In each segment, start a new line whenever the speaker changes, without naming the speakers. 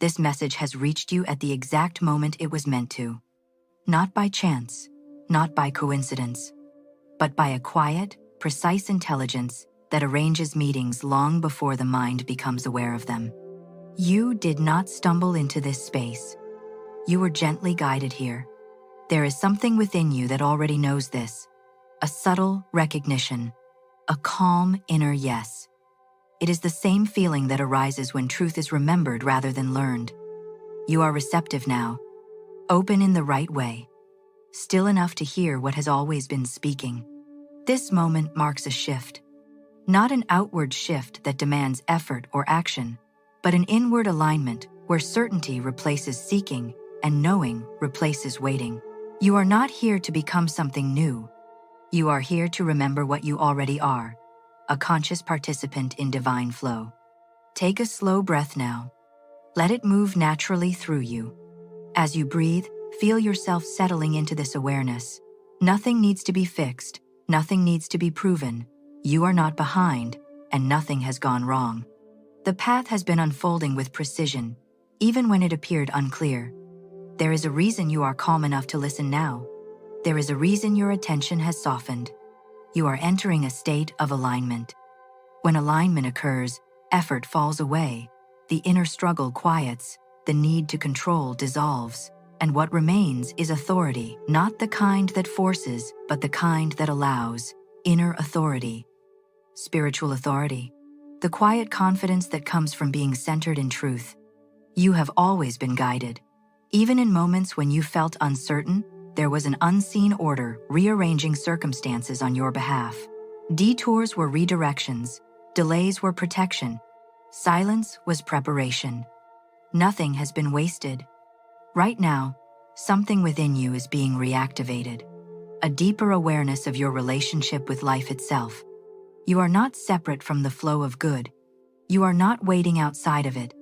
This message has reached you at the exact moment it was meant to. Not by chance, not by coincidence, but by a quiet, precise intelligence that arranges meetings long before the mind becomes aware of them. You did not stumble into this space. You were gently guided here. There is something within you that already knows this, a subtle recognition, a calm inner yes. It is the same feeling that arises when truth is remembered rather than learned. You are receptive now, open in the right way, still enough to hear what has always been speaking. This moment marks a shift, not an outward shift that demands effort or action, but an inward alignment where certainty replaces seeking and knowing replaces waiting. You are not here to become something new. You are here to remember what you already are, a conscious participant in divine flow. Take a slow breath now. Let it move naturally through you. As you breathe, feel yourself settling into this awareness. Nothing needs to be fixed, nothing needs to be proven. You are not behind, and nothing has gone wrong. The path has been unfolding with precision, even when it appeared unclear. There is a reason you are calm enough to listen now. There is a reason your attention has softened. You are entering a state of alignment. When alignment occurs, effort falls away, the inner struggle quiets, the need to control dissolves, and what remains is authority, not the kind that forces, but the kind that allows, inner authority. Spiritual authority, the quiet confidence that comes from being centered in truth. You have always been guided. Even in moments when you felt uncertain, there was an unseen order rearranging circumstances on your behalf. Detours were redirections, delays were protection, silence was preparation. Nothing has been wasted. Right now, something within you is being reactivated, a deeper awareness of your relationship with life itself. You are not separate from the flow of good. You are not waiting outside of it.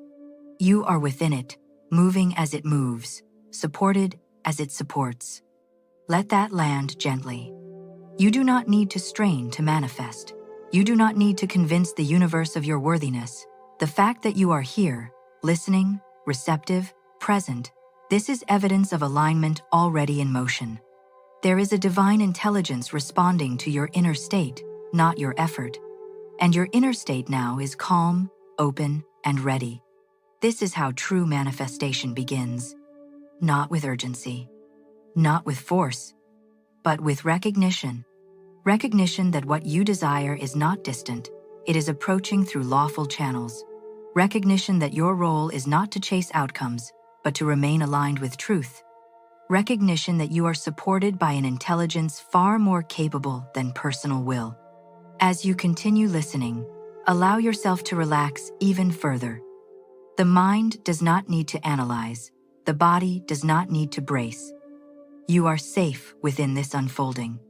You are within it, moving as it moves, supported as it supports. Let that land gently. You do not need to strain to manifest. You do not need to convince the universe of your worthiness. The fact that you are here, listening, receptive, present, this is evidence of alignment already in motion. There is a divine intelligence responding to your inner state, not your effort. And your inner state now is calm, open, and ready. This is how true manifestation begins. Not with urgency, not with force, but with recognition. Recognition that what you desire is not distant, it is approaching through lawful channels. Recognition that your role is not to chase outcomes, but to remain aligned with truth. Recognition that you are supported by an intelligence far more capable than personal will. As you continue listening, allow yourself to relax even further. The mind does not need to analyze. The body does not need to brace. You are safe within this unfolding.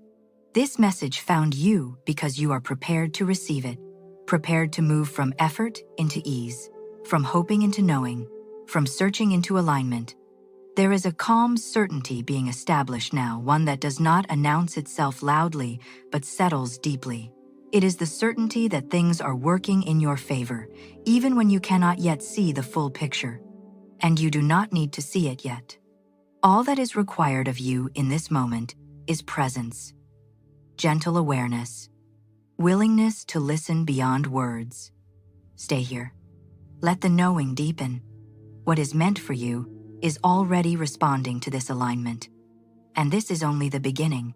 This message found you because you are prepared to receive it, prepared to move from effort into ease, from hoping into knowing, from searching into alignment. There is a calm certainty being established now, one that does not announce itself loudly, but settles deeply. It is the certainty that things are working in your favor, even when you cannot yet see the full picture. And you do not need to see it yet. All that is required of you in this moment is presence, gentle awareness, willingness to listen beyond words. Stay here. Let the knowing deepen. What is meant for you is already responding to this alignment. And this is only the beginning.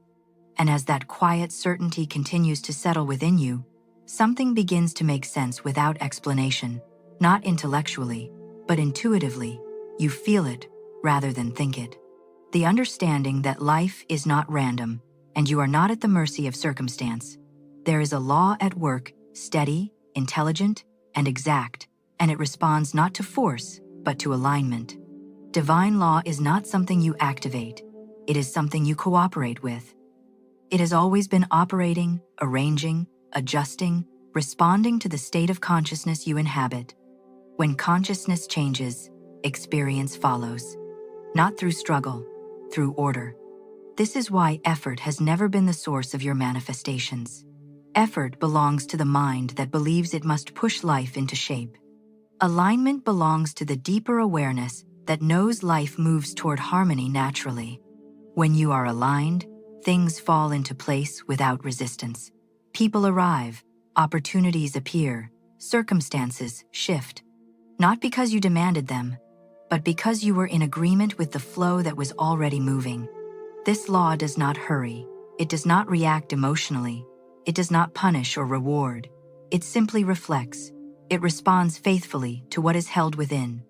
And as that quiet certainty continues to settle within you, something begins to make sense without explanation, not intellectually, but intuitively. You feel it rather than think it. The understanding that life is not random, and you are not at the mercy of circumstance. There is a law at work, steady, intelligent, and exact, and it responds not to force, but to alignment. Divine law is not something you activate. It is something you cooperate with. It has always been operating, arranging, adjusting, responding to the state of consciousness you inhabit. When consciousness changes, experience follows. Not through struggle, through order. This is why effort has never been the source of your manifestations. Effort belongs to the mind that believes it must push life into shape. Alignment belongs to the deeper awareness that knows life moves toward harmony naturally. When you are aligned, things fall into place without resistance. People arrive, opportunities appear, circumstances shift. Not because you demanded them, but because you were in agreement with the flow that was already moving. This law does not hurry. It does not react emotionally. It does not punish or reward. It simply reflects. It responds faithfully to what is held within.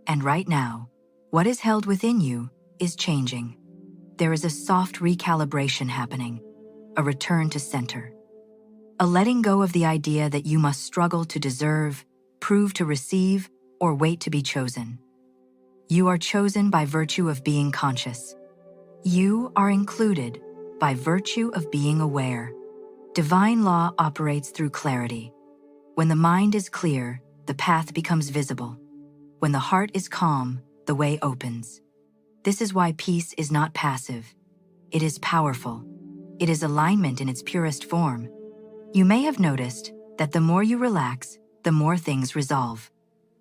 And right now, what is held within you is changing. There is a soft recalibration happening, a return to center. A letting go of the idea that you must struggle to deserve, prove to receive, or wait to be chosen. You are chosen by virtue of being conscious. You are included by virtue of being aware. Divine law operates through clarity. When the mind is clear, the path becomes visible. When the heart is calm, the way opens. This is why peace is not passive. It is powerful. It is alignment in its purest form. You may have noticed that the more you relax, the more things resolve.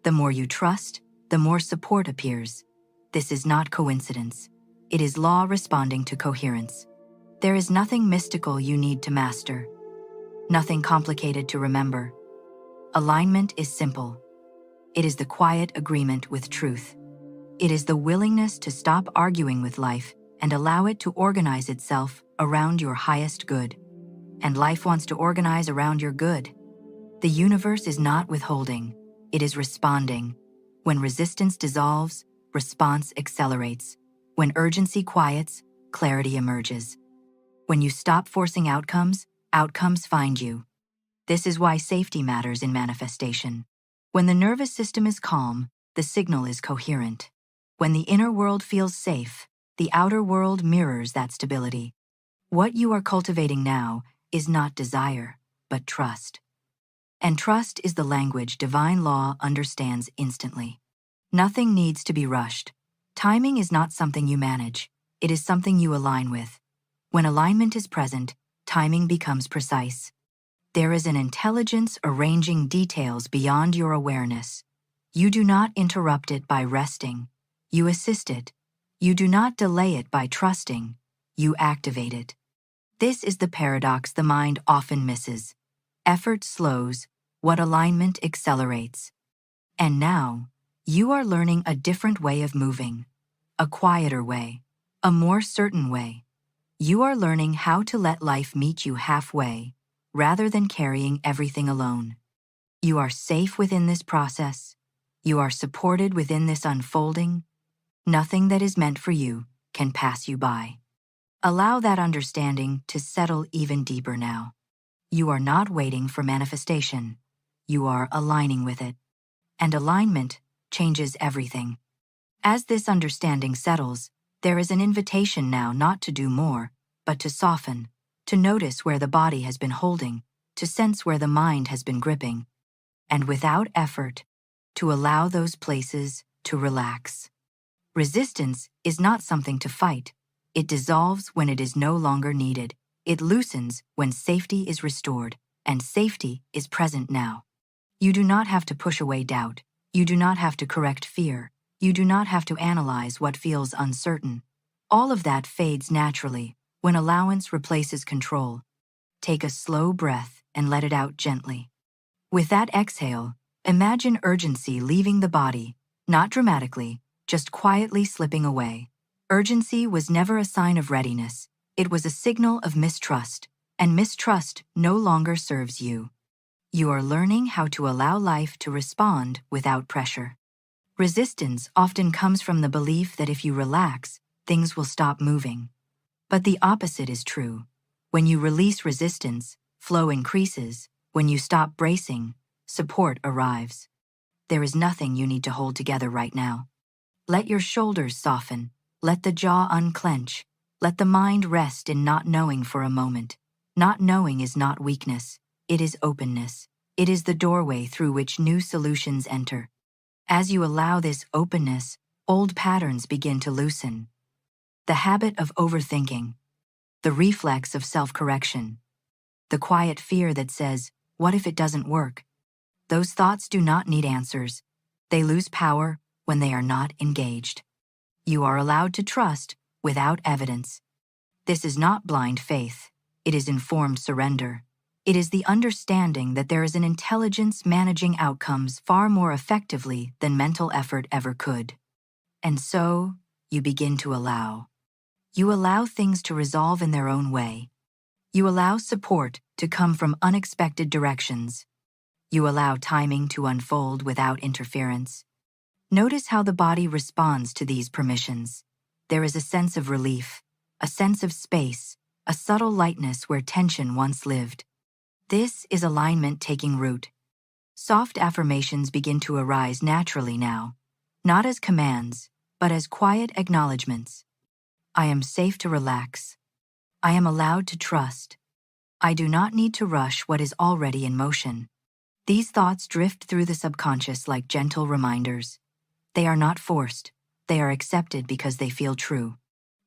The more you trust, the more support appears. This is not coincidence. It is law responding to coherence. There is nothing mystical you need to master. Nothing complicated to remember. Alignment is simple. It is the quiet agreement with truth. It is the willingness to stop arguing with life and allow it to organize itself around your highest good. And life wants to organize around your good. The universe is not withholding. It is responding. When resistance dissolves, response accelerates. When urgency quiets, clarity emerges. When you stop forcing outcomes, outcomes find you. This is why safety matters in manifestation. When the nervous system is calm, the signal is coherent. When the inner world feels safe, the outer world mirrors that stability. What you are cultivating now is not desire, but trust. And trust is the language divine law understands instantly. Nothing needs to be rushed. Timing is not something you manage. It is something you align with. When alignment is present, timing becomes precise. There is an intelligence arranging details beyond your awareness. You do not interrupt it by resting. You assist it. You do not delay it by trusting. You activate it. This is the paradox the mind often misses. Effort slows, what alignment accelerates. And now, you are learning a different way of moving. A quieter way. A more certain way. You are learning how to let life meet you halfway, rather than carrying everything alone. You are safe within this process. You are supported within this unfolding. Nothing that is meant for you can pass you by. Allow that understanding to settle even deeper now. You are not waiting for manifestation. You are aligning with it. And alignment changes everything. As this understanding settles, there is an invitation now not to do more, but to soften, to notice where the body has been holding, to sense where the mind has been gripping, and without effort, to allow those places to relax. Resistance is not something to fight. It dissolves when it is no longer needed. It loosens when safety is restored, and safety is present now. You do not have to push away doubt. You do not have to correct fear. You do not have to analyze what feels uncertain. All of that fades naturally when allowance replaces control. Take a slow breath and let it out gently. With that exhale, imagine urgency leaving the body, not dramatically, just quietly slipping away. Urgency was never a sign of readiness. It was a signal of mistrust, and mistrust no longer serves you. You are learning how to allow life to respond without pressure. Resistance often comes from the belief that if you relax, things will stop moving. But the opposite is true. When you release resistance, flow increases. When you stop bracing, support arrives. There is nothing you need to hold together right now. Let your shoulders soften. Let the jaw unclench. Let the mind rest in not knowing for a moment. Not knowing is not weakness. It is openness. It is the doorway through which new solutions enter. As you allow this openness, old patterns begin to loosen. The habit of overthinking, the reflex of self-correction, the quiet fear that says, "What if it doesn't work?" Those thoughts do not need answers. They lose power when they are not engaged. You are allowed to trust without evidence. This is not blind faith. It is informed surrender. It is the understanding that there is an intelligence managing outcomes far more effectively than mental effort ever could. And so, you begin to allow. You allow things to resolve in their own way. You allow support to come from unexpected directions. You allow timing to unfold without interference. Notice how the body responds to these permissions. There is a sense of relief, a sense of space, a subtle lightness where tension once lived. This is alignment taking root. Soft affirmations begin to arise naturally now, not as commands, but as quiet acknowledgments. I am safe to relax. I am allowed to trust. I do not need to rush what is already in motion. These thoughts drift through the subconscious like gentle reminders. They are not forced. They are accepted because they feel true.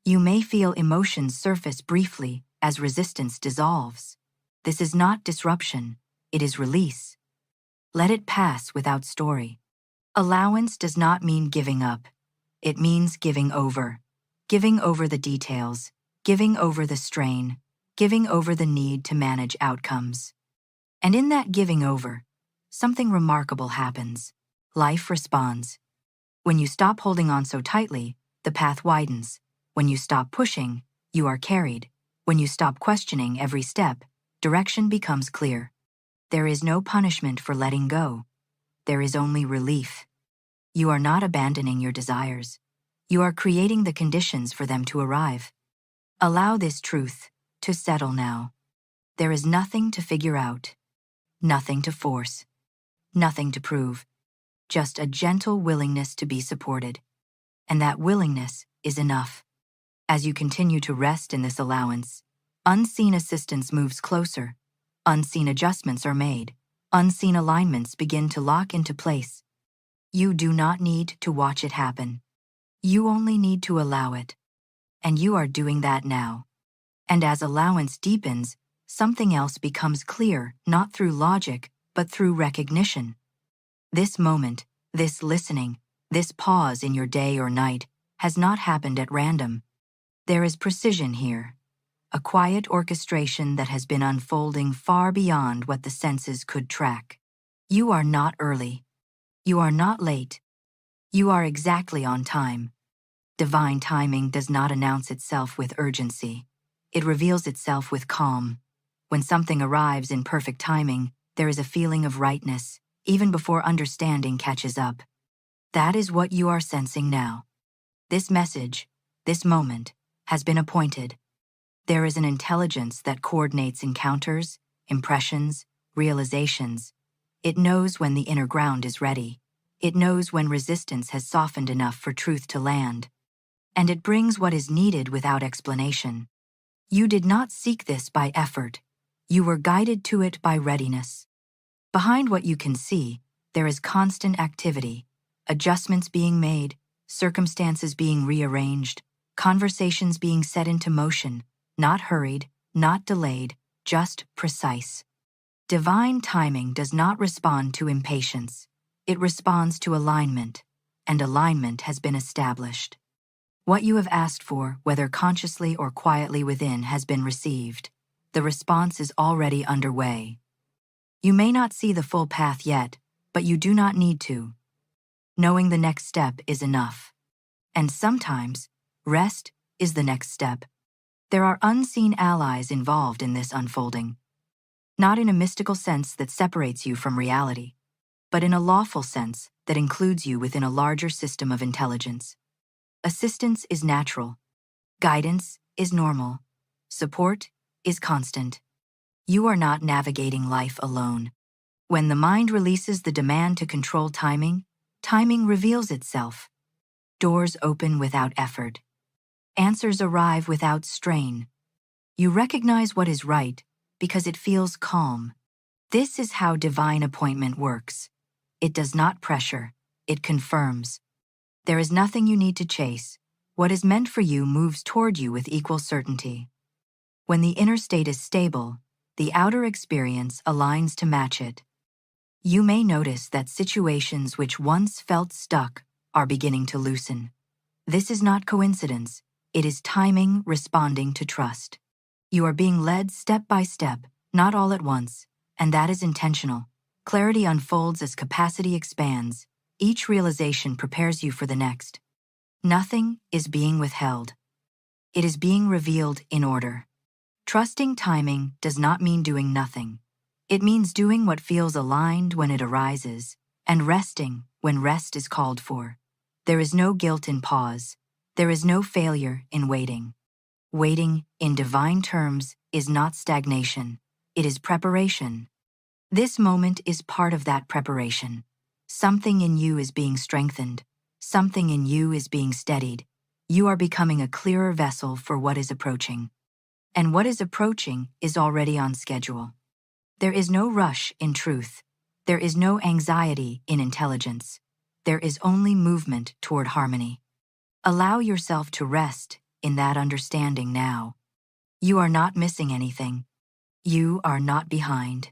You may feel emotions surface briefly as resistance dissolves. This is not disruption. It is release. Let it pass without story. Allowance does not mean giving up. It means giving over. Giving over the details, giving over the strain, giving over the need to manage outcomes. And in that giving over, something remarkable happens. Life responds. When you stop holding on so tightly, the path widens. When you stop pushing, you are carried. When you stop questioning every step, direction becomes clear. There is no punishment for letting go. There is only relief. You are not abandoning your desires. You are creating the conditions for them to arrive. Allow this truth to settle now. There is nothing to figure out, nothing to force, nothing to prove, just a gentle willingness to be supported. And that willingness is enough. As you continue to rest in this allowance, unseen assistance moves closer, unseen adjustments are made, unseen alignments begin to lock into place. You do not need to watch it happen. You only need to allow it. And you are doing that now. And as allowance deepens, something else becomes clear, not through logic, but through recognition. This moment, this listening, this pause in your day or night has not happened at random. There is precision here, a quiet orchestration that has been unfolding far beyond what the senses could track. You are not early. You are not late. You are exactly on time. Divine timing does not announce itself with urgency. It reveals itself with calm. When something arrives in perfect timing, there is a feeling of rightness, even before understanding catches up. That is what you are sensing now. This message, this moment, has been appointed. There is an intelligence that coordinates encounters, impressions, realizations. It knows when the inner ground is ready. It knows when resistance has softened enough for truth to land. And it brings what is needed without explanation. You did not seek this by effort. You were guided to it by readiness. Behind what you can see, there is constant activity, adjustments being made, circumstances being rearranged, conversations being set into motion, not hurried, not delayed, just precise. Divine timing does not respond to impatience. It responds to alignment, and alignment has been established. What you have asked for, whether consciously or quietly within, has been received. The response is already underway. You may not see the full path yet, but you do not need to. Knowing the next step is enough. And sometimes, rest is the next step. There are unseen allies involved in this unfolding. Not in a mystical sense that separates you from reality, but in a lawful sense that includes you within a larger system of intelligence. Assistance is natural. Guidance is normal. Support is constant. You are not navigating life alone. When the mind releases the demand to control timing, timing reveals itself. Doors open without effort. Answers arrive without strain. You recognize what is right because it feels calm. This is how divine appointment works. It does not pressure, it confirms. There is nothing you need to chase. What is meant for you moves toward you with equal certainty. When the inner state is stable, the outer experience aligns to match it. You may notice that situations which once felt stuck are beginning to loosen. This is not coincidence. It is timing responding to trust. You are being led step by step, not all at once, and that is intentional. Clarity unfolds as capacity expands. Each realization prepares you for the next. Nothing is being withheld. It is being revealed in order. Trusting timing does not mean doing nothing. It means doing what feels aligned when it arises, and resting when rest is called for. There is no guilt in pause. There is no failure in waiting. Waiting, in divine terms, is not stagnation. It is preparation. This moment is part of that preparation. Something in you is being strengthened. Something in you is being steadied. You are becoming a clearer vessel for what is approaching. And what is approaching is already on schedule. There is no rush in truth. There is no anxiety in intelligence. There is only movement toward harmony. Allow yourself to rest in that understanding now. You are not missing anything. You are not behind.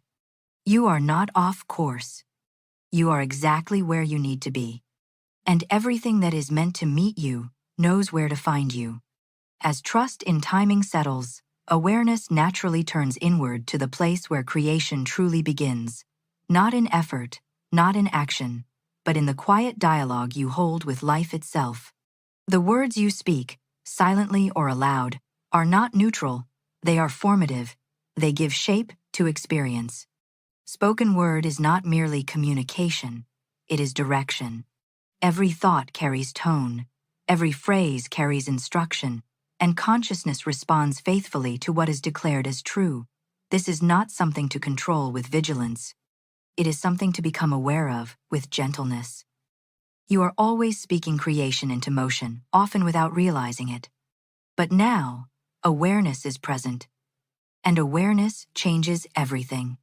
You are not off course. You are exactly where you need to be. And everything that is meant to meet you knows where to find you. As trust in timing settles, awareness naturally turns inward to the place where creation truly begins. Not in effort, not in action, but in the quiet dialogue you hold with life itself. The words you speak, silently or aloud, are not neutral. They are formative. They give shape to experience. Spoken word is not merely communication. It is direction. Every thought carries tone. Every phrase carries instruction, and consciousness responds faithfully to what is declared as true. This is not something to control with vigilance. It is something to become aware of with gentleness. You are always speaking creation into motion, often without realizing it. But now, awareness is present, and awareness changes everything.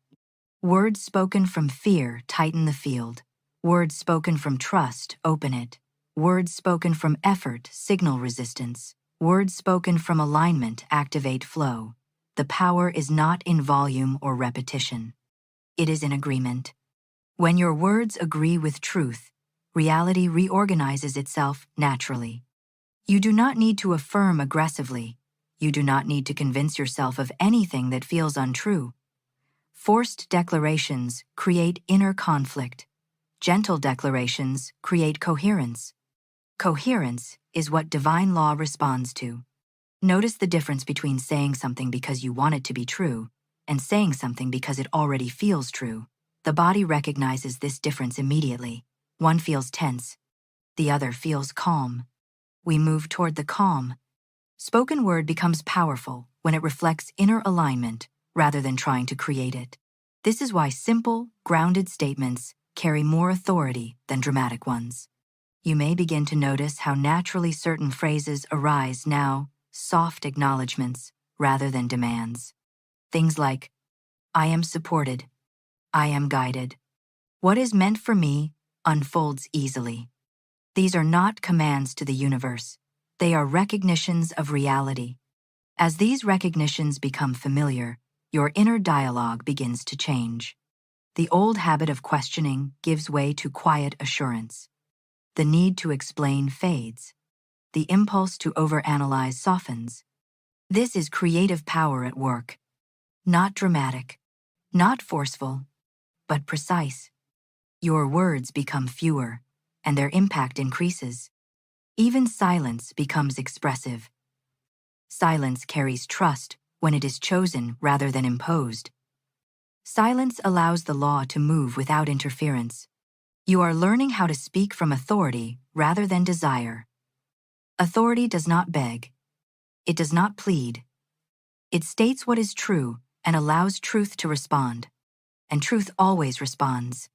Words spoken from fear tighten the field. Words spoken from trust open it. Words spoken from effort signal resistance. Words spoken from alignment activate flow. The power is not in volume or repetition. It is in agreement. When your words agree with truth, reality reorganizes itself naturally. You do not need to affirm aggressively. You do not need to convince yourself of anything that feels untrue. Forced declarations create inner conflict. Gentle declarations create coherence. Coherence is what divine law responds to. Notice the difference between saying something because you want it to be true and saying something because it already feels true. The body recognizes this difference immediately. One feels tense. The other feels calm. We move toward the calm. Spoken word becomes powerful when it reflects inner alignment rather than trying to create it. This is why simple, grounded statements carry more authority than dramatic ones. You may begin to notice how naturally certain phrases arise now, soft acknowledgments rather than demands. Things like, I am supported. I am guided. What is meant for me unfolds easily. These are not commands to the universe. They are recognitions of reality. As these recognitions become familiar, your inner dialogue begins to change. The old habit of questioning gives way to quiet assurance. The need to explain fades. The impulse to overanalyze softens. This is creative power at work. Not dramatic, not forceful, but precise. Your words become fewer, and their impact increases. Even silence becomes expressive. Silence carries trust when it is chosen rather than imposed. Silence allows the law to move without interference. You are learning how to speak from authority rather than desire. Authority does not beg. It does not plead. It states what is true and allows truth to respond. And truth always responds.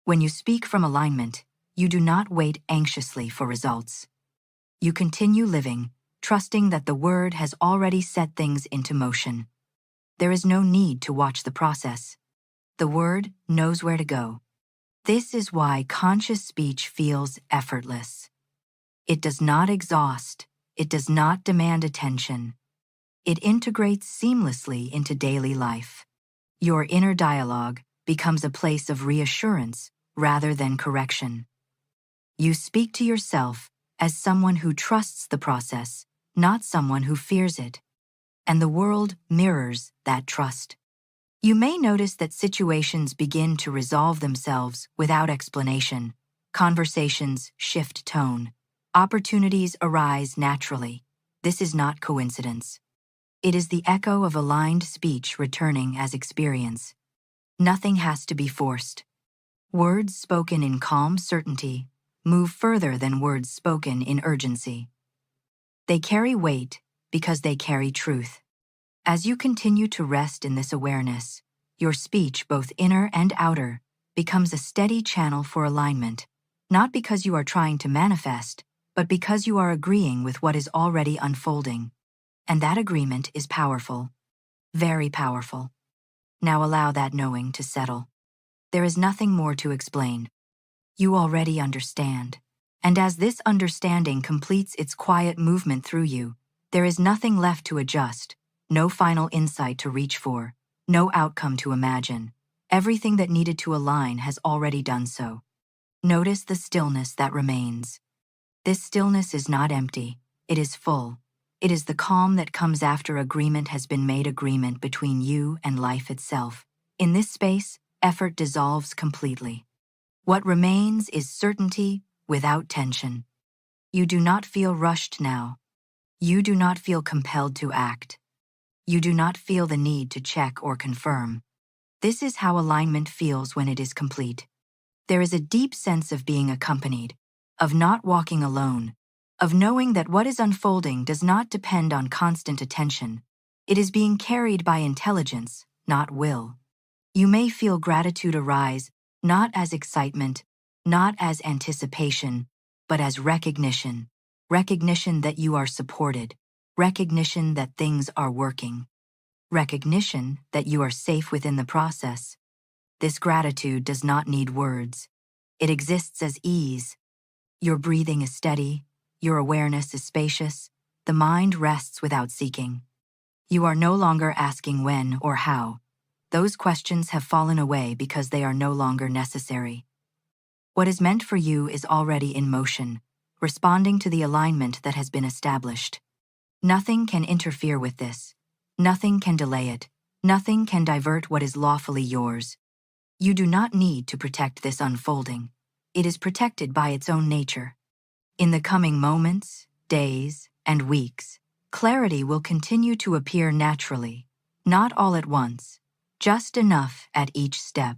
When you speak from alignment, you do not wait anxiously for results. You continue living, trusting that the word has already set things into motion. There is no need to watch the process. The word knows where to go. This is why conscious speech feels effortless. It does not exhaust. It does not demand attention. It integrates seamlessly into daily life. Your inner dialogue, becomes a place of reassurance rather than correction. You speak to yourself as someone who trusts the process, not someone who fears it. And the world mirrors that trust. You may notice that situations begin to resolve themselves without explanation. Conversations shift tone. Opportunities arise naturally. This is not coincidence. It is the echo of aligned speech returning as experience. Nothing has to be forced. Words spoken in calm certainty move further than words spoken in urgency. They carry weight because they carry truth. As you continue to rest in this awareness, your speech, both inner and outer, becomes a steady channel for alignment, not because you are trying to manifest, but because you are agreeing with what is already unfolding. And that agreement is powerful, very powerful. Now allow that knowing to settle. There is nothing more to explain. You already understand. And as this understanding completes its quiet movement through you, there is nothing left to adjust, no final insight to reach for, no outcome to imagine. Everything that needed to align has already done so. Notice the stillness that remains. This stillness is not empty, it is full. It is the calm that comes after agreement has been made, agreement between you and life itself. In this space, effort dissolves completely. What remains is certainty without tension. You do not feel rushed now. You do not feel compelled to act. You do not feel the need to check or confirm. This is how alignment feels when it is complete. There is a deep sense of being accompanied, of not walking alone, of knowing that what is unfolding does not depend on constant attention. It is being carried by intelligence, not will. You may feel gratitude arise, not as excitement, not as anticipation, but as recognition. Recognition that you are supported. Recognition that things are working. Recognition that you are safe within the process. This gratitude does not need words. It exists as ease. Your breathing is steady. Your awareness is spacious. The mind rests without seeking. You are no longer asking when or how. Those questions have fallen away because they are no longer necessary. What is meant for you is already in motion, responding to the alignment that has been established. Nothing can interfere with this. Nothing can delay it. Nothing can divert what is lawfully yours. You do not need to protect this unfolding. It is protected by its own nature. In the coming moments, days, and weeks, clarity will continue to appear naturally, not all at once, just enough at each step.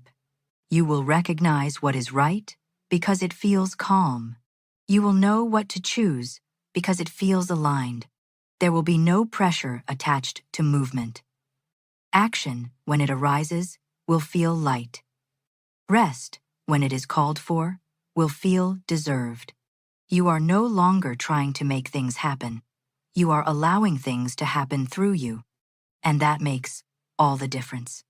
You will recognize what is right because it feels calm. You will know what to choose because it feels aligned. There will be no pressure attached to movement. Action, when it arises, will feel light. Rest, when it is called for, will feel deserved. You are no longer trying to make things happen. You are allowing things to happen through you. And that makes all the difference.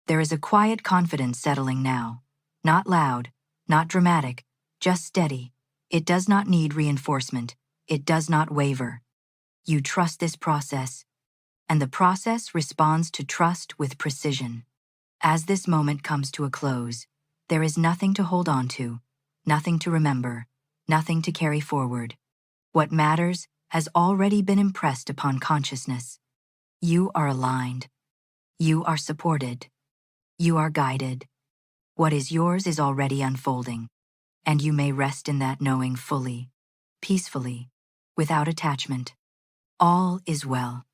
There is a quiet confidence settling now. Not loud, not dramatic, just steady. It does not need reinforcement. It does not waver. You trust this process, and the process responds to trust with precision. As this moment comes to a close, there is nothing to hold on to, nothing to remember, nothing to carry forward. What matters has already been impressed upon consciousness. You are aligned. You are supported. You are guided. What is yours is already unfolding, and you may rest in that knowing fully, peacefully, without attachment. All is well,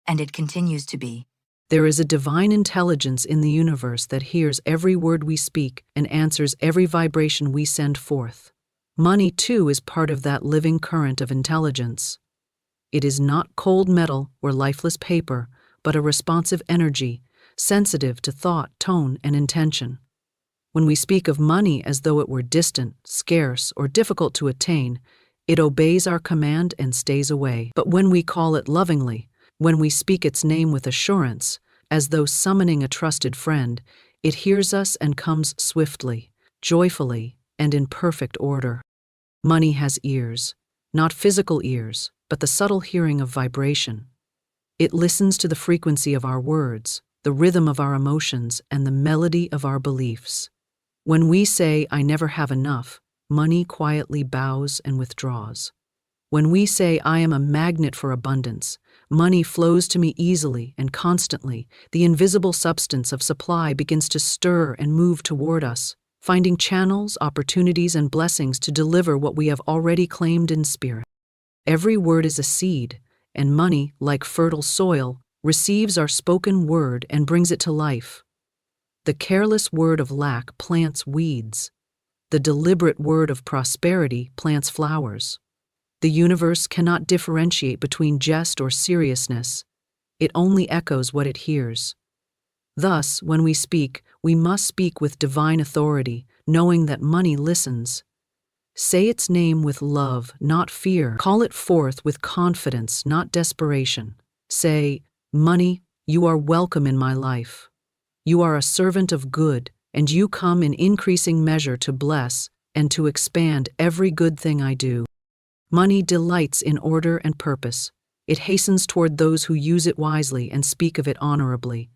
and it continues to be.
There is a divine intelligence in the universe that hears every word we speak and answers every vibration we send forth. Money, too, is part of that living current of intelligence. It is not cold metal or lifeless paper, but a responsive energy, sensitive to thought, tone, and intention. When we speak of money as though it were distant, scarce, or difficult to attain, it obeys our command and stays away. But when we call it lovingly, when we speak its name with assurance, as though summoning a trusted friend, it hears us and comes swiftly, joyfully, and in perfect order. Money has ears, not physical ears, but the subtle hearing of vibration. It listens to the frequency of our words, the rhythm of our emotions, and the melody of our beliefs. When we say, "I never have enough," money quietly bows and withdraws. When we say, "I am a magnet for abundance," money flows to me easily and constantly. The invisible substance of supply begins to stir and move toward us, finding channels, opportunities, and blessings to deliver what we have already claimed in spirit. Every word is a seed, and money, like fertile soil, receives our spoken word and brings it to life. The careless word of lack plants weeds. The deliberate word of prosperity plants flowers. The universe cannot differentiate between jest or seriousness. It only echoes what it hears. Thus, when we speak, we must speak with divine authority, knowing that money listens. Say its name with love, not fear. Call it forth with confidence, not desperation. Say, "Money, you are welcome in my life. You are a servant of good, and you come in increasing measure to bless and to expand every good thing I do." Money delights in order and purpose. It hastens toward those who use it wisely and speak of it honorably.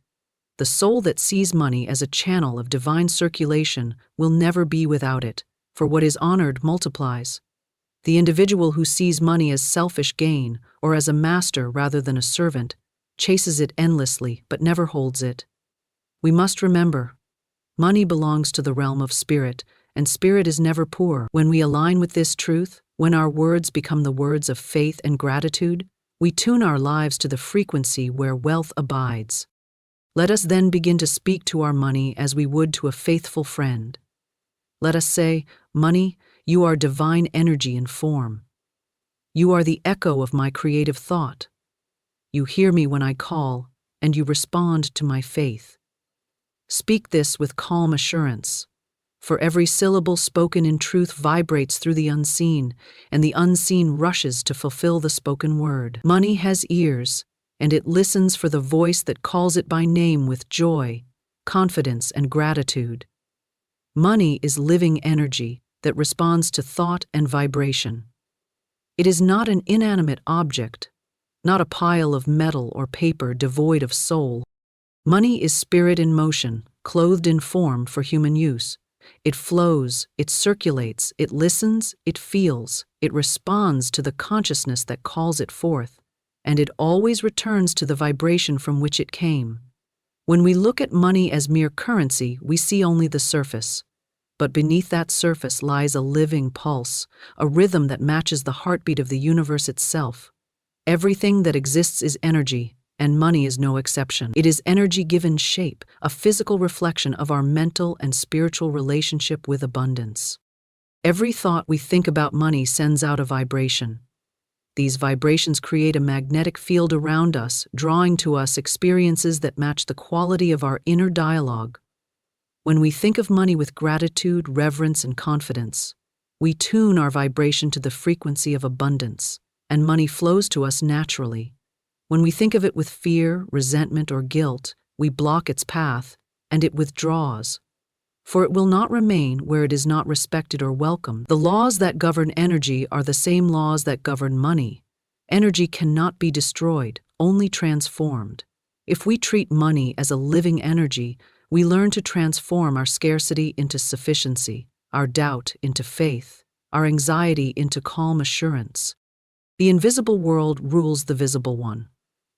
The soul that sees money as a channel of divine circulation will never be without it, for what is honored multiplies. The individual who sees money as selfish gain or as a master rather than a servant chases it endlessly but never holds it. We must remember, money belongs to the realm of spirit, and spirit is never poor. When we align with this truth, when our words become the words of faith and gratitude, we tune our lives to the frequency where wealth abides. Let us then begin to speak to our money as we would to a faithful friend. Let us say, "Money, you are divine energy in form. You are the echo of my creative thought. You hear me when I call, and you respond to my faith." Speak this with calm assurance, for every syllable spoken in truth vibrates through the unseen, and the unseen rushes to fulfill the spoken word. Money has ears, and it listens for the voice that calls it by name with joy, confidence, and gratitude. Money is living energy that responds to thought and vibration. It is not an inanimate object, not a pile of metal or paper devoid of soul. Money is spirit in motion, clothed in form for human use. It flows, it circulates, it listens, it feels, it responds to the consciousness that calls it forth, and it always returns to the vibration from which it came. When we look at money as mere currency, we see only the surface. But beneath that surface lies a living pulse, a rhythm that matches the heartbeat of the universe itself. Everything that exists is energy, and money is no exception. It is energy given shape, a physical reflection of our mental and spiritual relationship with abundance. Every thought we think about money sends out a vibration. These vibrations create a magnetic field around us, drawing to us experiences that match the quality of our inner dialogue. When we think of money with gratitude, reverence, and confidence, we tune our vibration to the frequency of abundance, and money flows to us naturally. When we think of it with fear, resentment, or guilt, we block its path, and it withdraws. For it will not remain where it is not respected or welcomed. The laws that govern energy are the same laws that govern money. Energy cannot be destroyed, only transformed. If we treat money as a living energy, we learn to transform our scarcity into sufficiency, our doubt into faith, our anxiety into calm assurance. The invisible world rules the visible one.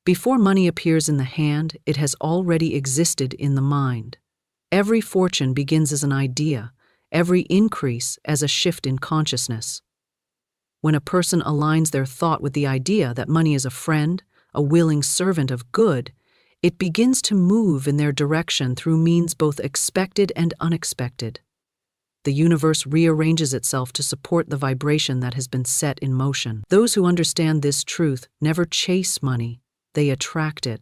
Before money appears in the hand, it has already existed in the mind. Every fortune begins as an idea, every increase as a shift in consciousness. When a person aligns their thought with the idea that money is a friend, a willing servant of good, it begins to move in their direction through means both expected and unexpected. The universe rearranges itself to support the vibration that has been set in motion. Those who understand this truth never chase money, they attract it.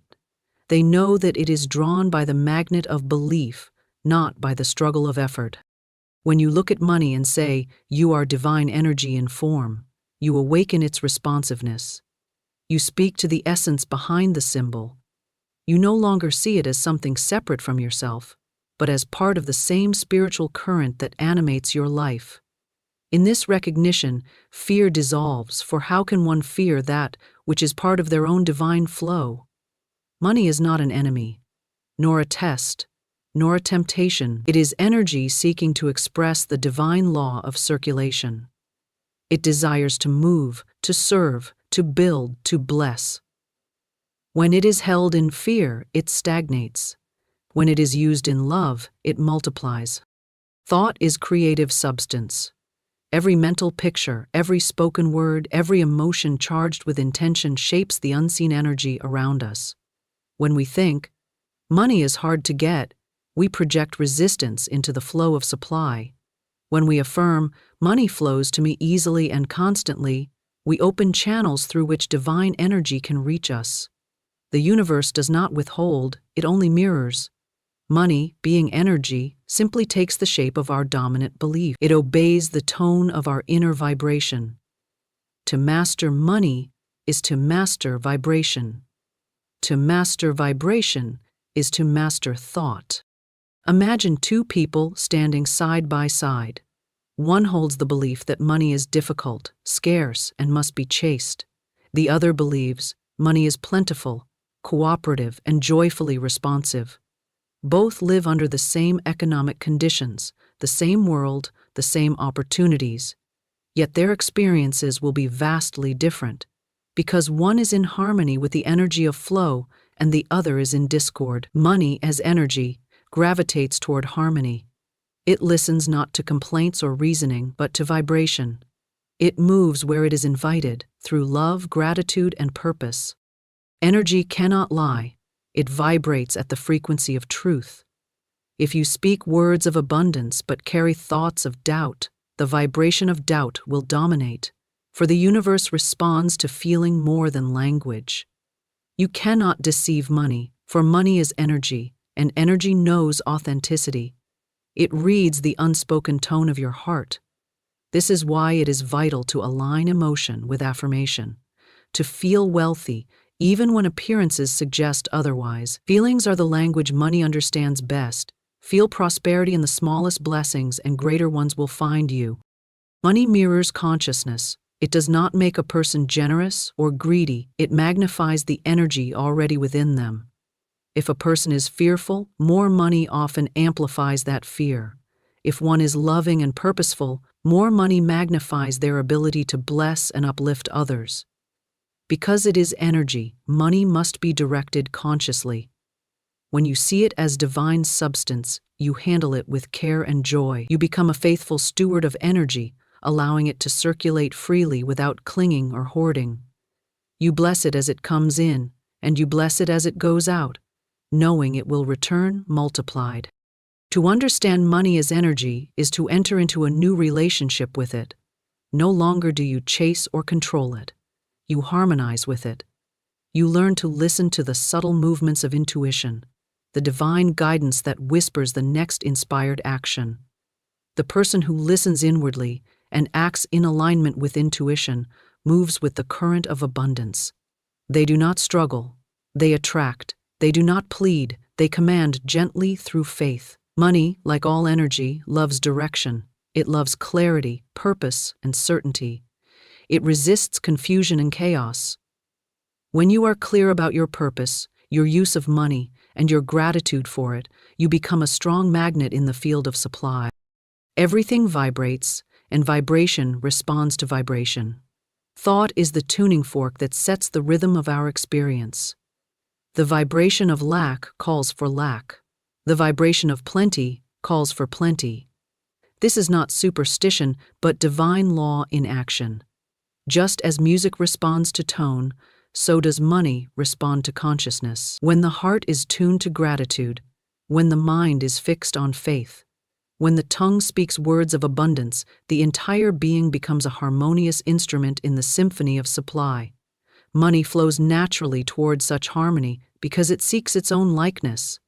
They know that it is drawn by the magnet of belief, not by the struggle of effort. When you look at money and say, "You are divine energy in form," you awaken its responsiveness. You speak to the essence behind the symbol. You no longer see it as something separate from yourself, but as part of the same spiritual current that animates your life. In this recognition, fear dissolves, for how can one fear that which is part of their own divine flow? Money is not an enemy. nor a test, nor a temptation. It is energy seeking to express the divine law of circulation. It desires to move, to serve, to build, to bless. When it is held in fear, it stagnates. When it is used in love, it multiplies. Thought is creative substance. Every mental picture, every spoken word, every emotion charged with intention shapes the unseen energy around us. When we think, money is hard to get, we project resistance into the flow of supply. When we affirm, money flows to me easily and constantly, we open channels through which divine energy can reach us. The universe does not withhold, it only mirrors. Money, being energy, simply takes the shape of our dominant belief. It obeys the tone of our inner vibration. To master money is to master vibration. To master vibration is to master thought. Imagine two people standing side by side. One holds the belief that money is difficult, scarce, and must be chased. The other believes money is plentiful, cooperative, and joyfully responsive. Both live under the same economic conditions, the same world, the same opportunities. Yet their experiences will be vastly different, because one is in harmony with the energy of flow and the other is in discord. Money, as energy, gravitates toward harmony. It listens not to complaints or reasoning, but to vibration. It moves where it is invited, through love, gratitude, and purpose. Energy cannot lie. It vibrates at the frequency of truth. If you speak words of abundance but carry thoughts of doubt, the vibration of doubt will dominate, for the universe responds to feeling more than language. You cannot deceive money, for money is energy, and energy knows authenticity. It reads the unspoken tone of your heart. This is why it is vital to align emotion with affirmation, to feel wealthy, even when appearances suggest otherwise. Feelings are the language money understands best. Feel prosperity in the smallest blessings and greater ones will find you. Money mirrors consciousness. It does not make a person generous or greedy. It magnifies the energy already within them. If a person is fearful, more money often amplifies that fear. If one is loving and purposeful, more money magnifies their ability to bless and uplift others. Because it is energy, money must be directed consciously. When you see it as divine substance, you handle it with care and joy. You become a faithful steward of energy, allowing it to circulate freely without clinging or hoarding. You bless it as it comes in, and you bless it as it goes out, knowing it will return multiplied. To understand money as energy is to enter into a new relationship with it. No longer do you chase or control it. You harmonize with it. You learn to listen to the subtle movements of intuition, the divine guidance that whispers the next inspired action. The person who listens inwardly and acts in alignment with intuition moves with the current of abundance. They do not struggle. They attract. They do not plead. They command gently through faith. Money, like all energy, loves direction. It loves clarity, purpose, and certainty. It resists confusion and chaos. When you are clear about your purpose, your use of money, and your gratitude for it, you become a strong magnet in the field of supply. Everything vibrates, and vibration responds to vibration. Thought is the tuning fork that sets the rhythm of our experience. The vibration of lack calls for lack. The vibration of plenty calls for plenty. This is not superstition, but divine law in action. Just as music responds to tone, so does money respond to consciousness. When the heart is tuned to gratitude, when the mind is fixed on faith, when the tongue speaks words of abundance, the entire being becomes a harmonious instrument in the symphony of supply. Money flows naturally toward such harmony because it seeks its own likeness.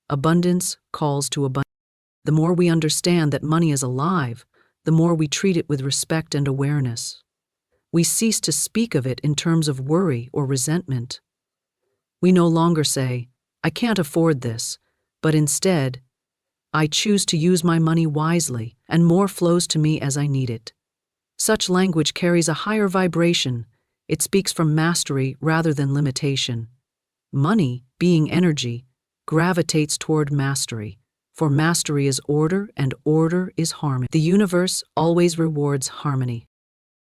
Abundance calls to abundance. The more we understand that money is alive, the more we treat it with respect and awareness. We cease to speak of it in terms of worry or resentment. We no longer say, "I can't afford this," but instead, "I choose to use my money wisely, and more flows to me as I need it." Such language carries a higher vibration. It speaks from mastery rather than limitation. Money, being energy, gravitates toward mastery, for mastery is order and order is harmony. The universe always rewards harmony.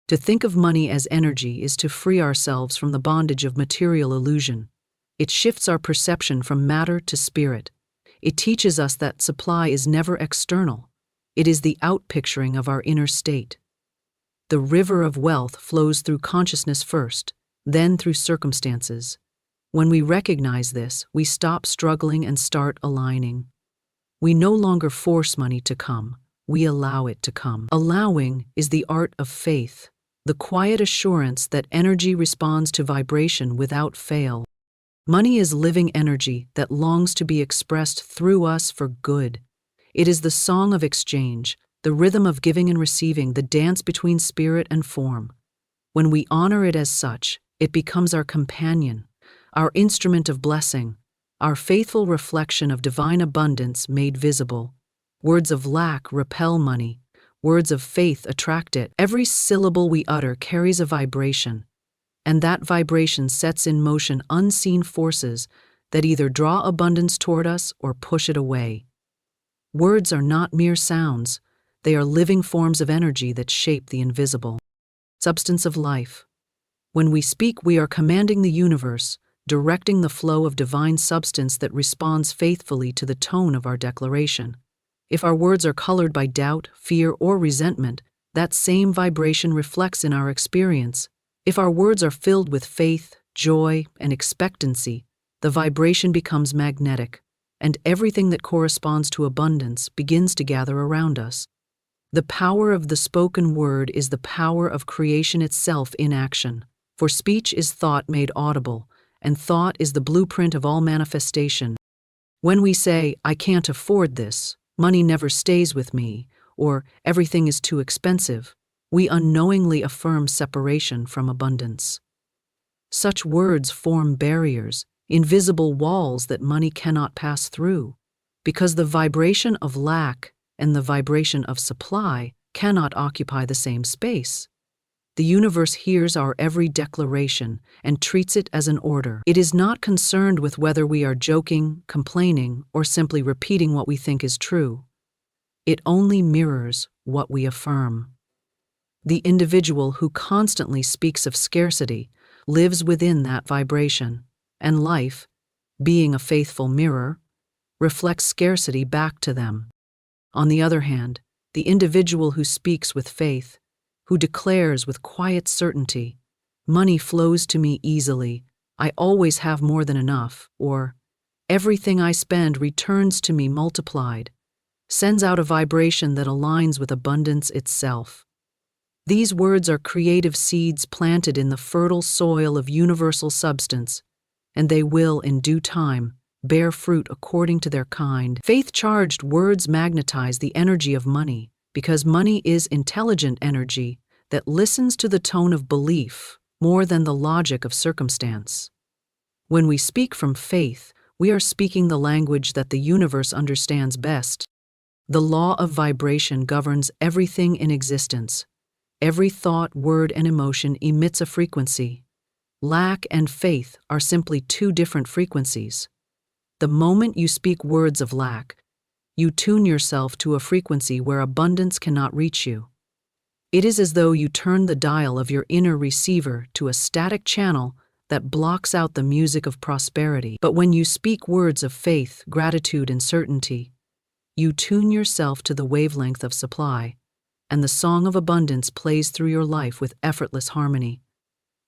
To think of money as energy is to free ourselves from the bondage of material illusion. It shifts our perception from matter to spirit. It teaches us that supply is never external. It is the outpicturing of our inner state. The river of wealth flows through consciousness first, then through circumstances. When we recognize this, we stop struggling and start aligning. We no longer force money to come, we allow it to come. Allowing is the art of faith, the quiet assurance that energy responds to vibration without fail. Money is living energy that longs to be expressed through us for good. It is the song of exchange, the rhythm of giving and receiving, the dance between spirit and form. When we honor it as such, it becomes our companion, our instrument of blessing, our faithful reflection of divine abundance made visible. Words of lack repel money. Words of faith attract it. Every syllable we utter carries a vibration, and that vibration sets in motion unseen forces that either draw abundance toward us or push it away. Words are not mere sounds. They are living forms of energy that shape the invisible substance of life. When we speak, we are commanding the universe, directing the flow of divine substance that responds faithfully to the tone of our declaration. If our words are colored by doubt, fear, or resentment, that same vibration reflects in our experience. If our words are filled with faith, joy, and expectancy, the vibration becomes magnetic, and everything that corresponds to abundance begins to gather around us. The power of the spoken word is the power of creation itself in action, for speech is thought made audible, and thought is the blueprint of all manifestation. When we say, "I can't afford this," "money never stays with me," or "everything is too expensive," we unknowingly affirm separation from abundance. Such words form barriers, invisible walls that money cannot pass through, because the vibration of lack and the vibration of supply cannot occupy the same space. The universe hears our every declaration and treats it as an order. It is not concerned with whether we are joking, complaining, or simply repeating what we think is true. It only mirrors what we affirm. The individual who constantly speaks of scarcity lives within that vibration, and life, being a faithful mirror, reflects scarcity back to them. On the other hand, the individual who speaks with faith, who declares with quiet certainty, "Money flows to me easily, I always have more than enough," or "Everything I spend returns to me multiplied," sends out a vibration that aligns with abundance itself. These words are creative seeds planted in the fertile soil of universal substance, and they will, in due time, bear fruit according to their kind. Faith-charged words magnetize the energy of money, because money is intelligent energy that listens to the tone of belief more than the logic of circumstance. When we speak from faith, we are speaking the language that the universe understands best. The law of vibration governs everything in existence. Every thought, word, and emotion emits a frequency. Lack and faith are simply two different frequencies. The moment you speak words of lack, you tune yourself to a frequency where abundance cannot reach you. It is as though you turn the dial of your inner receiver to a static channel that blocks out the music of prosperity. But when you speak words of faith, gratitude, and certainty, you tune yourself to the wavelength of supply, and the song of abundance plays through your life with effortless harmony.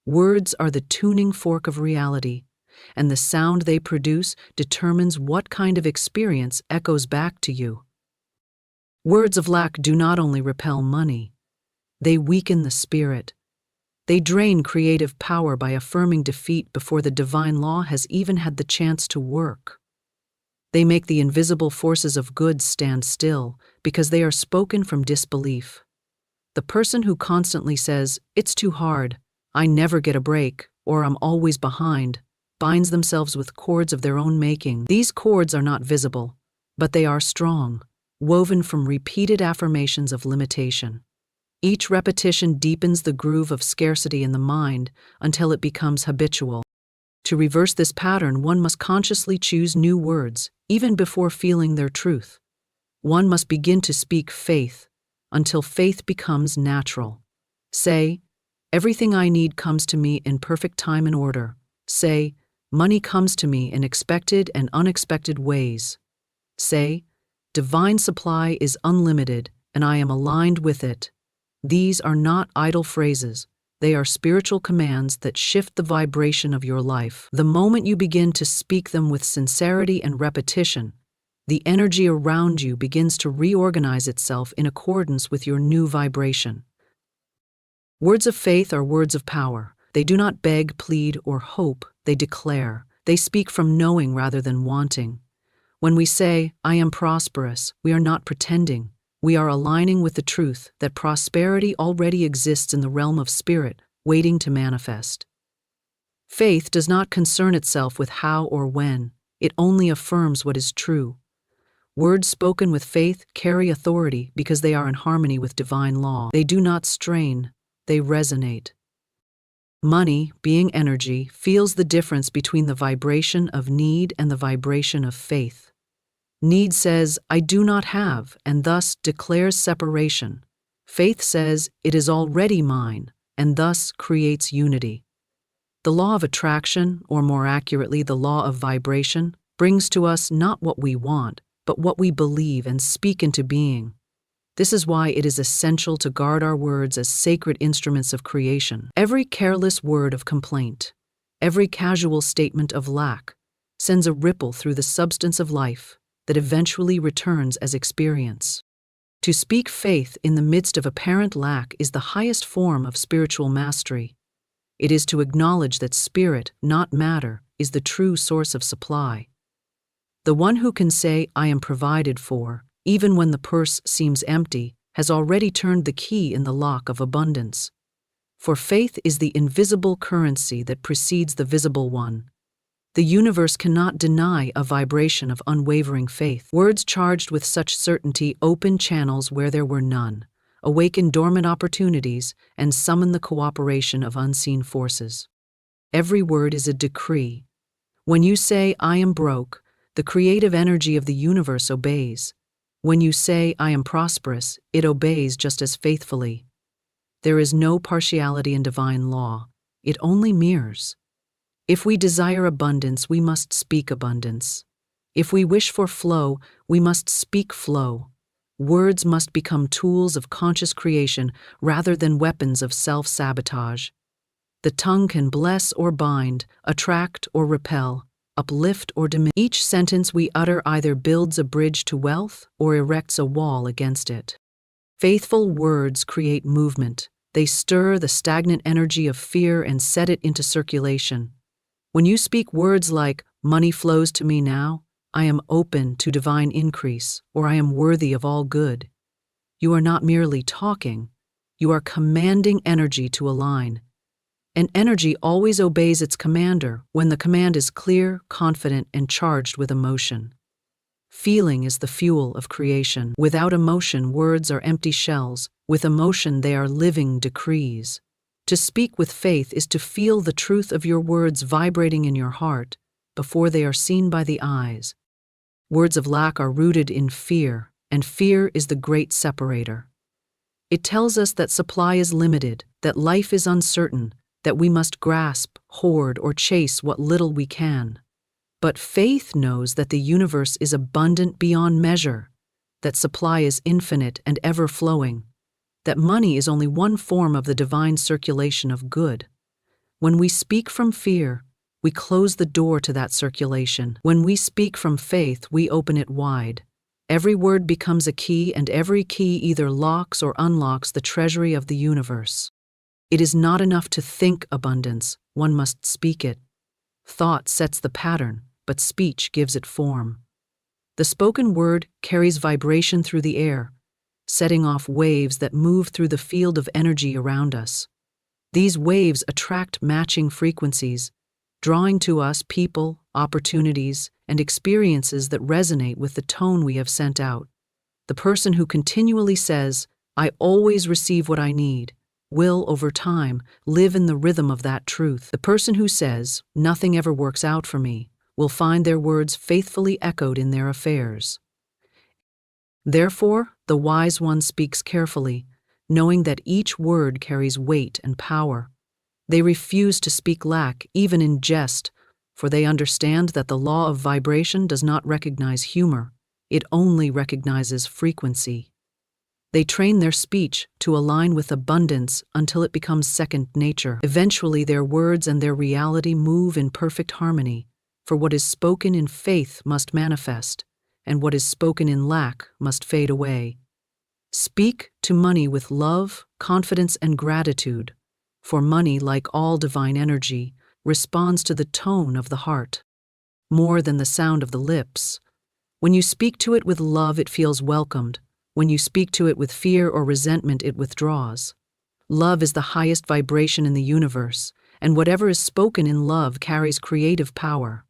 Words are the tuning fork of reality, and the sound they produce determines what kind of experience echoes back to you. Words of lack do not only repel money, they weaken the spirit. They drain creative power by affirming defeat before the divine law has even had the chance to work. They make the invisible forces of good stand still because they are spoken from disbelief. The person who constantly says, "It's too hard, I never get a break," or "I'm always behind," binds themselves with cords of their own making. These cords are not visible, but they are strong, woven from repeated affirmations of limitation. Each repetition deepens the groove of scarcity in the mind until it becomes habitual. To reverse this pattern, one must consciously choose new words, even before feeling their truth. One must begin to speak faith until faith becomes natural. Say, everything I need comes to me in perfect time and order. Say, money comes to me in expected and unexpected ways. Say, divine supply is unlimited and I am aligned with it. These are not idle phrases. They are spiritual commands that shift the vibration of your life. The moment you begin to speak them with sincerity and repetition, the energy around you begins to reorganize itself in accordance with your new vibration. Words of faith are words of power. They do not beg, plead, or hope. They declare. They speak from knowing rather than wanting. When we say, I am prosperous, we are not pretending. We are aligning with the truth that prosperity already exists in the realm of spirit, waiting to manifest. Faith does not concern itself with how or when. It only affirms what is true. Words spoken with faith carry authority because they are in harmony with divine law. They do not strain, they resonate. Money, being energy, feels the difference between the vibration of need and the vibration of faith. Need says, I do not have, and thus declares separation. Faith says, it is already mine, and thus creates unity. The law of attraction, or more accurately, the law of vibration, brings to us not what we want, but what we believe and speak into being. This is why it is essential to guard our words as sacred instruments of creation. Every careless word of complaint, every casual statement of lack, sends a ripple through the substance of life that eventually returns as experience. To speak faith in the midst of apparent lack is the highest form of spiritual mastery. It is to acknowledge that spirit, not matter, is the true source of supply. The one who can say, I am provided for, even when the purse seems empty, has already turned the key in the lock of abundance. For faith is the invisible currency that precedes the visible one. The universe cannot deny a vibration of unwavering faith. Words charged with such certainty open channels where there were none, awaken dormant opportunities, and summon the cooperation of unseen forces. Every word is a decree. When you say, I am broke, the creative energy of the universe obeys. When you say, I am prosperous, it obeys just as faithfully. There is no partiality in divine law. It only mirrors. If we desire abundance, we must speak abundance. If we wish for flow, we must speak flow. Words must become tools of conscious creation rather than weapons of self-sabotage. The tongue can bless or bind, attract or repel, uplift or diminish. Each sentence we utter either builds a bridge to wealth or erects a wall against it. Faithful words create movement. They stir the stagnant energy of fear and set it into circulation. When you speak words like, money flows to me now, I am open to divine increase, or I am worthy of all good, you are not merely talking, you are commanding energy to align. And energy always obeys its commander when the command is clear, confident, and charged with emotion. Feeling is the fuel of creation. Without emotion, words are empty shells. With emotion, they are living decrees. To speak with faith is to feel the truth of your words vibrating in your heart before they are seen by the eyes. Words of lack are rooted in fear, and fear is the great separator. It tells us that supply is limited, that life is uncertain, that we must grasp, hoard, or chase what little we can. But faith knows that the universe is abundant beyond measure, that supply is infinite and ever-flowing, that money is only one form of the divine circulation of good. When we speak from fear, we close the door to that circulation. When we speak from faith, we open it wide. Every word becomes a key, and every key either locks or unlocks the treasury of the universe. It is not enough to think abundance, one must speak it. Thought sets the pattern, but speech gives it form. The spoken word carries vibration through the air, setting off waves that move through the field of energy around us. These waves attract matching frequencies, drawing to us people, opportunities, and experiences that resonate with the tone we have sent out. The person who continually says, I always receive what I need, will, over time, live in the rhythm of that truth. The person who says, "Nothing ever works out for me," will find their words faithfully echoed in their affairs. Therefore, the wise one speaks carefully, knowing that each word carries weight and power. They refuse to speak lack, even in jest, for they understand that the law of vibration does not recognize humor, it only recognizes frequency. They train their speech to align with abundance until it becomes second nature. Eventually, their words and their reality move in perfect harmony, for what is spoken in faith must manifest, and what is spoken in lack must fade away. Speak to money with love, confidence, and gratitude, for money, like all divine energy, responds to the tone of the heart, more than the sound of the lips. When you speak to it with love, it feels welcomed. When you speak to it with fear or resentment, it withdraws. Love is the highest vibration in the universe, and whatever is spoken in love carries creative power.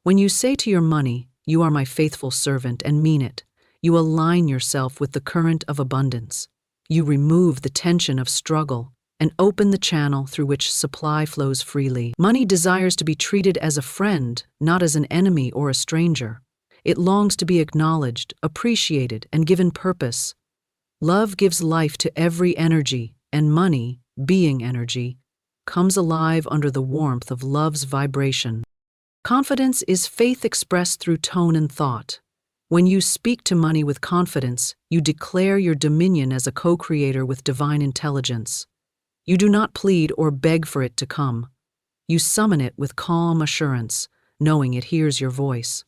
When you say to your money, "You are my faithful servant," and mean it, you align yourself with the current of abundance. You remove the tension of struggle and open the channel through which supply flows freely. Money desires to be treated as a friend, not as an enemy or a stranger. It longs to be acknowledged, appreciated, and given purpose. Love gives life to every energy, and money, being energy, comes alive under the warmth of love's vibration. Confidence is faith expressed through tone and thought. When you speak to money with confidence, you declare your dominion as a co-creator with divine intelligence. You do not plead or beg for it to come. You summon it with calm assurance, knowing it hears your voice.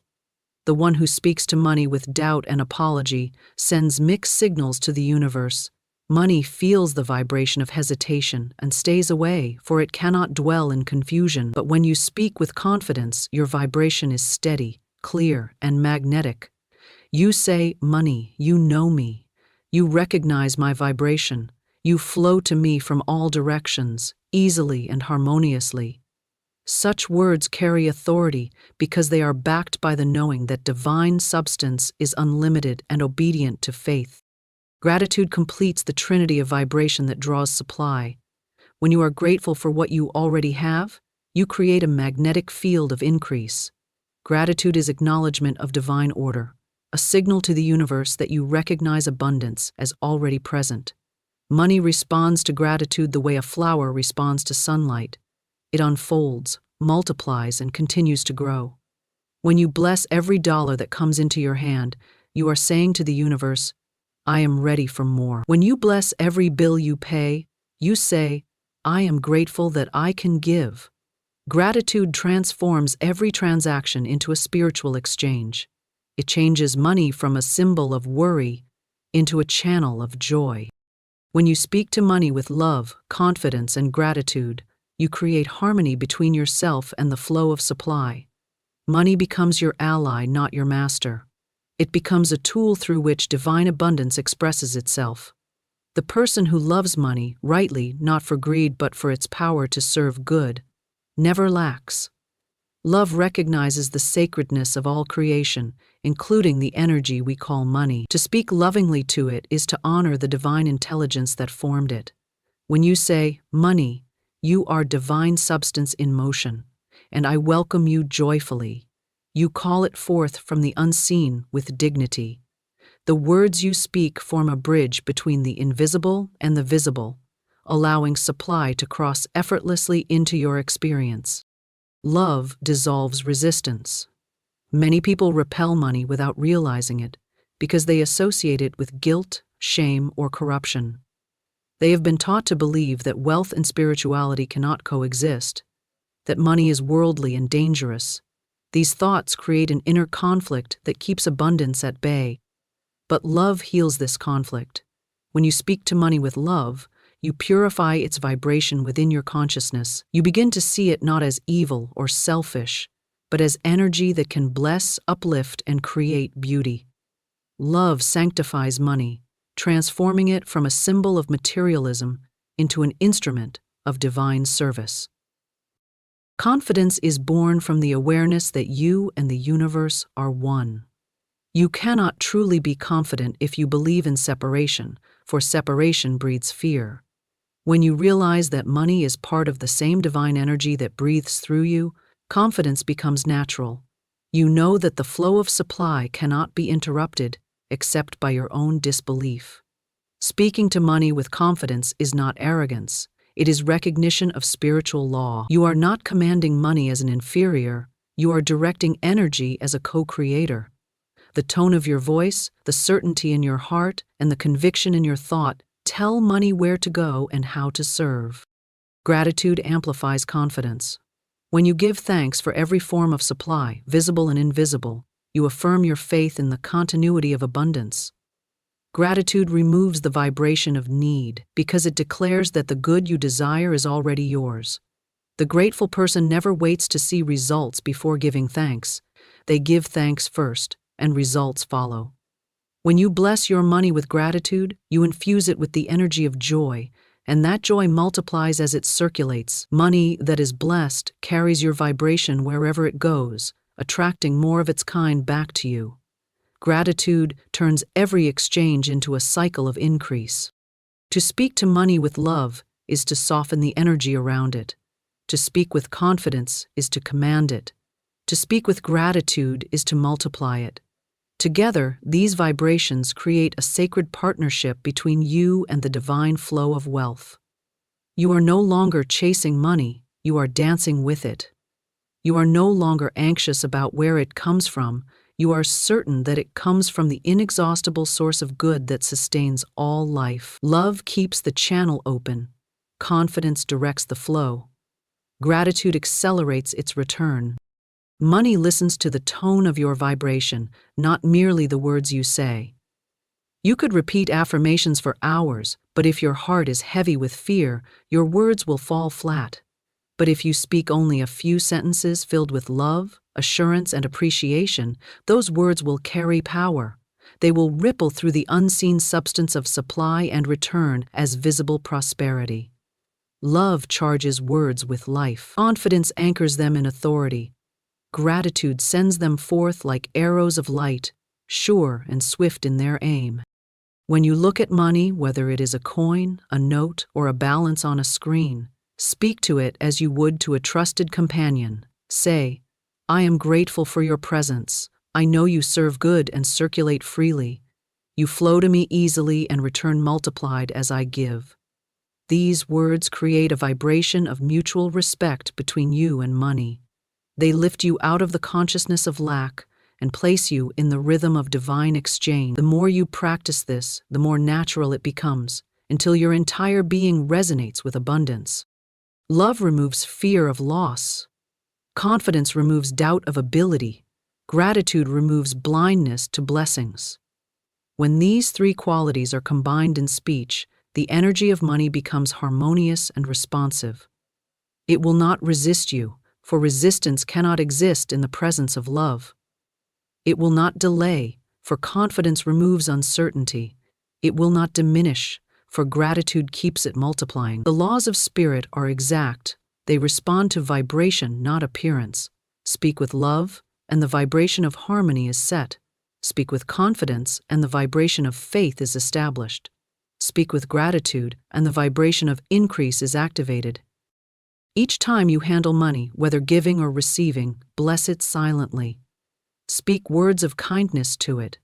The one who speaks to money with doubt and apology sends mixed signals to the universe. Money feels the vibration of hesitation and stays away, for it cannot dwell in confusion. But when you speak with confidence, your vibration is steady, clear, and magnetic. You say, "Money, you know me. You recognize my vibration. You flow to me from all directions, easily and harmoniously." Such words carry authority because they are backed by the knowing that divine substance is unlimited and obedient to faith. Gratitude completes the trinity of vibration that draws supply. When you are grateful for what you already have, you create a magnetic field of increase. Gratitude is acknowledgement of divine order, a signal to the universe that you recognize abundance as already present. Money responds to gratitude the way a flower responds to sunlight. It unfolds, multiplies, and continues to grow. When you bless every dollar that comes into your hand, you are saying to the universe, "I am ready for more." When you bless every bill you pay, you say, "I am grateful that I can give." Gratitude transforms every transaction into a spiritual exchange. It changes money from a symbol of worry into a channel of joy. When you speak to money with love, confidence, and gratitude, you create harmony between yourself and the flow of supply. Money becomes your ally, not your master. It becomes a tool through which divine abundance expresses itself. The person who loves money, rightly, not for greed but for its power to serve good, never lacks. Love recognizes the sacredness of all creation, including the energy we call money. To speak lovingly to it is to honor the divine intelligence that formed it. When you say, "Money, you are divine substance in motion, and I welcome you joyfully," you call it forth from the unseen with dignity. The words you speak form a bridge between the invisible and the visible, allowing supply to cross effortlessly into your experience. Love dissolves resistance. Many people repel money without realizing it because they associate it with guilt, shame, or corruption. They have been taught to believe that wealth and spirituality cannot coexist, that money is worldly and dangerous. These thoughts create an inner conflict that keeps abundance at bay. But love heals this conflict. When you speak to money with love, you purify its vibration within your consciousness. You begin to see it not as evil or selfish, but as energy that can bless, uplift, and create beauty. Love sanctifies money, transforming it from a symbol of materialism into an instrument of divine service. Confidence is born from the awareness that you and the universe are one. You cannot truly be confident if you believe in separation, for separation breeds fear. When you realize that money is part of the same divine energy that breathes through you, confidence becomes natural. You know that the flow of supply cannot be interrupted except by your own disbelief. Speaking to money with confidence is not arrogance. It is recognition of spiritual law. You are not commanding money as an inferior. You are directing energy as a co-creator. The tone of your voice, the certainty in your heart, and the conviction in your thought tell money where to go and how to serve. Gratitude amplifies confidence. When you give thanks for every form of supply, visible and invisible, you affirm your faith in the continuity of abundance. Gratitude removes the vibration of need because it declares that the good you desire is already yours. The grateful person never waits to see results before giving thanks. They give thanks first, and results follow. When you bless your money with gratitude, you infuse it with the energy of joy, and that joy multiplies as it circulates. Money that is blessed carries your vibration wherever it goes, attracting more of its kind back to you. Gratitude turns every exchange into a cycle of increase. To speak to money with love is to soften the energy around it. To speak with confidence is to command it. To speak with gratitude is to multiply it. Together, these vibrations create a sacred partnership between you and the divine flow of wealth. You are no longer chasing money, you are dancing with it. You are no longer anxious about where it comes from. You are certain that it comes from the inexhaustible source of good that sustains all life. Love keeps the channel open. Confidence directs the flow. Gratitude accelerates its return. Money listens to the tone of your vibration, not merely the words you say. You could repeat affirmations for hours, but if your heart is heavy with fear, your words will fall flat. But if you speak only a few sentences filled with love, assurance, and appreciation, those words will carry power. They will ripple through the unseen substance of supply and return as visible prosperity. Love charges words with life. Confidence anchors them in authority. Gratitude sends them forth like arrows of light, sure and swift in their aim. When you look at money, whether it is a coin, a note, or a balance on a screen, speak to it as you would to a trusted companion. Say, "I am grateful for your presence. I know you serve good and circulate freely. You flow to me easily and return multiplied as I give." These words create a vibration of mutual respect between you and money. They lift you out of the consciousness of lack and place you in the rhythm of divine exchange. The more you practice this, the more natural it becomes, until your entire being resonates with abundance. Love removes fear of loss. Confidence removes doubt of ability. Gratitude removes blindness to blessings. When these three qualities are combined in speech, the energy of money becomes harmonious and responsive. It will not resist you, for resistance cannot exist in the presence of love. It will not delay, for confidence removes uncertainty. It will not diminish, for gratitude keeps it multiplying. The laws of spirit are exact. They respond to vibration, not appearance. Speak with love, and the vibration of harmony is set. Speak with confidence, and the vibration of faith is established. Speak with gratitude, and the vibration of increase is activated. Each time you handle money, whether giving or receiving, bless it silently. Speak words of kindness to it.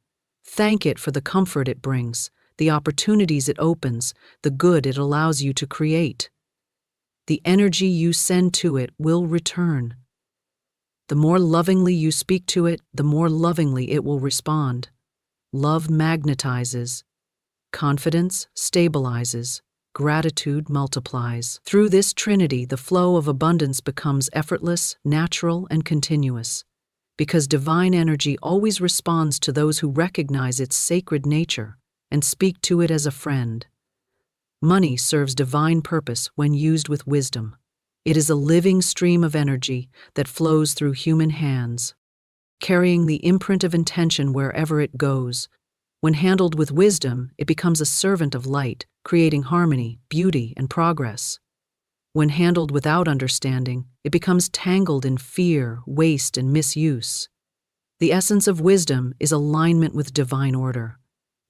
Thank it for the comfort it brings, the opportunities it opens, the good it allows you to create. The energy you send to it will return. The more lovingly you speak to it, the more lovingly it will respond. Love magnetizes. Confidence stabilizes. Gratitude multiplies. Through this trinity, the flow of abundance becomes effortless, natural, and continuous, because divine energy always responds to those who recognize its sacred nature and speak to it as a friend. Money serves divine purpose when used with wisdom. It is a living stream of energy that flows through human hands, carrying the imprint of intention wherever it goes. When handled with wisdom, it becomes a servant of light, creating harmony, beauty, and progress. When handled without understanding, it becomes tangled in fear, waste, and misuse. The essence of wisdom is alignment with divine order.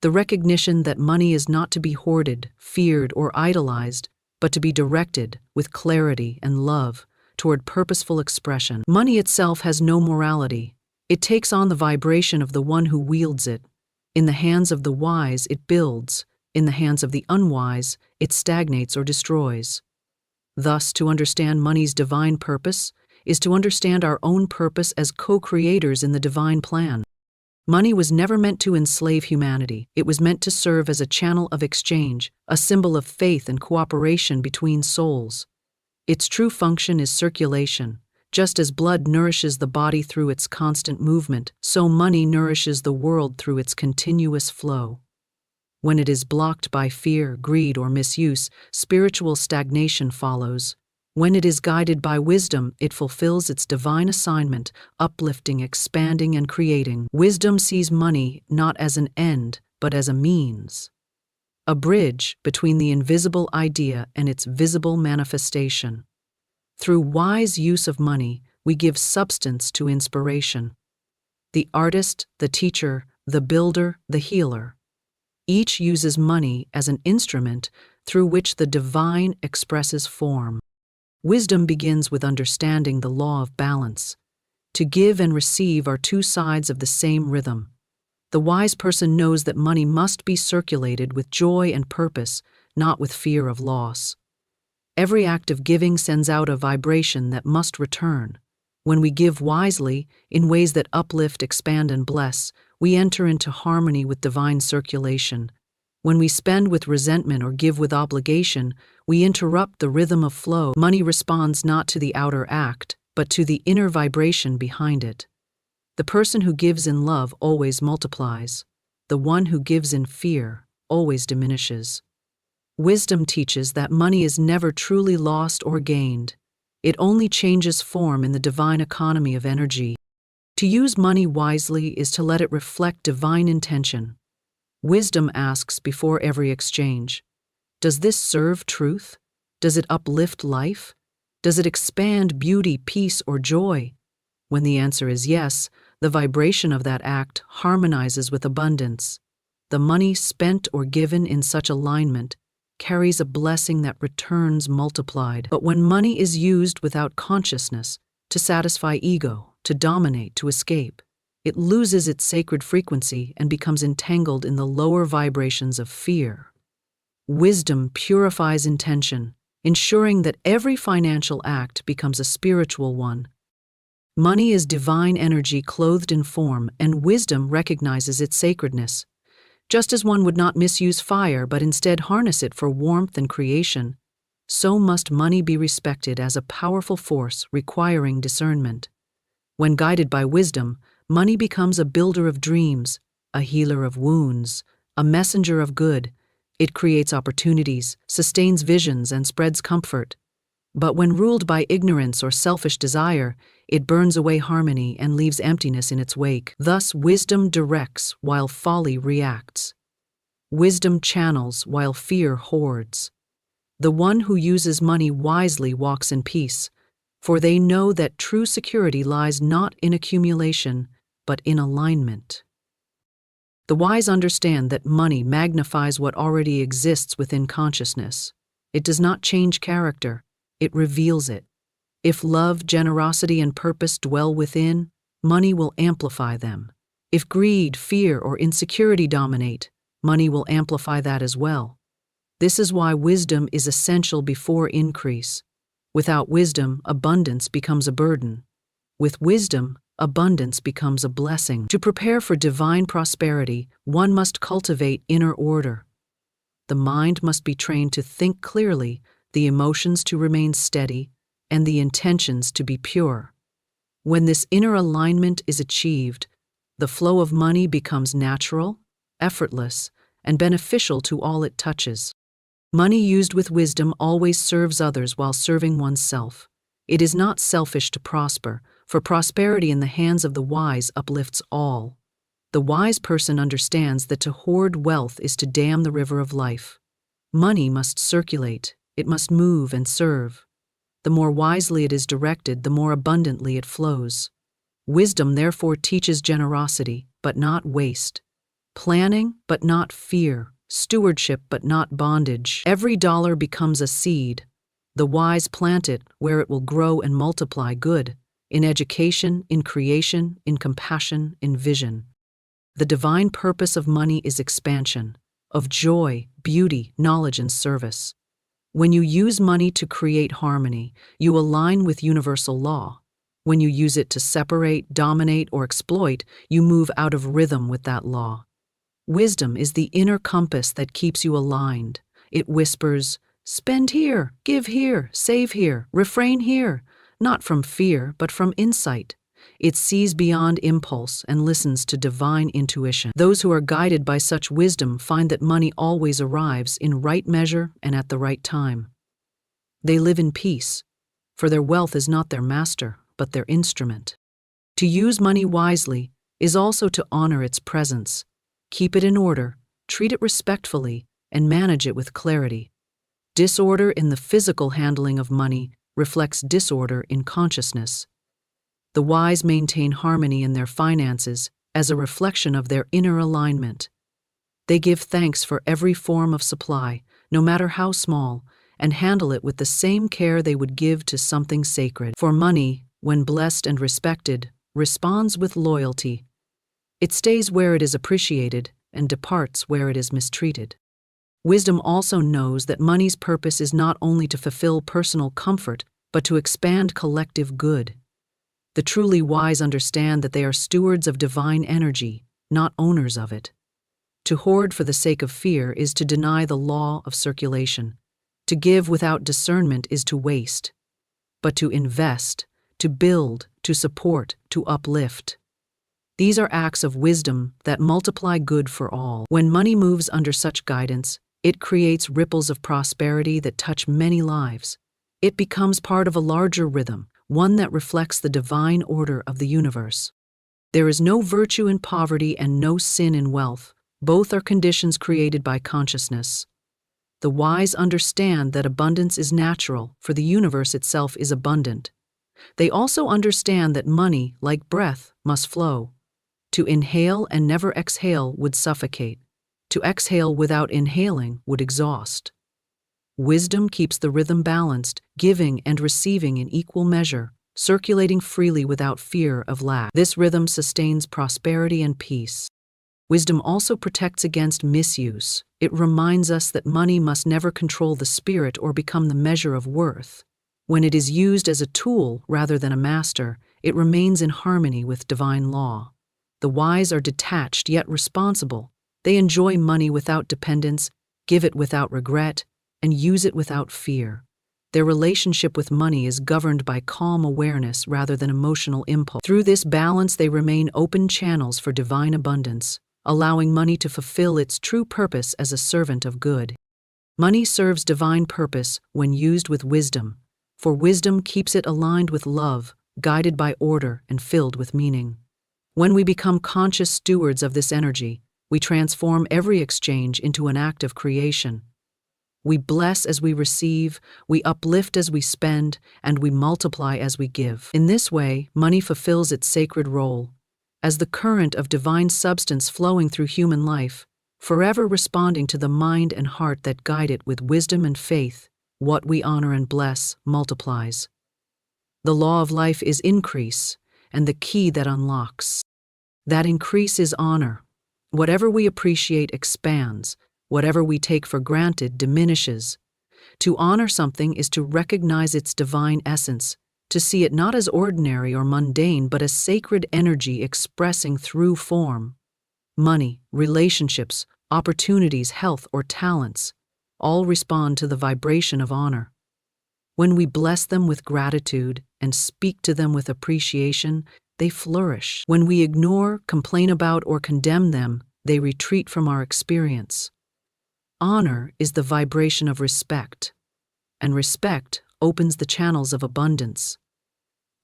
The recognition that money is not to be hoarded, feared, or idolized, but to be directed with clarity and love toward purposeful expression. Money itself has no morality. It takes on the vibration of the one who wields it. In the hands of the wise, it builds. In the hands of the unwise, it stagnates or destroys. Thus, to understand money's divine purpose is to understand our own purpose as co-creators in the divine plan. Money was never meant to enslave humanity. It was meant to serve as a channel of exchange, a symbol of faith and cooperation between souls. Its true function is circulation. Just as blood nourishes the body through its constant movement, so money nourishes the world through its continuous flow. When it is blocked by fear, greed, or misuse, spiritual stagnation follows. When it is guided by wisdom, it fulfills its divine assignment, uplifting, expanding, and creating. Wisdom sees money not as an end, but as a means, a bridge between the invisible idea and its visible manifestation. Through wise use of money, we give substance to inspiration. The artist, the teacher, the builder, the healer. Each uses money as an instrument through which the divine expresses form. Wisdom begins with understanding the law of balance. To give and receive are two sides of the same rhythm. The wise person knows that money must be circulated with joy and purpose, not with fear of loss. Every act of giving sends out a vibration that must return. When we give wisely, in ways that uplift, expand, and bless, we enter into harmony with divine circulation. When we spend with resentment or give with obligation, we interrupt the rhythm of flow. Money responds not to the outer act, but to the inner vibration behind it. The person who gives in love always multiplies. The one who gives in fear always diminishes. Wisdom teaches that money is never truly lost or gained. It only changes form in the divine economy of energy. To use money wisely is to let it reflect divine intention. Wisdom asks before every exchange, does this serve truth? Does it uplift life? Does it expand beauty, peace, or joy? When the answer is yes, the vibration of that act harmonizes with abundance. The money spent or given in such alignment carries a blessing that returns multiplied. But when money is used without consciousness, to satisfy ego, to dominate, to escape, it loses its sacred frequency and becomes entangled in the lower vibrations of fear. Wisdom purifies intention, ensuring that every financial act becomes a spiritual one. Money is divine energy clothed in form, and wisdom recognizes its sacredness. Just as one would not misuse fire but instead harness it for warmth and creation, so must money be respected as a powerful force requiring discernment. When guided by wisdom, money becomes a builder of dreams, a healer of wounds, a messenger of good. It creates opportunities, sustains visions, and spreads comfort. But when ruled by ignorance or selfish desire, it burns away harmony and leaves emptiness in its wake. Thus, wisdom directs while folly reacts. Wisdom channels while fear hoards. The one who uses money wisely walks in peace, for they know that true security lies not in accumulation, but in alignment. The wise understand that money magnifies what already exists within consciousness. It does not change character, it reveals it. If love, generosity, and purpose dwell within, money will amplify them. If greed, fear, or insecurity dominate, money will amplify that as well. This is why wisdom is essential before increase. Without wisdom, abundance becomes a burden. With wisdom, abundance becomes a blessing. To prepare for divine prosperity, one must cultivate inner order. The mind must be trained to think clearly, the emotions to remain steady, and the intentions to be pure. When this inner alignment is achieved, the flow of money becomes natural, effortless, and beneficial to all it touches. Money used with wisdom always serves others while serving oneself. It is not selfish to prosper, for prosperity in the hands of the wise uplifts all. The wise person understands that to hoard wealth is to dam the river of life. Money must circulate, it must move and serve. The more wisely it is directed, the more abundantly it flows. Wisdom therefore teaches generosity, but not waste. Planning, but not fear. stewardship but not bondage. Every dollar becomes a seed. The wise plant it where it will grow and multiply good, in education, in creation, in compassion, in vision. The divine purpose of money is expansion, of joy, beauty, knowledge, and service. When you use money to create harmony, you align with universal law. When you use it to separate, dominate, or exploit, you move out of rhythm with that law. Wisdom is the inner compass that keeps you aligned. It whispers, spend here, give here, save here, refrain here, not from fear, but from insight. It sees beyond impulse and listens to divine intuition. Those who are guided by such wisdom find that money always arrives in right measure and at the right time. They live in peace, for their wealth is not their master, but their instrument. To use money wisely is also to honor its presence, keep it in order, treat it respectfully, and manage it with clarity. Disorder in the physical handling of money reflects disorder in consciousness. The wise maintain harmony in their finances as a reflection of their inner alignment. They give thanks for every form of supply, no matter how small, and handle it with the same care they would give to something sacred. For money, when blessed and respected, responds with loyalty. It stays where it is appreciated and departs where it is mistreated. Wisdom also knows that money's purpose is not only to fulfill personal comfort, but to expand collective good. The truly wise understand that they are stewards of divine energy, not owners of it. To hoard for the sake of fear is to deny the law of circulation. To give without discernment is to waste. But to invest, to build, to support, to uplift. These are acts of wisdom that multiply good for all. When money moves under such guidance, it creates ripples of prosperity that touch many lives. It becomes part of a larger rhythm, one that reflects the divine order of the universe. There is no virtue in poverty and no sin in wealth. Both are conditions created by consciousness. The wise understand that abundance is natural, for the universe itself is abundant. They also understand that money, like breath, must flow. To inhale and never exhale would suffocate. To exhale without inhaling would exhaust. Wisdom keeps the rhythm balanced, giving and receiving in equal measure, circulating freely without fear of lack. This rhythm sustains prosperity and peace. Wisdom also protects against misuse. It reminds us that money must never control the spirit or become the measure of worth. When it is used as a tool rather than a master, it remains in harmony with divine law. The wise are detached yet responsible. They enjoy money without dependence, give it without regret, and use it without fear. Their relationship with money is governed by calm awareness rather than emotional impulse. Through this balance, they remain open channels for divine abundance, allowing money to fulfill its true purpose as a servant of good. Money serves divine purpose when used with wisdom, for wisdom keeps it aligned with love, guided by order, and filled with meaning. When we become conscious stewards of this energy, we transform every exchange into an act of creation. We bless as we receive, we uplift as we spend, and we multiply as we give. In this way, money fulfills its sacred role as the current of divine substance flowing through human life, forever responding to the mind and heart that guide it with wisdom and faith. What we honor and bless multiplies. The law of life is increase, and the key that unlocks. That increase is honor. Whatever we appreciate expands. Whatever we take for granted diminishes. To honor something is to recognize its divine essence, to see it not as ordinary or mundane but as sacred energy expressing through form. Money, relationships, opportunities, health, or talents all respond to the vibration of honor. When we bless them with gratitude and speak to them with appreciation, they flourish. When we ignore, complain about, or condemn them, they retreat from our experience. Honor is the vibration of respect, and respect opens the channels of abundance.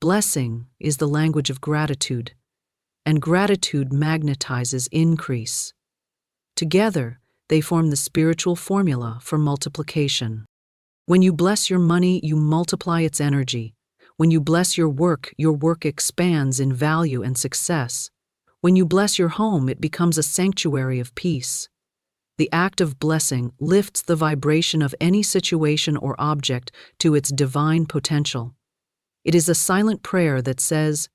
Blessing is the language of gratitude, and gratitude magnetizes increase. Together, they form the spiritual formula for multiplication. When you bless your money, you multiply its energy. When you bless your work expands in value and success. When you bless your home, it becomes a sanctuary of peace. The act of blessing lifts the vibration of any situation or object to its divine potential. It is a silent prayer that says,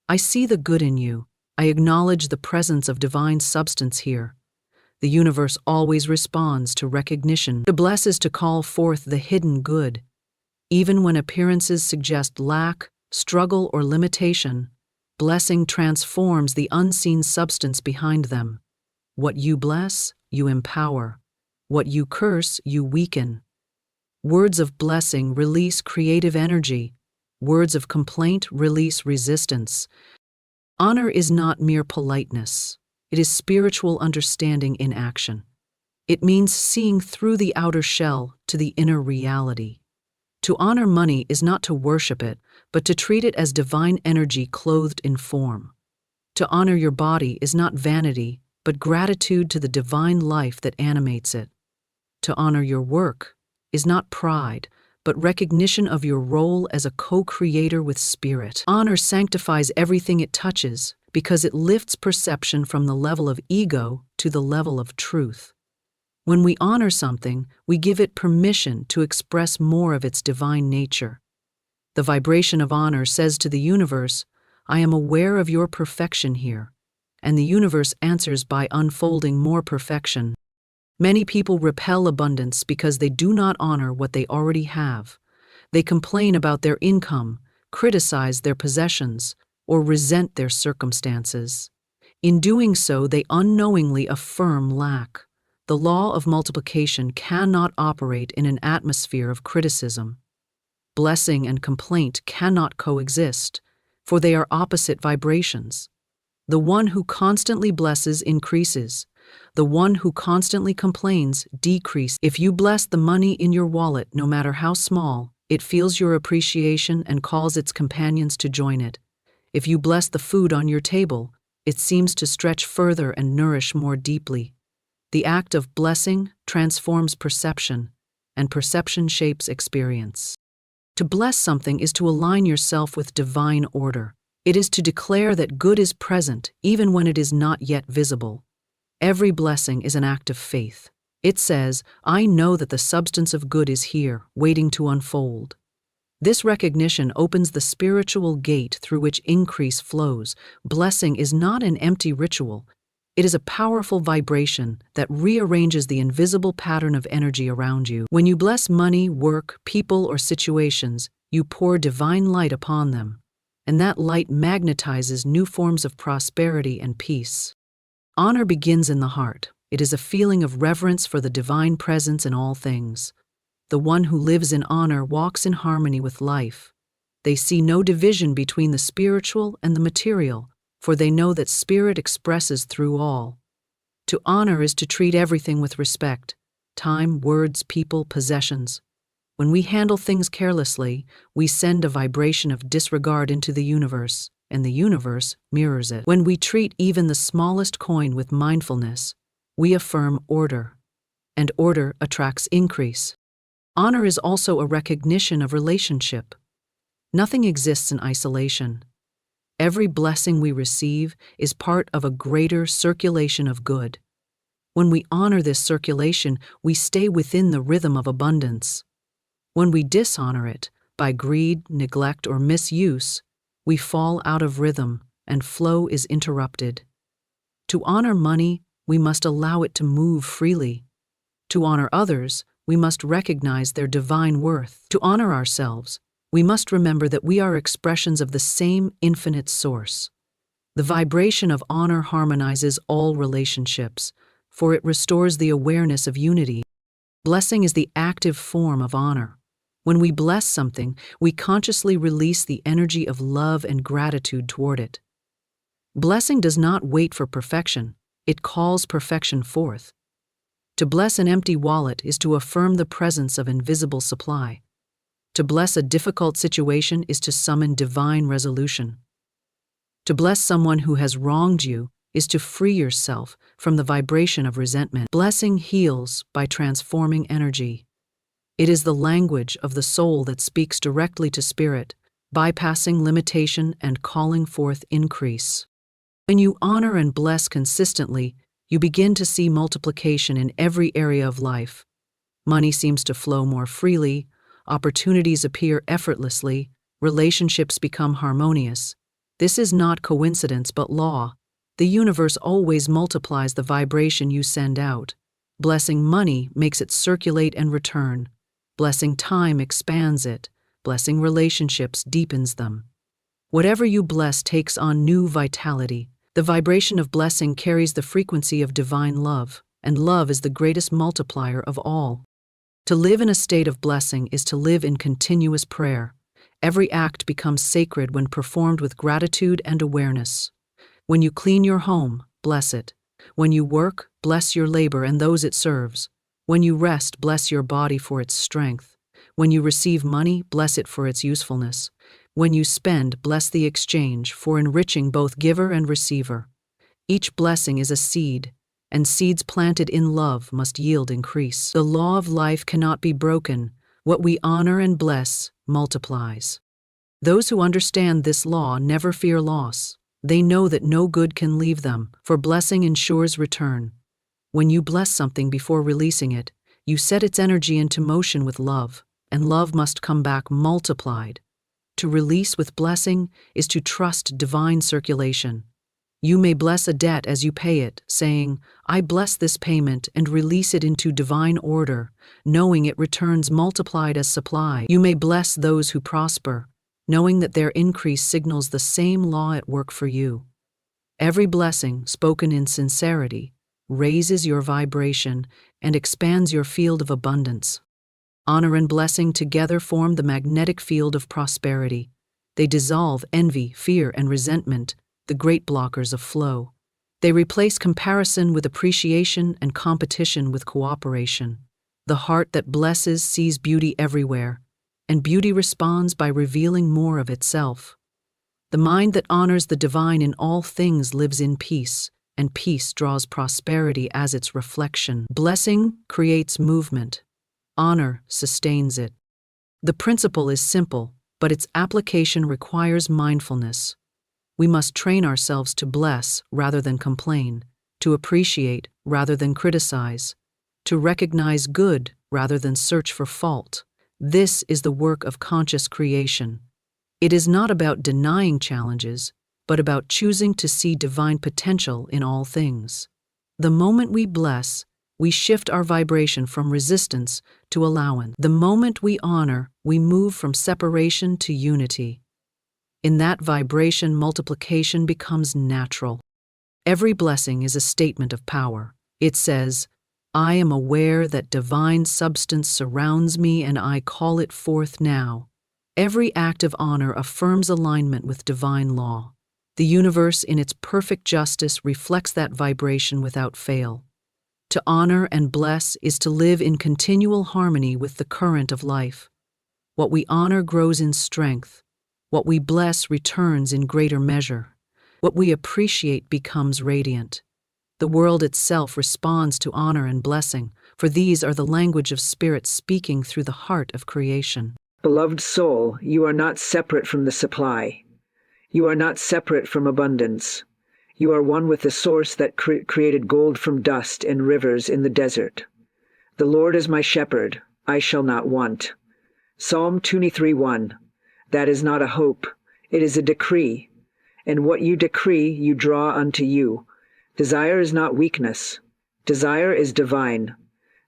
I see the good in you. I acknowledge the presence of divine substance here. The universe always responds to recognition. To bless is to call forth the hidden good. Even when appearances suggest lack, struggle, or limitation, blessing transforms the unseen substance behind them. What you bless, you empower. What you curse, you weaken. Words of blessing release creative energy. Words of complaint release resistance. Honor is not mere politeness. It is spiritual understanding in action. It means seeing through the outer shell to the inner reality. To honor money is not to worship it, but to treat it as divine energy clothed in form. To honor your body is not vanity, but gratitude to the divine life that animates it. To honor your work is not pride, but recognition of your role as a co-creator with spirit. Honor sanctifies everything it touches because it lifts perception from the level of ego to the level of truth. When we honor something, we give it permission to express more of its divine nature. The vibration of honor says to the universe, I am aware of your perfection here, and the universe answers by unfolding more perfection. Many people repel abundance because they do not honor what they already have. They complain about their income, criticize their possessions, or resent their circumstances. In doing so, they unknowingly affirm lack. The law of multiplication cannot operate in an atmosphere of criticism. Blessing and complaint cannot coexist, for they are opposite vibrations. The one who constantly blesses increases. The one who constantly complains decreases. If you bless the money in your wallet, no matter how small, it feels your appreciation and calls its companions to join it. If you bless the food on your table, it seems to stretch further and nourish more deeply. The act of blessing transforms perception, and perception shapes experience. To bless something is to align yourself with divine order. It is to declare that good is present even when it is not yet visible. Every blessing is an act of faith. It says, I know that the substance of good is here, waiting to unfold. This recognition opens the spiritual gate through which increase flows. Blessing is not an empty ritual. It is a powerful vibration that rearranges the invisible pattern of energy around you. When you bless money, work, people, or situations, you pour divine light upon them, and that light magnetizes new forms of prosperity and peace. Honor begins in the heart. It is a feeling of reverence for the divine presence in all things. The one who lives in honor walks in harmony with life. They see no division between the spiritual and the material, for they know that spirit expresses through all. To honor is to treat everything with respect: time, words, people, possessions. When we handle things carelessly, we send a vibration of disregard into the universe, and the universe mirrors it. When we treat even the smallest coin with mindfulness, we affirm order, and order attracts increase. Honor is also a recognition of relationship. Nothing exists in isolation. Every blessing we receive is part of a greater circulation of good. When we honor this circulation, we stay within the rhythm of abundance. When we dishonor it, by greed, neglect, or misuse, we fall out of rhythm and flow is interrupted. To honor money, we must allow it to move freely. To honor others, we must recognize their divine worth. To honor ourselves, we must remember that we are expressions of the same infinite source. The vibration of honor harmonizes all relationships, for it restores the awareness of unity. Blessing is the active form of honor. When we bless something, we consciously release the energy of love and gratitude toward it. Blessing does not wait for perfection, it calls perfection forth. To bless an empty wallet is to affirm the presence of invisible supply. To bless a difficult situation is to summon divine resolution. To bless someone who has wronged you is to free yourself from the vibration of resentment. Blessing heals by transforming energy. It is the language of the soul that speaks directly to spirit, bypassing limitation and calling forth increase. When you honor and bless consistently, You begin to see multiplication in every area of life. Money seems to flow more freely, opportunities appear effortlessly, relationships become harmonious. This is not coincidence but law. The universe always multiplies the vibration you send out. Blessing money makes it circulate and return. Blessing time expands it. Blessing relationships deepens them. Whatever you bless takes on new vitality. The vibration of blessing carries the frequency of divine love, and love is the greatest multiplier of all. To live in a state of blessing is to live in continuous prayer. Every act becomes sacred when performed with gratitude and awareness. When you clean your home, bless it. When you work, bless your labor and those it serves. When you rest, bless your body for its strength. When you receive money, bless it for its usefulness. When you spend, bless the exchange for enriching both giver and receiver. Each blessing is a seed, and seeds planted in love must yield increase. The law of life cannot be broken. What we honor and bless multiplies. Those who understand this law never fear loss. They know that no good can leave them, for blessing ensures return. When you bless something before releasing it, you set its energy into motion with love, and love must come back multiplied. To release with blessing is to trust divine circulation. You may bless a debt as you pay it, saying, "I bless this payment," and release it into divine order, knowing it returns multiplied as supply. You may bless those who prosper, knowing that their increase signals the same law at work for you. Every blessing, spoken in sincerity, raises your vibration and expands your field of abundance. Honor and blessing together form the magnetic field of prosperity. They dissolve envy, fear, and resentment, the great blockers of flow. They replace comparison with appreciation and competition with cooperation. The heart that blesses sees beauty everywhere, and beauty responds by revealing more of itself. The mind that honors the divine in all things lives in peace, and peace draws prosperity as its reflection. Blessing creates movement. Honor sustains it. The principle is simple, but its application requires mindfulness. We must train ourselves to bless rather than complain, to appreciate rather than criticize, to recognize good rather than search for fault. This is the work of conscious creation. It is not about denying challenges, but about choosing to see divine potential in all things. The moment we bless, we shift our vibration from resistance to allowance. The moment we honor, we move from separation to unity. In that vibration, multiplication becomes natural. Every blessing is a statement of power. It says, "I am aware that divine substance surrounds me and I call it forth now." Every act of honor affirms alignment with divine law. The universe, in its perfect justice, reflects that vibration without fail. To honor and bless is to live in continual harmony with the current of life. What we honor grows in strength. What we bless returns in greater measure. What we appreciate becomes radiant. The world itself responds to honor and blessing, for these are the language of spirit speaking through the heart of creation.
Beloved soul, you are not separate from the supply. You are not separate from abundance. You are one with the source that created gold from dust and rivers in the desert. The Lord is my shepherd, I shall not want. Psalm 23:1. That is not a hope, it is a decree. And what you decree, you draw unto you. Desire is not weakness. Desire is divine.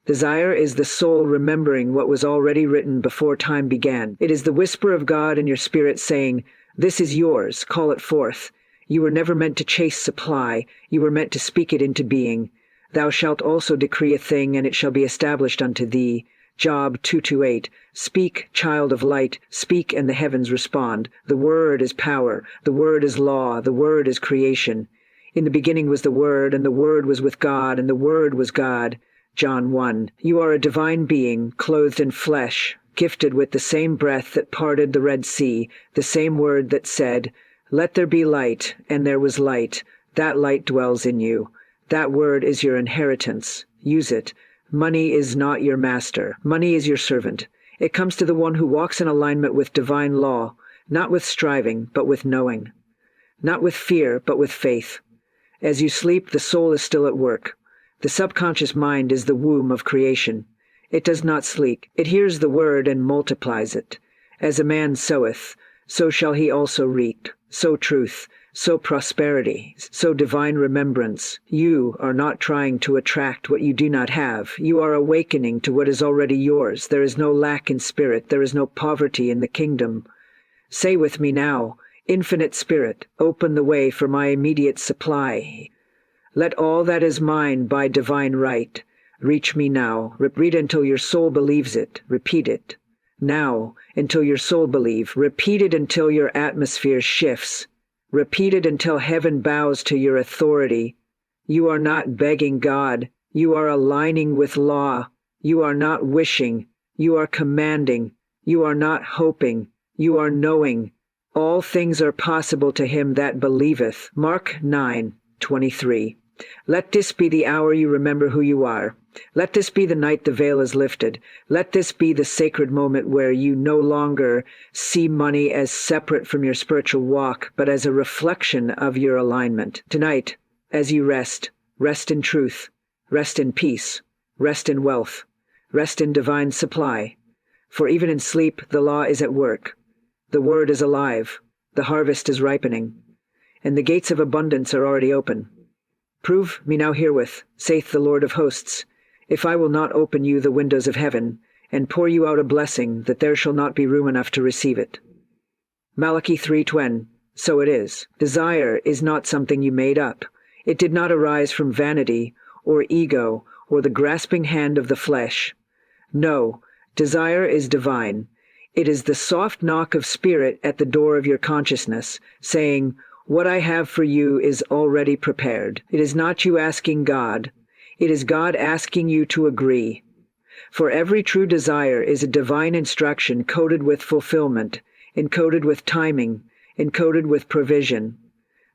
Desire is the soul remembering what was already written before time began. It is the whisper of God in your spirit saying, "This is yours, call it forth." You were never meant to chase supply, you were meant to speak it into being. Thou shalt also decree a thing, and it shall be established unto thee. Job 2:8. Speak, child of light, speak, and the heavens respond. The word is power, the word is law, the word is creation. In the beginning was the Word, and the Word was with God, and the Word was God. John 1. You are a divine being, clothed in flesh, gifted with the same breath that parted the Red Sea, the same word that said, "Let there be light," and there was light. That light dwells in you. That word is your inheritance. Use it. Money is not your master. Money is your servant. It comes to the one who walks in alignment with divine law, not with striving, but with knowing. Not with fear, but with faith. As you sleep, the soul is still at work. The subconscious mind is the womb of creation. It does not sleep. It hears the word and multiplies it. As a man soweth, so shall he also reap. So truth, so prosperity, so divine remembrance. You are not trying to attract what you do not have. You are awakening to what is already yours. There is no lack in spirit. There is no poverty in the kingdom. Say with me now, Infinite Spirit, open the way for my immediate supply. Let all that is mine by divine right reach me now. Read until your soul believes it. Repeat it. Now, until your soul believe. Repeat it until your atmosphere shifts. Repeat it until heaven bows to your authority. You are not begging God. You are aligning with law. You are not wishing. You are commanding. You are not hoping. You are knowing. All things are possible to him that believeth. Mark 9:23. Let this be the hour you remember who you are. Let this be the night the veil is lifted. Let this be the sacred moment where you no longer see money as separate from your spiritual walk, but as a reflection of your alignment. Tonight, as you rest, rest in truth, rest in peace, rest in wealth, rest in divine supply. For even in sleep, the law is at work. The word is alive. The harvest is ripening. And the gates of abundance are already open. Prove me now herewith, saith the Lord of hosts, if I will not open you the windows of heaven, and pour you out a blessing, that there shall not be room enough to receive it. Malachi 3:20. So it is. Desire is not something you made up. It did not arise from vanity, or ego, or the grasping hand of the flesh. No, desire is divine. It is the soft knock of spirit at the door of your consciousness, saying, what I have for you is already prepared. It is not you asking God. It is God asking you to agree. For every true desire is a divine instruction coded with fulfillment, encoded with timing, encoded with provision.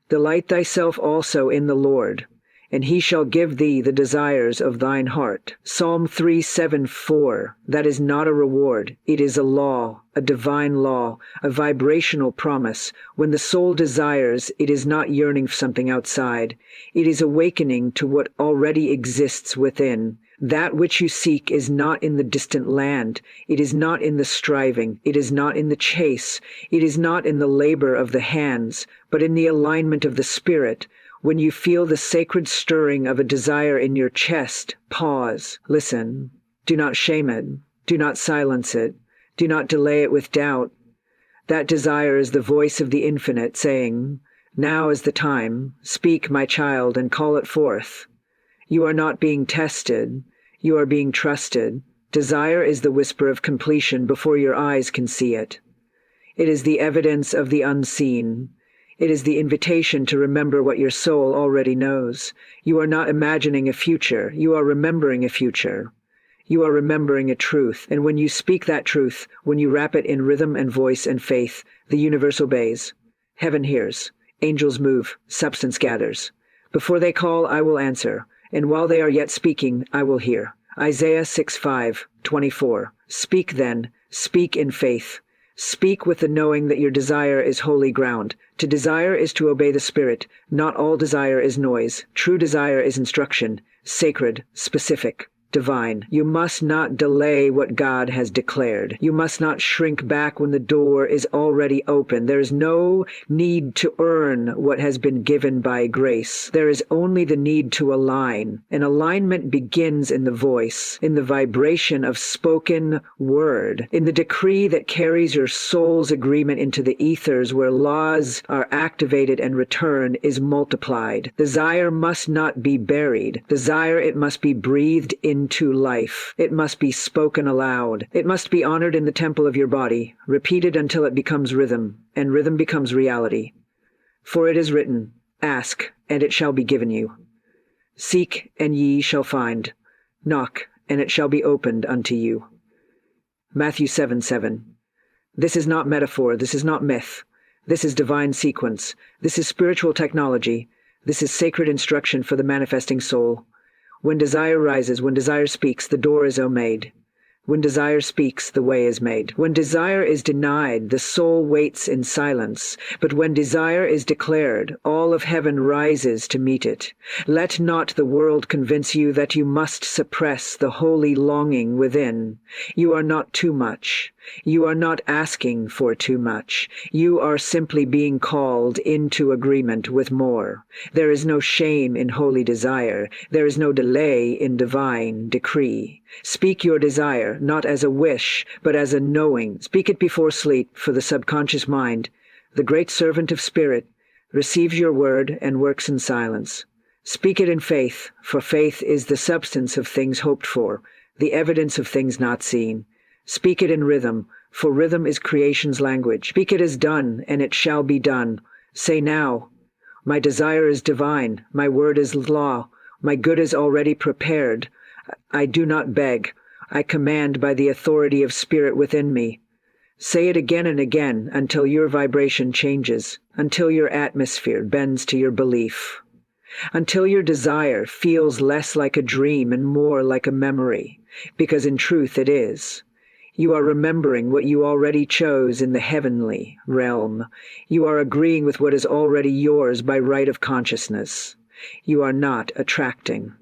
Delight thyself also in the Lord, and he shall give thee the desires of thine heart. Psalm 3:7-4. That is not a reward. It is a law, a divine law, a vibrational promise. When the soul desires, it is not yearning for something outside. It is awakening to what already exists within. That which you seek is not in the distant land. It is not in the striving. It is not in the chase. It is not in the labor of the hands, but in the alignment of the spirit. When you feel the sacred stirring of a desire in your chest, pause, listen. Do not shame it. Do not silence it. Do not delay it with doubt. That desire is the voice of the infinite saying, now is the time. Speak, my child, and call it forth. You are not being tested. You are being trusted. Desire is the whisper of completion before your eyes can see it. It is the evidence of the unseen. It is the invitation to remember what your soul already knows. You are not imagining a future. You are remembering a future. You are remembering a truth. And when you speak that truth, when you wrap it in rhythm and voice and faith, the universe obeys. Heaven hears. Angels move. Substance gathers. Before they call, I will answer. And while they are yet speaking, I will hear. Isaiah 6:5-24. Speak then. Speak in faith. Speak with the knowing that your desire is holy ground. To desire is to obey the Spirit. Not all desire is noise. True desire is instruction, sacred, specific, divine. You must not delay what God has declared. You must not shrink back when the door is already open. There is no need to earn what has been given by grace. There is only the need to align. And alignment begins in the voice, in the vibration of spoken word, in the decree that carries your soul's agreement into the ethers where laws are activated and return is multiplied. Desire must not be buried. Desire, it must be breathed into life. It must be spoken aloud. It must be honored in the temple of your body, repeated until it becomes rhythm, and rhythm becomes reality. For it is written, ask, and it shall be given you. Seek, and ye shall find. Knock, and it shall be opened unto you. Matthew 7:7. This is not metaphor. This is not myth. This is divine sequence. This is spiritual technology. This is sacred instruction for the manifesting soul. When desire rises, when desire speaks, the door is made. When desire speaks, the way is made. When desire is denied, the soul waits in silence. But when desire is declared, all of heaven rises to meet it. Let not the world convince you that you must suppress the holy longing within. You are not too much. You are not asking for too much. You are simply being called into agreement with more. There is no shame in holy desire. There is no delay in divine decree. Speak your desire, not as a wish, but as a knowing. Speak it before sleep, for the subconscious mind, the great servant of spirit, receives your word and works in silence. Speak it in faith, for faith is the substance of things hoped for, the evidence of things not seen. Speak it in rhythm, for rhythm is creation's language. Speak it as done, and it shall be done. Say now, my desire is divine, my word is law, my good is already prepared. I do not beg, I command by the authority of spirit within me. Say it again and again until your vibration changes, until your atmosphere bends to your belief, until your desire feels less like a dream and more like a memory, because in truth it is. You are remembering what you already chose in the heavenly realm. You are agreeing with what is already yours by right of consciousness. You are not attracting.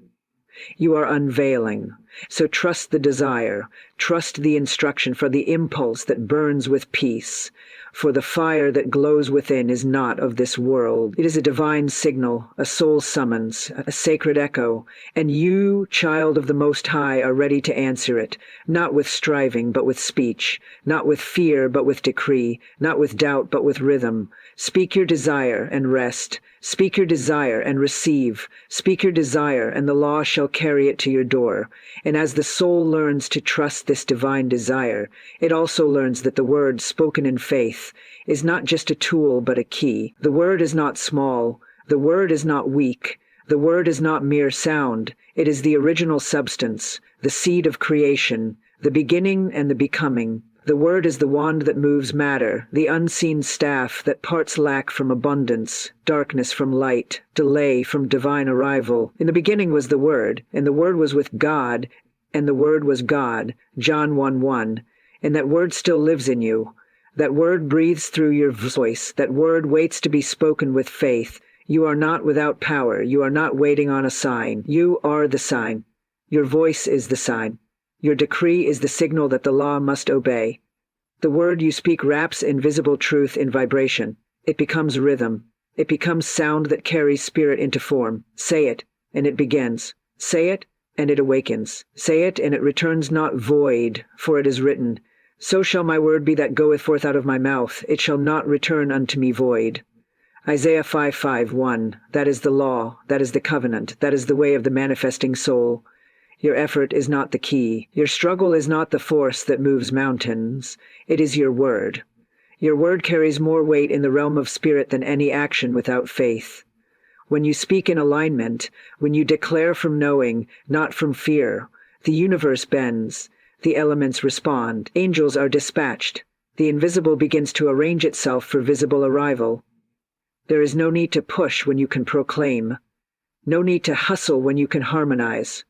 You are unveiling. So trust the desire, trust the instruction for the impulse that burns with peace. For the fire that glows within is not of this world. It is a divine signal, a soul summons, a sacred echo, and you, child of the Most High, are ready to answer it, not with striving but with speech, not with fear but with decree, not with doubt but with rhythm. Speak your desire and rest. Speak your desire and receive. Speak your desire, and the law shall carry it to your door. And as the soul learns to trust this divine desire, it also learns that the word spoken in faith is not just a tool but a key. The word is not small. The word is not weak. The word is not mere sound. It is the original substance, the seed of creation, the beginning and the becoming. The word is the wand that moves matter, the unseen staff that parts lack from abundance, darkness from light, delay from divine arrival. In the beginning was the Word, and the Word was with God, and the Word was God, John 1:1. And that Word still lives in you. That Word breathes through your voice. That Word waits to be spoken with faith. You are not without power. You are not waiting on a sign. You are the sign. Your voice is the sign. Your decree is the signal that the law must obey. The word you speak wraps invisible truth in vibration. It becomes rhythm. It becomes sound that carries spirit into form. Say it, and it begins. Say it, and it awakens. Say it, and it returns not void, for it is written, "So shall my word be that goeth forth out of my mouth. It shall not return unto me void." Isaiah 5:1. That is the law. That is the covenant. That is the way of the manifesting soul. Your effort is not the key. Your struggle is not the force that moves mountains. It is your word. Your word carries more weight in the realm of spirit than any action without faith. When you speak in alignment, when you declare from knowing, not from fear, the universe bends, the elements respond, angels are dispatched, the invisible begins to arrange itself for visible arrival. There is no need to push when you can proclaim, no need to hustle when you can harmonize.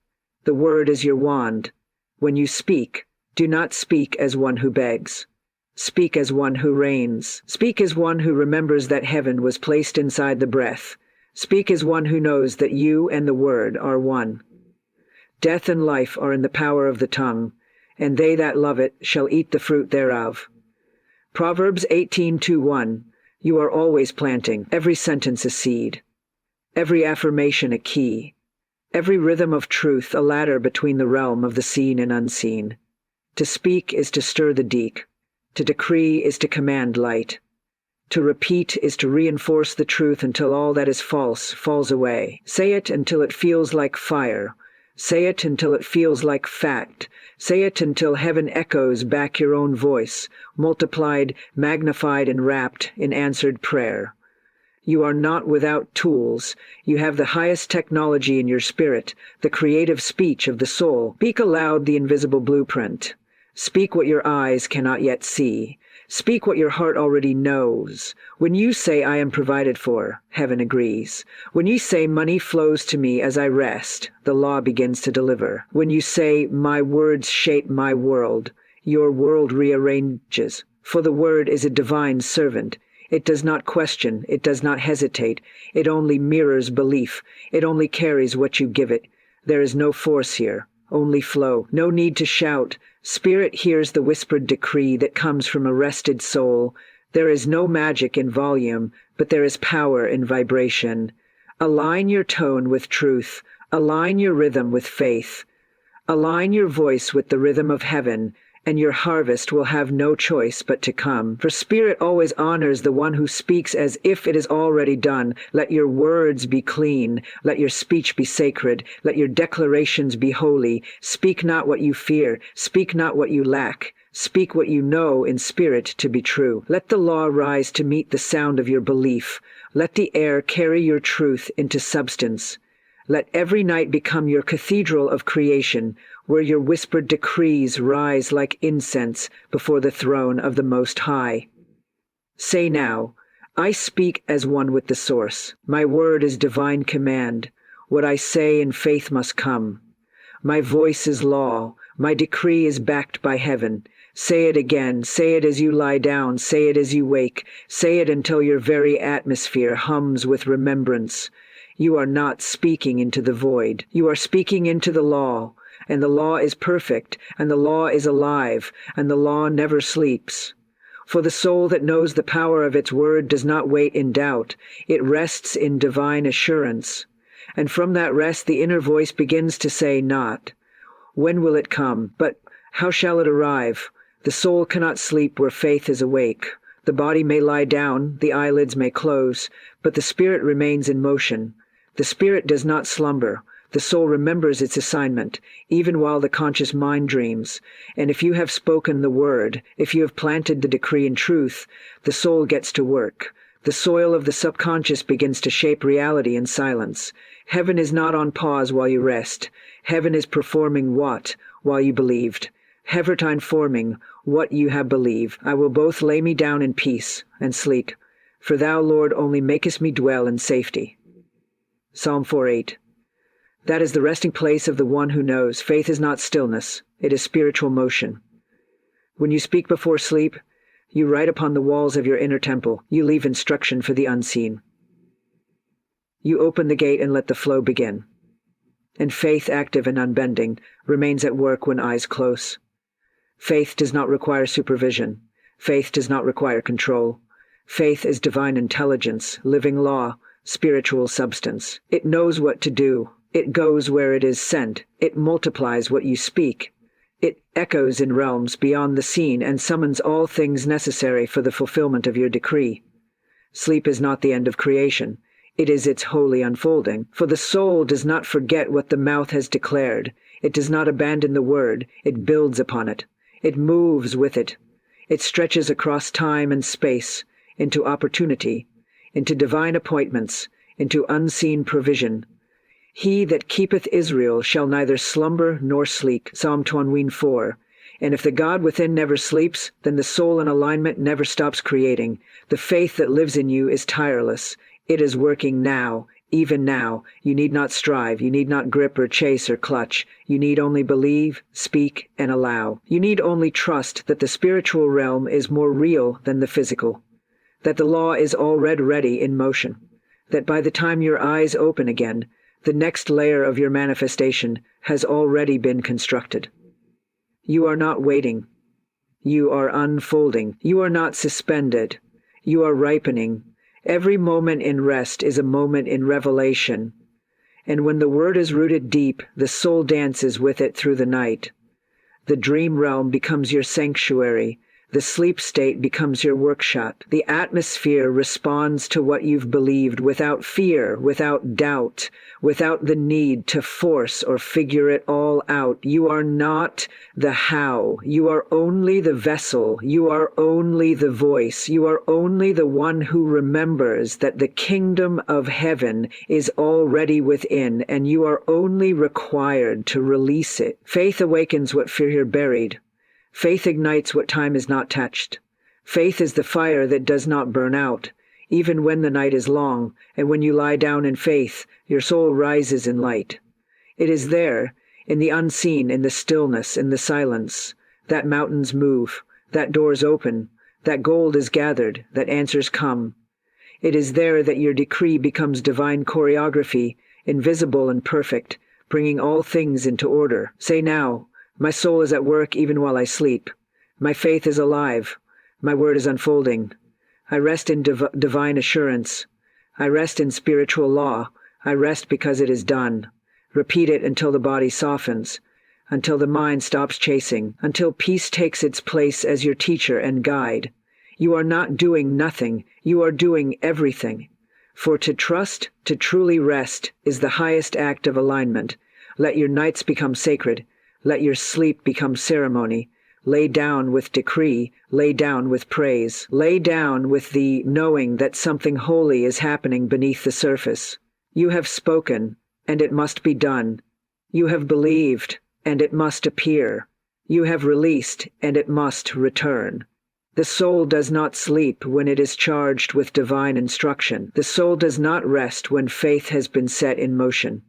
The word is your wand. When you speak, do not speak as one who begs. Speak as one who reigns. Speak as one who remembers that heaven was placed inside the breath. Speak as one who knows that you and the word are one. Death and life are in the power of the tongue, and they that love it shall eat the fruit thereof. Proverbs 18:2-1. You are always planting, every sentence a seed, every affirmation a key. Every rhythm of truth a ladder between the realm of the seen and unseen. To speak is to stir the deep. To decree is to command light. To repeat is to reinforce the truth until all that is false falls away. Say it until it feels like fire. Say it until it feels like fact. Say it until heaven echoes back your own voice, multiplied, magnified, and wrapped in answered prayer. You are not without tools. You have the highest technology in your spirit, the creative speech of the soul. Speak aloud the invisible blueprint. Speak what your eyes cannot yet see. Speak what your heart already knows. When you say, I am provided for, heaven agrees. When you say, money flows to me as I rest, the law begins to deliver. When you say, my words shape my world, your world rearranges. For the word is a divine servant. It does not question, it does not hesitate, it only mirrors belief, it only carries what you give it. There is no force here, only flow, no need to shout. Spirit hears the whispered decree that comes from a rested soul. There is no magic in volume, but there is power in vibration. Align your tone with truth, align your rhythm with faith. Align your voice with the rhythm of heaven, and your harvest will have no choice but to come. For Spirit always honors the one who speaks as if it is already done. Let your words be clean. Let your speech be sacred. Let your declarations be holy. Speak not what you fear. Speak not what you lack. Speak what you know in spirit to be true. Let the law rise to meet the sound of your belief. Let the air carry your truth into substance. Let every night become your cathedral of creation, where your whispered decrees rise like incense before the throne of the Most High. Say now, I speak as one with the source. My word is divine command. What I say in faith must come. My voice is law. My decree is backed by heaven. Say it again. Say it as you lie down. Say it as you wake. Say it until your very atmosphere hums with remembrance. You are not speaking into the void. You are speaking into the law, and the law is perfect, and the law is alive, and the law never sleeps. For the soul that knows the power of its word does not wait in doubt. It rests in divine assurance. And from that rest the inner voice begins to say not, when will it come? But how shall it arrive? The soul cannot sleep where faith is awake. The body may lie down, the eyelids may close, but the spirit remains in motion. The spirit does not slumber. The soul remembers its assignment, even while the conscious mind dreams. And if you have spoken the word, if you have planted the decree in truth, the soul gets to work. The soil of the subconscious begins to shape reality in silence. Heaven is not on pause while you rest. Heaven is performing what while you believed. Heavertine forming what you have believed. I will both lay me down in peace and sleep, for thou, Lord, only makest me dwell in safety. Psalm 4:8. That is the resting place of the one who knows. Faith is not stillness, it is spiritual motion. When you speak before sleep, you write upon the walls of your inner temple. You leave instruction for the unseen. You open the gate and let the flow begin. And faith, active and unbending, remains at work when eyes close. Faith does not require supervision. Faith does not require control. Faith is divine intelligence, living law, spiritual substance. It knows what to do. It goes where it is sent. It multiplies what you speak. It echoes in realms beyond the seen and summons all things necessary for the fulfillment of your decree. Sleep is not the end of creation. It is its holy unfolding. For the soul does not forget what the mouth has declared. It does not abandon the word. It builds upon it. It moves with it. It stretches across time and space, into opportunity, into divine appointments, into unseen provision. He that keepeth Israel shall neither slumber nor sleep. Psalm 24. And if the God within never sleeps, then the soul in alignment never stops creating. The faith that lives in you is tireless. It is working now, even now. You need not strive. You need not grip or chase or clutch. You need only believe, speak, and allow. You need only trust that the spiritual realm is more real than the physical, that the law is already in motion, that by the time your eyes open again, the next layer of your manifestation has already been constructed. You are not waiting. You are unfolding. You are not suspended. You are ripening. Every moment in rest is a moment in revelation. And when the word is rooted deep, the soul dances with it through the night. The dream realm becomes your sanctuary. The sleep state becomes your workshop. The atmosphere responds to what you've believed without fear, without doubt, without the need to force or figure it all out. You are not the how. You are only the vessel. You are only the voice. You are only the one who remembers that the kingdom of heaven is already within, and you are only required to release it. Faith awakens what fear buried. Faith ignites what time is not touched. Faith is the fire that does not burn out, even when the night is long, and when you lie down in faith, your soul rises in light. It is there, in the unseen, in the stillness, in the silence, that mountains move, that doors open, that gold is gathered, that answers come. It is there that your decree becomes divine choreography, invisible and perfect, bringing all things into order. Say now, my soul is at work even while I sleep. My faith is alive. My word is unfolding. I rest in divine assurance. I rest in spiritual law. I rest because it is done. Repeat it until the body softens, until the mind stops chasing, until peace takes its place as your teacher and guide. You are not doing nothing. You are doing everything. For to trust, to truly rest, is the highest act of alignment. Let your nights become sacred. Let your sleep become ceremony. Lay down with decree. Lay down with praise. Lay down with the knowing that something holy is happening beneath the surface. You have spoken, and it must be done. You have believed, and it must appear. You have released, and it must return. The soul does not sleep when it is charged with divine instruction. The soul does not rest when faith has been set in motion.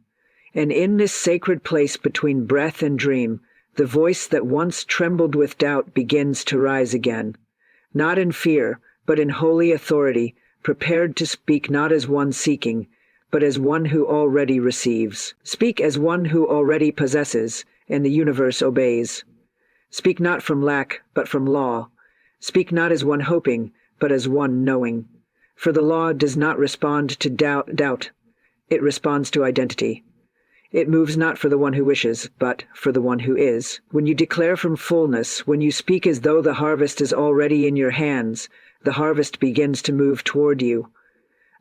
And in this sacred place between breath and dream, the voice that once trembled with doubt begins to rise again. Not in fear, but in holy authority, prepared to speak not as one seeking, but as one who already receives. Speak as one who already possesses, and the universe obeys. Speak not from lack, but from law. Speak not as one hoping, but as one knowing. For the law does not respond to doubt. It responds to identity. It moves not for the one who wishes, but for the one who is. When you declare from fullness, when you speak as though the harvest is already in your hands, the harvest begins to move toward you.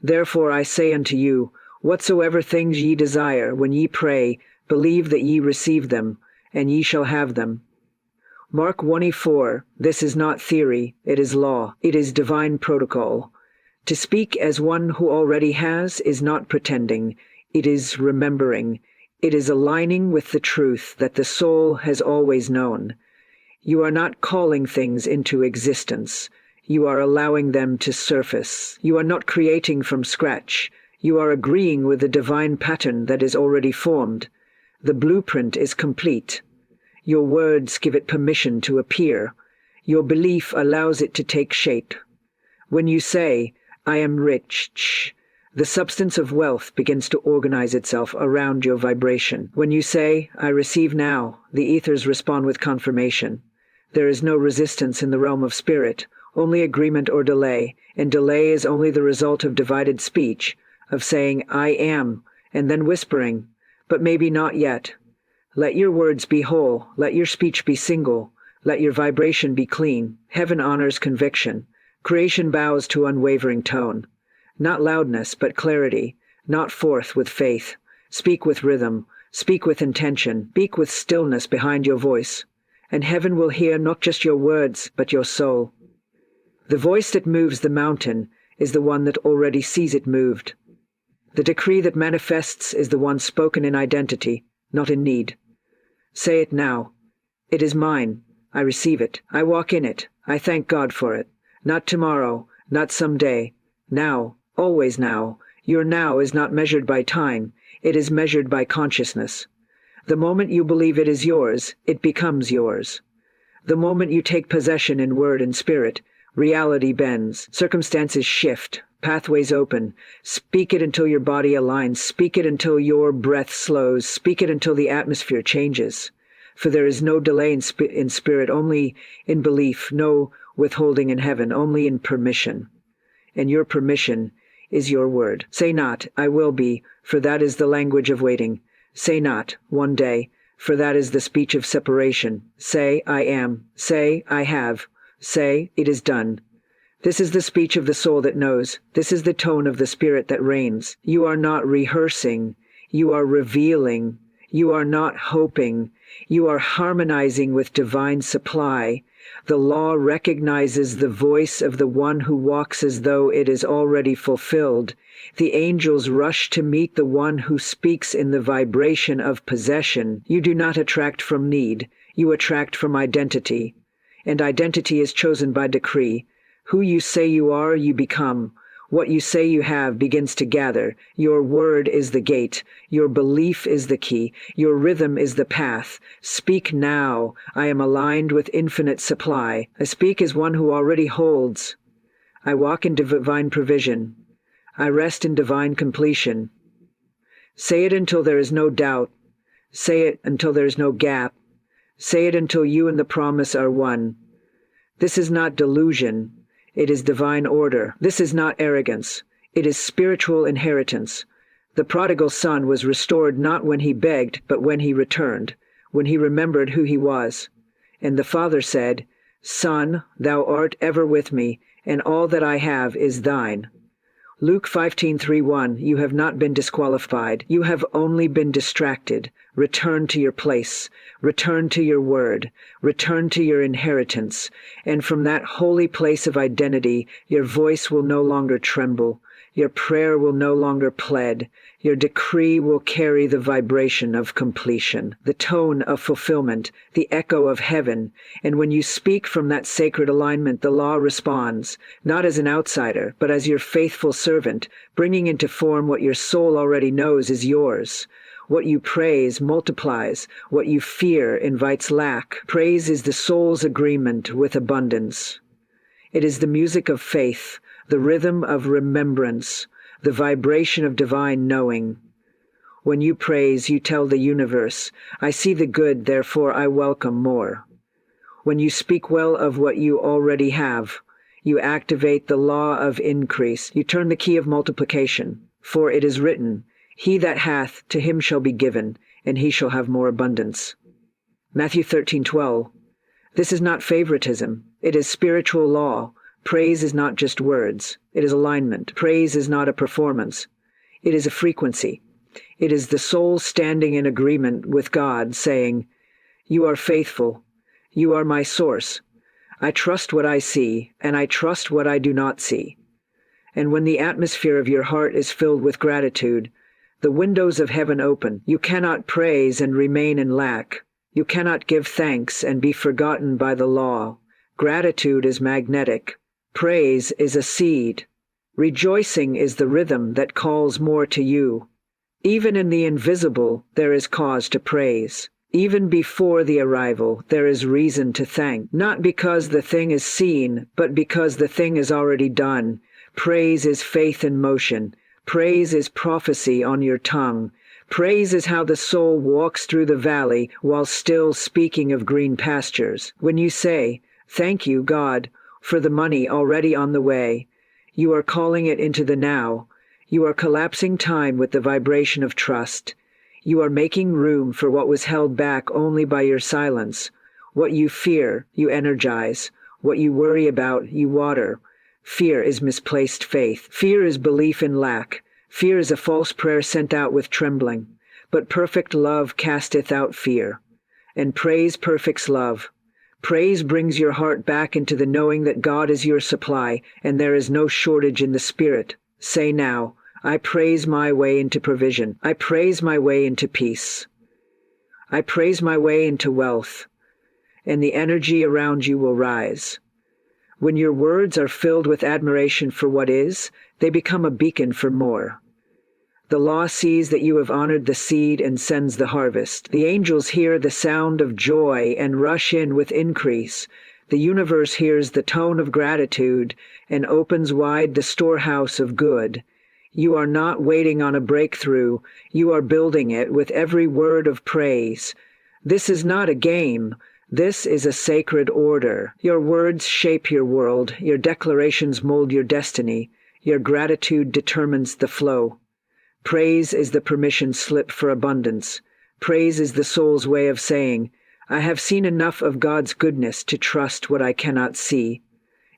Therefore I say unto you, whatsoever things ye desire, when ye pray, believe that ye receive them, and ye shall have them. Mark 1:4, this is not theory, it is law, it is divine protocol. To speak as one who already has is not pretending, it is remembering. It is aligning with the truth that the soul has always known. You are not calling things into existence. You are allowing them to surface. You are not creating from scratch. You are agreeing with the divine pattern that is already formed. The blueprint is complete. Your words give it permission to appear. Your belief allows it to take shape. When you say, I am rich, the substance of wealth begins to organize itself around your vibration. When you say, I receive now, the ethers respond with confirmation. There is no resistance in the realm of spirit, only agreement or delay, and delay is only the result of divided speech, of saying, I am, and then whispering, but maybe not yet. Let your words be whole, let your speech be single, let your vibration be clean. Heaven honors conviction. Creation bows to unwavering tone. Not loudness, but clarity. Not forth with faith. Speak with rhythm. Speak with intention. Speak with stillness behind your voice. And heaven will hear not just your words, but your soul. The voice that moves the mountain is the one that already sees it moved. The decree that manifests is the one spoken in identity, not in need. Say it now. It is mine. I receive it. I walk in it. I thank God for it. Not tomorrow, not someday. Now, always now. Your now is not measured by time. It is measured by consciousness. The moment you believe it is yours, it becomes yours. The moment you take possession in word and spirit, reality bends, circumstances shift, pathways open. Speak it until your body aligns. Speak it until your breath slows. Speak it until the atmosphere changes. For there is no delay in spirit, only in belief, no withholding in heaven, only in permission. And your permission is your word. Say not, I will be, for that is the language of waiting. Say not, one day, for that is the speech of separation. Say, I am. Say, I have. Say, it is done. This is the speech of the soul that knows. This is the tone of the spirit that reigns. You are not rehearsing. You are revealing. You are not hoping. You are harmonizing with divine supply. The law recognizes the voice of the one who walks as though it is already fulfilled. The angels rush to meet the one who speaks in the vibration of possession. You do not attract from need. You attract from identity. And identity is chosen by decree. Who you say you are, you become. What you say you have begins to gather. Your word is the gate. Your belief is the key. Your rhythm is the path. Speak now. I am aligned with infinite supply. I speak as one who already holds. I walk in divine provision. I rest in divine completion. Say it until there is no doubt. Say it until there is no gap. Say it until you and the promise are one. This is not delusion. It is divine order. This is not arrogance. It is spiritual inheritance. The prodigal son was restored not when he begged, but when he returned, when he remembered who he was. And the father said, Son, thou art ever with me, and all that I have is thine. Luke 15:3-1, you have not been disqualified. You have only been distracted. Return to your place. Return to your word. Return to your inheritance. And from that holy place of identity, your voice will no longer tremble. Your prayer will no longer plead. Your decree will carry the vibration of completion, the tone of fulfillment, the echo of heaven. And when you speak from that sacred alignment, the law responds, not as an outsider, but as your faithful servant, bringing into form what your soul already knows is yours. What you praise multiplies. What you fear invites lack. Praise is the soul's agreement with abundance. It is the music of faith, the rhythm of remembrance, the vibration of divine knowing. When you praise, you tell the universe, I see the good, therefore I welcome more. When you speak well of what you already have, you activate the law of increase. You turn the key of multiplication. For it is written, He that hath, to him shall be given, and he shall have more abundance. Matthew 13:12. This is not favoritism. It is spiritual law. Praise is not just words. It is alignment. Praise is not a performance. It is a frequency. It is the soul standing in agreement with God, saying, You are faithful. You are my source. I trust what I see, and I trust what I do not see. And when the atmosphere of your heart is filled with gratitude, the windows of heaven open. You cannot praise and remain in lack. You cannot give thanks and be forgotten by the law. Gratitude is magnetic. Praise is a seed. Rejoicing is the rhythm that calls more to you. Even in the invisible, there is cause to praise. Even before the arrival, there is reason to thank. Not because the thing is seen, but because the thing is already done. Praise is faith in motion. Praise is prophecy on your tongue. Praise is how the soul walks through the valley while still speaking of green pastures. When you say, Thank you, God, for the money already on the way, you are calling it into the now. You are collapsing time with the vibration of trust. You are making room for what was held back only by your silence. What you fear, you energize. What you worry about, you water. Fear is misplaced faith. Fear is belief in lack. Fear is a false prayer sent out with trembling. But perfect love casteth out fear. And praise perfects love. Praise brings your heart back into the knowing that God is your supply, and there is no shortage in the Spirit. Say now, I praise my way into provision. I praise my way into peace. I praise my way into wealth. And the energy around you will rise. When your words are filled with admiration for what is, they become a beacon for more. The law sees that you have honored the seed and sends the harvest. The angels hear the sound of joy and rush in with increase. The universe hears the tone of gratitude and opens wide the storehouse of good. You are not waiting on a breakthrough. You are building it with every word of praise. This is not a game. This is a sacred order. Your words shape your world. Your declarations mold your destiny. Your gratitude determines the flow. Praise is the permission slip for abundance. Praise is the soul's way of saying, I have seen enough of God's goodness to trust what I cannot see.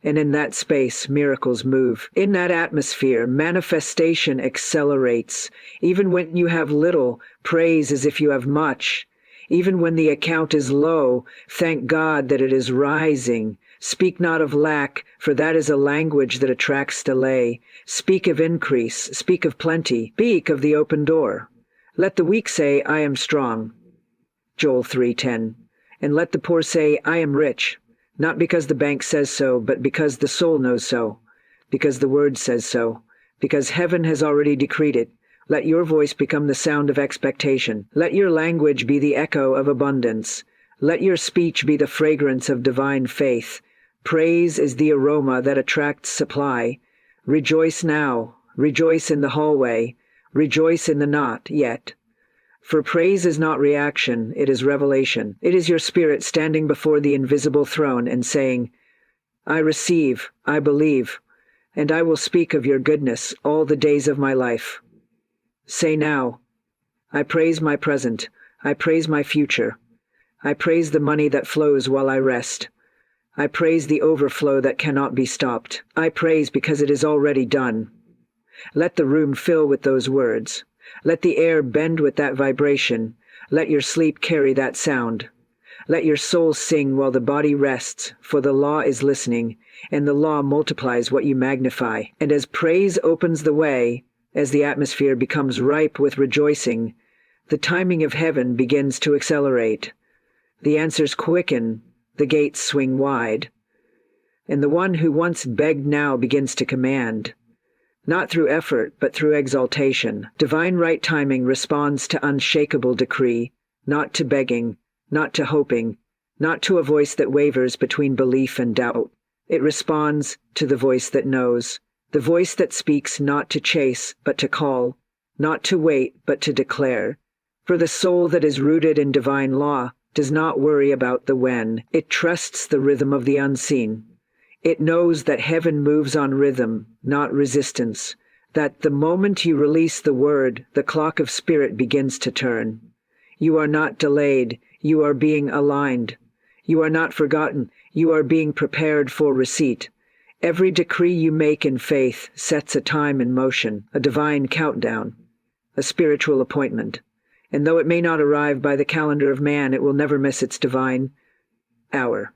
And in that space, miracles move. In that atmosphere, manifestation accelerates. Even when you have little, praise as if you have much. Even when the account is low, thank God that it is rising. Speak not of lack, for that is a language that attracts delay. Speak of increase, speak of plenty, speak of the open door. Let the weak say, I am strong. Joel 3:10. And let the poor say, I am rich. Not because the bank says so, but because the soul knows so, because the word says so, because heaven has already decreed it. Let your voice become the sound of expectation. Let your language be the echo of abundance. Let your speech be the fragrance of divine faith. Praise is the aroma that attracts supply. Rejoice now. Rejoice in the hallway. Rejoice in the not yet. For praise is not reaction, it is revelation. It is your spirit standing before the invisible throne and saying, I receive, I believe, and I will speak of your goodness all the days of my life. Say now, I praise my present, I praise my future. I praise the money that flows while I rest. I praise the overflow that cannot be stopped. I praise because it is already done. Let the room fill with those words. Let the air bend with that vibration. Let your sleep carry that sound. Let your soul sing while the body rests, for the law is listening, and the law multiplies what you magnify. And as praise opens the way, as the atmosphere becomes ripe with rejoicing, the timing of heaven begins to accelerate. The answers quicken, the gates swing wide. And the one who once begged now begins to command. Not through effort, but through exaltation. Divine right timing responds to unshakable decree, not to begging, not to hoping, not to a voice that wavers between belief and doubt. It responds to the voice that knows, the voice that speaks not to chase, but to call, not to wait, but to declare. For the soul that is rooted in divine law does not worry about the when. It trusts the rhythm of the unseen. It knows that heaven moves on rhythm, not resistance, that the moment you release the word, the clock of spirit begins to turn. You are not delayed, you are being aligned. You are not forgotten, you are being prepared for receipt. Every decree you make in faith sets a time in motion, a divine countdown, a spiritual appointment. And though it may not arrive by the calendar of man, it will never miss its divine hour.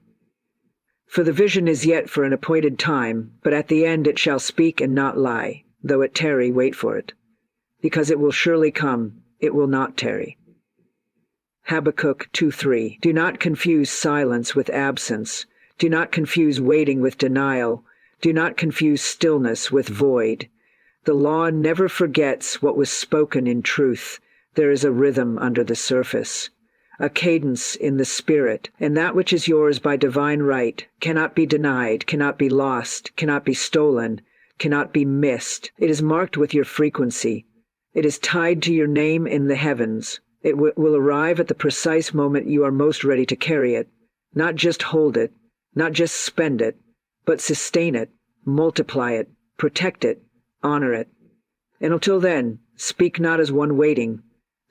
For the vision is yet for an appointed time, but at the end it shall speak and not lie. Though it tarry, wait for it. Because it will surely come, it will not tarry. Habakkuk 2:3. Do not confuse silence with absence. Do not confuse waiting with denial. Do not confuse stillness with void. The law never forgets what was spoken in truth. There is a rhythm under the surface, a cadence in the spirit, and that which is yours by divine right cannot be denied, cannot be lost, cannot be stolen, cannot be missed. It is marked with your frequency. It is tied to your name in the heavens. It will arrive at the precise moment you are most ready to carry it. Not just hold it, not just spend it, but sustain it, multiply it, protect it, honor it. And until then, speak not as one waiting.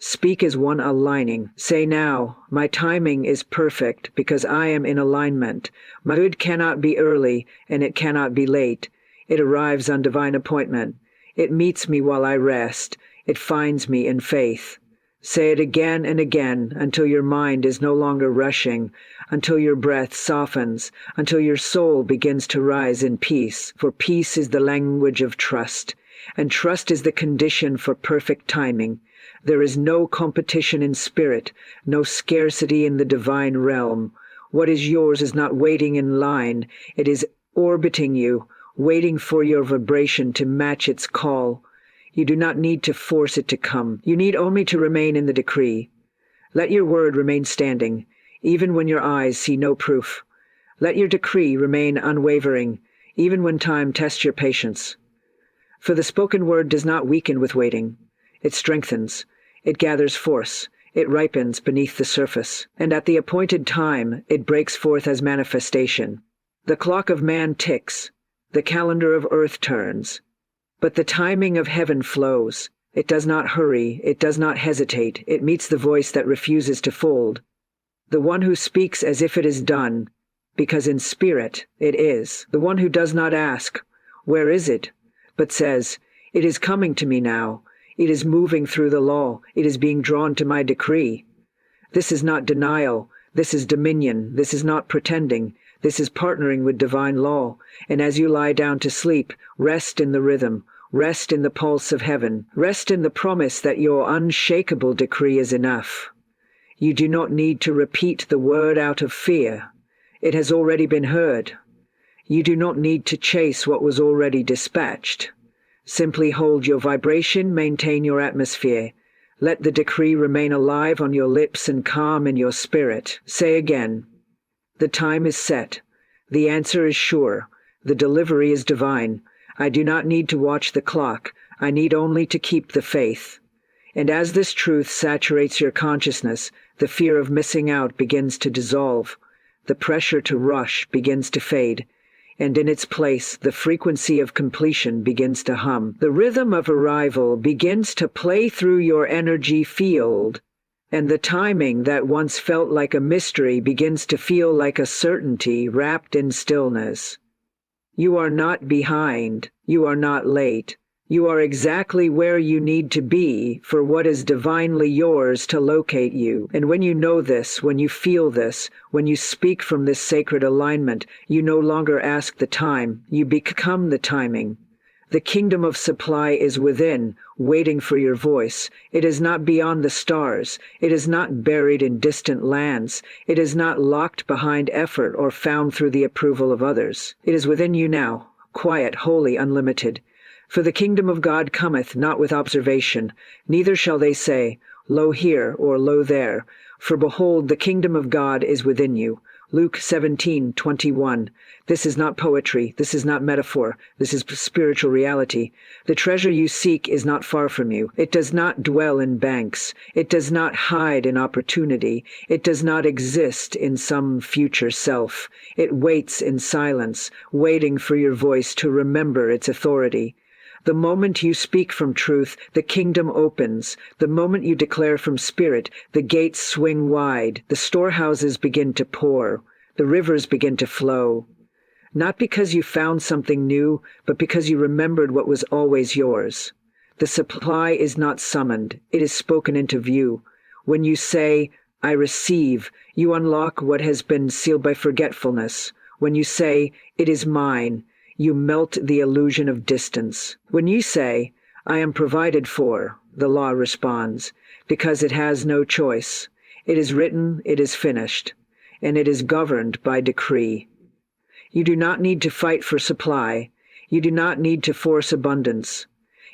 Speak as one aligning. Say now, my timing is perfect because I am in alignment. My good cannot be early and it cannot be late. It arrives on divine appointment. It meets me while I rest. It finds me in faith. Say it again and again until your mind is no longer rushing, until your breath softens, until your soul begins to rise in peace. For peace is the language of trust, and trust is the condition for perfect timing. There is no competition in spirit, no scarcity in the divine realm. What is yours is not waiting in line. It is orbiting you, waiting for your vibration to match its call. You do not need to force it to come. You need only to remain in the decree. Let your word remain standing, even when your eyes see no proof. Let your decree remain unwavering, even when time tests your patience. For the spoken word does not weaken with waiting. It strengthens, it gathers force, it ripens beneath the surface, and at the appointed time it breaks forth as manifestation. The clock of man ticks, the calendar of earth turns, but the timing of heaven flows. It does not hurry, it does not hesitate, it meets the voice that refuses to fold. The one who speaks as if it is done, because in spirit it is. The one who does not ask, where is it, but says, it is coming to me now. It is moving through the law. It is being drawn to my decree. This is not denial. This is dominion. This is not pretending. This is partnering with divine law. And as you lie down to sleep, rest in the rhythm. Rest in the pulse of heaven. Rest in the promise that your unshakable decree is enough. You do not need to repeat the word out of fear. It has already been heard. You do not need to chase what was already dispatched. Simply hold your vibration, maintain your atmosphere. Let the decree remain alive on your lips and calm in your spirit. Say again, the time is set. The answer is sure. The delivery is divine. I do not need to watch the clock. I need only to keep the faith. And as this truth saturates your consciousness, the fear of missing out begins to dissolve. The pressure to rush begins to fade. And in its place, the frequency of completion begins to hum. The rhythm of arrival begins to play through your energy field, and the timing that once felt like a mystery begins to feel like a certainty wrapped in stillness. You are not behind. You are not late. You are exactly where you need to be for what is divinely yours to locate you. And when you know this, when you feel this, when you speak from this sacred alignment, you no longer ask the time, you become the timing. The kingdom of supply is within, waiting for your voice. It is not beyond the stars. It is not buried in distant lands. It is not locked behind effort or found through the approval of others. It is within you now, quiet, holy, unlimited. For the kingdom of God cometh not with observation, neither shall they say, Lo here, or Lo there. For behold, the kingdom of God is within you. Luke 17:21. This is not poetry, this is not metaphor, this is spiritual reality. The treasure you seek is not far from you. It does not dwell in banks. It does not hide in opportunity. It does not exist in some future self. It waits in silence, waiting for your voice to remember its authority. The moment you speak from truth, the kingdom opens. The moment you declare from spirit, the gates swing wide. The storehouses begin to pour. The rivers begin to flow. Not because you found something new, but because you remembered what was always yours. The supply is not summoned. It is spoken into view. When you say, I receive, you unlock what has been sealed by forgetfulness. When you say, it is mine, you melt the illusion of distance. When you say, I am provided for, the law responds, because it has no choice. It is written, it is finished, and it is governed by decree. You do not need to fight for supply. You do not need to force abundance.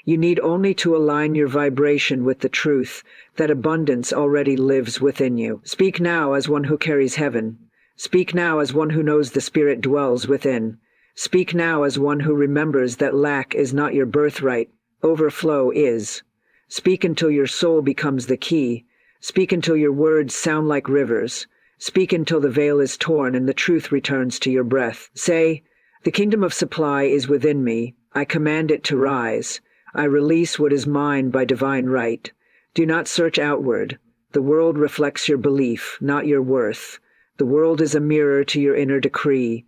You need only to align your vibration with the truth that abundance already lives within you. Speak now as one who carries heaven. Speak now as one who knows the Spirit dwells within. Speak now as one who remembers that lack is not your birthright, overflow is. Speak until your soul becomes the key. Speak until your words sound like rivers. Speak until the veil is torn and the truth returns to your breath. Say, the kingdom of supply is within me. I command it to rise. I release what is mine by divine right. Do not search outward. The world reflects your belief, not your worth. The world is a mirror to your inner decree.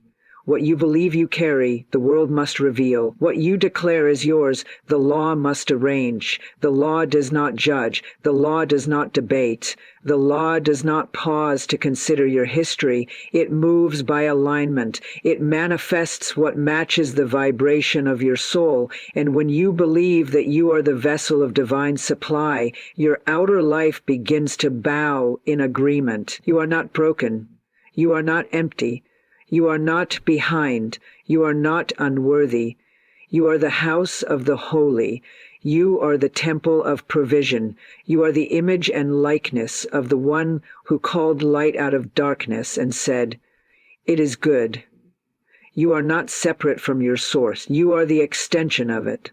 What you believe you carry, the world must reveal. What you declare is yours, the law must arrange. The law does not judge. The law does not debate. The law does not pause to consider your history. It moves by alignment. It manifests what matches the vibration of your soul. And when you believe that you are the vessel of divine supply, your outer life begins to bow in agreement. You are not broken. You are not empty. You are not behind. You are not unworthy. You are the house of the holy. You are the temple of provision. You are the image and likeness of the one who called light out of darkness and said, it is good. You are not separate from your source. You are the extension of it.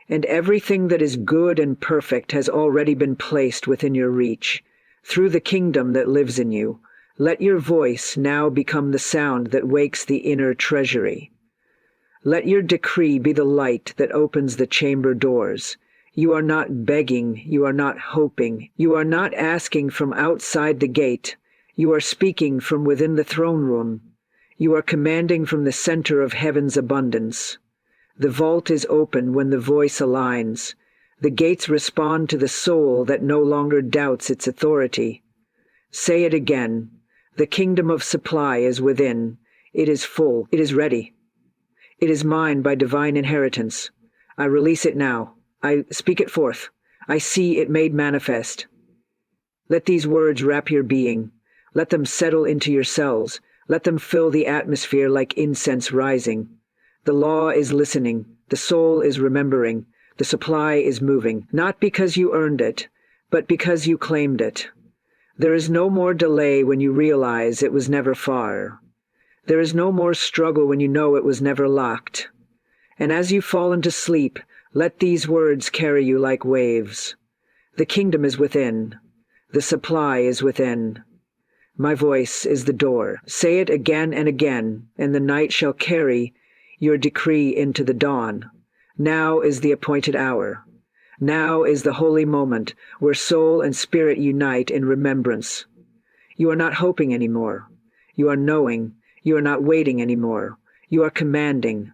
And everything that is good and perfect has already been placed within your reach, through the kingdom that lives in you. Let your voice now become the sound that wakes the inner treasury. Let your decree be the light that opens the chamber doors. You are not begging, you are not hoping, you are not asking from outside the gate. You are speaking from within the throne room. You are commanding from the center of heaven's abundance. The vault is open when the voice aligns. The gates respond to the soul that no longer doubts its authority. Say it again. The kingdom of supply is within. It is full. It is ready. It is mine by divine inheritance. I release it now. I speak it forth. I see it made manifest. Let these words wrap your being. Let them settle into your cells. Let them fill the atmosphere like incense rising. The law is listening, the soul is remembering, the supply is moving, not because you earned it, but because you claimed it. There is no more delay when you realize it was never far. There is no more struggle when you know it was never locked. And as you fall into sleep, let these words carry you like waves. The kingdom is within. The supply is within. My voice is the door. Say it again and again, and the night shall carry your decree into the dawn. Now is the appointed hour. Now is the holy moment where soul and spirit unite in remembrance. You are not hoping anymore. You are knowing. You are not waiting anymore. You are commanding.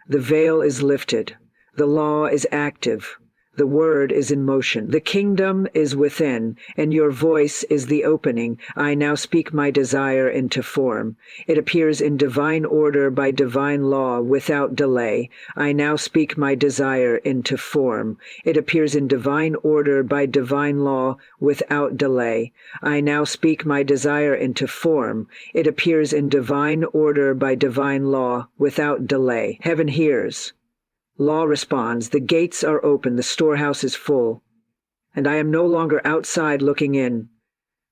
The veil is lifted. The law is active. The word is in motion. The kingdom is within, and your voice is the opening. I now speak my desire into form. It appears in divine order by divine law without delay. I now speak my desire into form. It appears in divine order by divine law without delay. I now speak my desire into form. It appears in divine order by divine law without delay. Heaven hears. Law responds, the gates are open, the storehouse is full, and I am no longer outside looking in.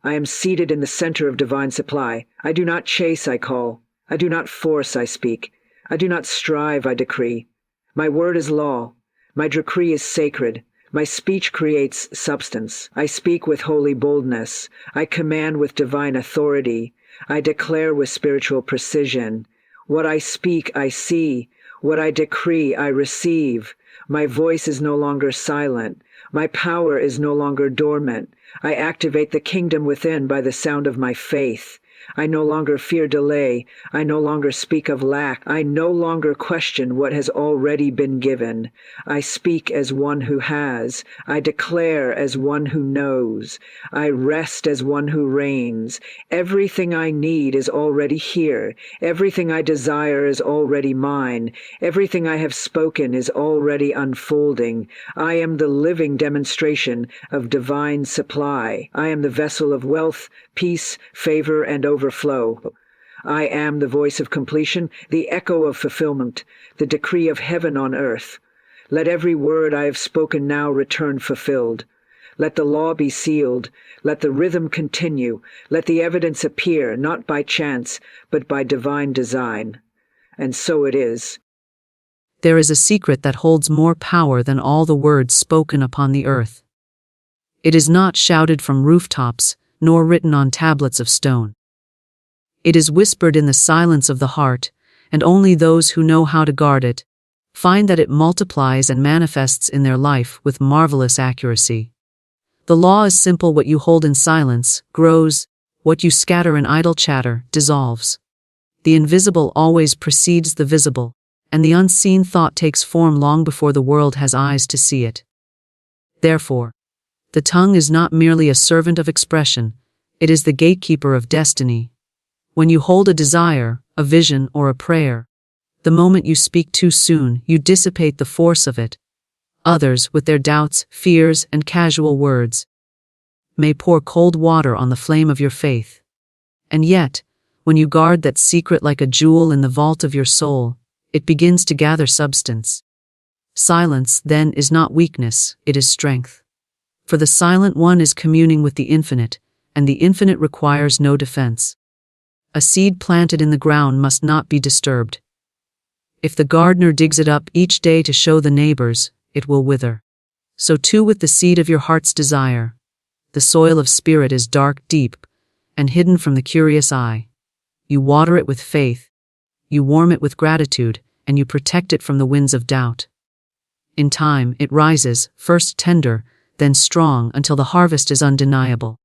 I am seated in the center of divine supply. I do not chase, I call. I do not force, I speak. I do not strive, I decree. My word is law. My decree is sacred. My speech creates substance. I speak with holy boldness. I command with divine authority. I declare with spiritual precision. What I speak, I see. What I decree, I receive. My voice is no longer silent. My power is no longer dormant. I activate the kingdom within by the sound of my faith. I no longer fear delay. I no longer speak of lack. I no longer question what has already been given. I speak as one who has. I declare as one who knows. I rest as one who reigns. Everything I need is already here. Everything I desire is already mine. Everything I have spoken is already unfolding. I am the living demonstration of divine supply. I am the vessel of wealth, peace, favor, and overflow. I am the voice of completion, the echo of fulfillment, the decree of heaven on earth. Let every word I have spoken now return fulfilled. Let the law be sealed. Let the rhythm continue. Let the evidence appear, not by chance, but by divine design. And so it is.
There is a secret that holds more power than all the words spoken upon the earth. It is not shouted from rooftops, nor written on tablets of stone. It is whispered in the silence of the heart, and only those who know how to guard it find that it multiplies and manifests in their life with marvelous accuracy. The law is simple: what you hold in silence grows, what you scatter in idle chatter dissolves. The invisible always precedes the visible, and the unseen thought takes form long before the world has eyes to see it. Therefore, the tongue is not merely a servant of expression, it is the gatekeeper of destiny. When you hold a desire, a vision, or a prayer, the moment you speak too soon, you dissipate the force of it. Others, with their doubts, fears, and casual words, may pour cold water on the flame of your faith. And yet, when you guard that secret like a jewel in the vault of your soul, it begins to gather substance. Silence, then, is not weakness, it is strength. For the silent one is communing with the infinite, and the infinite requires no defense. A seed planted in the ground must not be disturbed. If the gardener digs it up each day to show the neighbors, it will wither. So too with the seed of your heart's desire. The soil of spirit is dark, deep, and hidden from the curious eye. You water it with faith, you warm it with gratitude, and you protect it from the winds of doubt. In time, it rises, first tender, then strong, until the harvest is undeniable.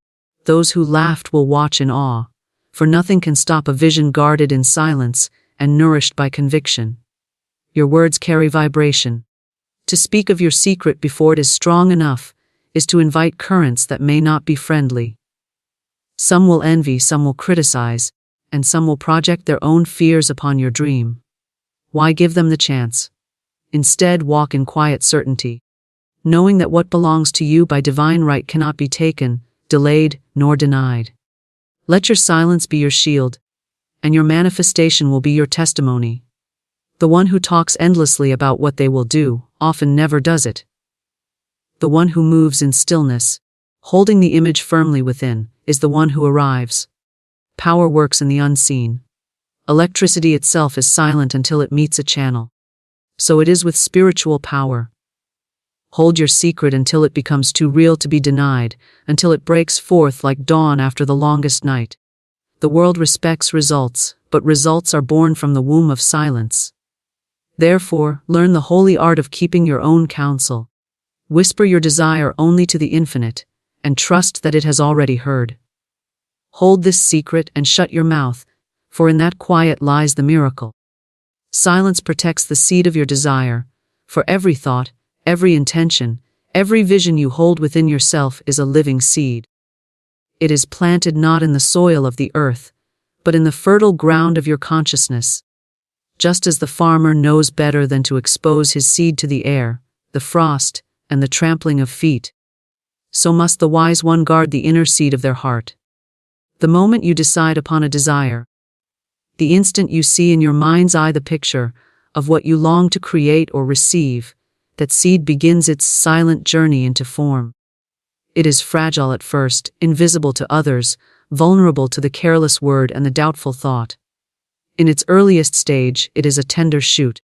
Those who laughed will watch in awe, for nothing can stop a vision guarded in silence and nourished by conviction. Your words carry vibration. To speak of your secret before it is strong enough is to invite currents that may not be friendly. Some will envy, some will criticize, and some will project their own fears upon your dream. Why give them the chance? Instead, walk in quiet certainty, knowing that what belongs to you by divine right cannot be taken, delayed, nor denied. Let your silence be your shield, and your manifestation will be your testimony. The one who talks endlessly about what they will do often never does it. The one who moves in stillness, holding the image firmly within, is the one who arrives. Power works in the unseen. Electricity itself is silent until it meets a channel. So it is with spiritual power. Hold your secret until it becomes too real to be denied, until it breaks forth like dawn after the longest night. The world respects results, but results are born from the womb of silence. Therefore, learn the holy art of keeping your own counsel. Whisper your desire only to the infinite, and trust that it has already heard. Hold this secret and shut your mouth, for in that quiet lies the miracle. Silence protects the seed of your desire, for every thought, every intention, every vision you hold within yourself is a living seed. It is planted not in the soil of the earth, but in the fertile ground of your consciousness. Just as the farmer knows better than to expose his seed to the air, the frost, and the trampling of feet, so must the wise one guard the inner seed of their heart. The moment you decide upon a desire, the instant you see in your mind's eye the picture of what you long to create or receive, that seed begins its silent journey into form. It is fragile at first, invisible to others, vulnerable to the careless word and the doubtful thought. In its earliest stage, it is a tender shoot.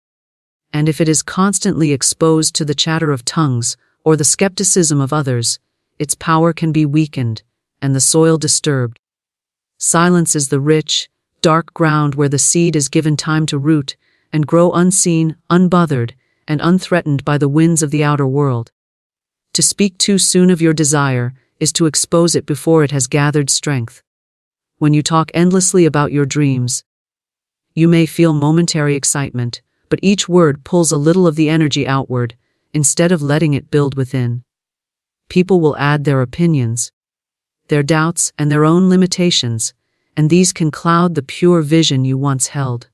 And if it is constantly exposed to the chatter of tongues or the skepticism of others, its power can be weakened and the soil disturbed. Silence is the rich, dark ground where the seed is given time to root and grow unseen, unbothered, and unthreatened by the winds of the outer world. To speak too soon of your desire is to expose it before it has gathered strength. When you talk endlessly about your dreams, you may feel momentary excitement, but each word pulls a little of the energy outward, instead of letting it build within. People will add their opinions, their doubts, and their own limitations, and these can cloud the pure vision you once held.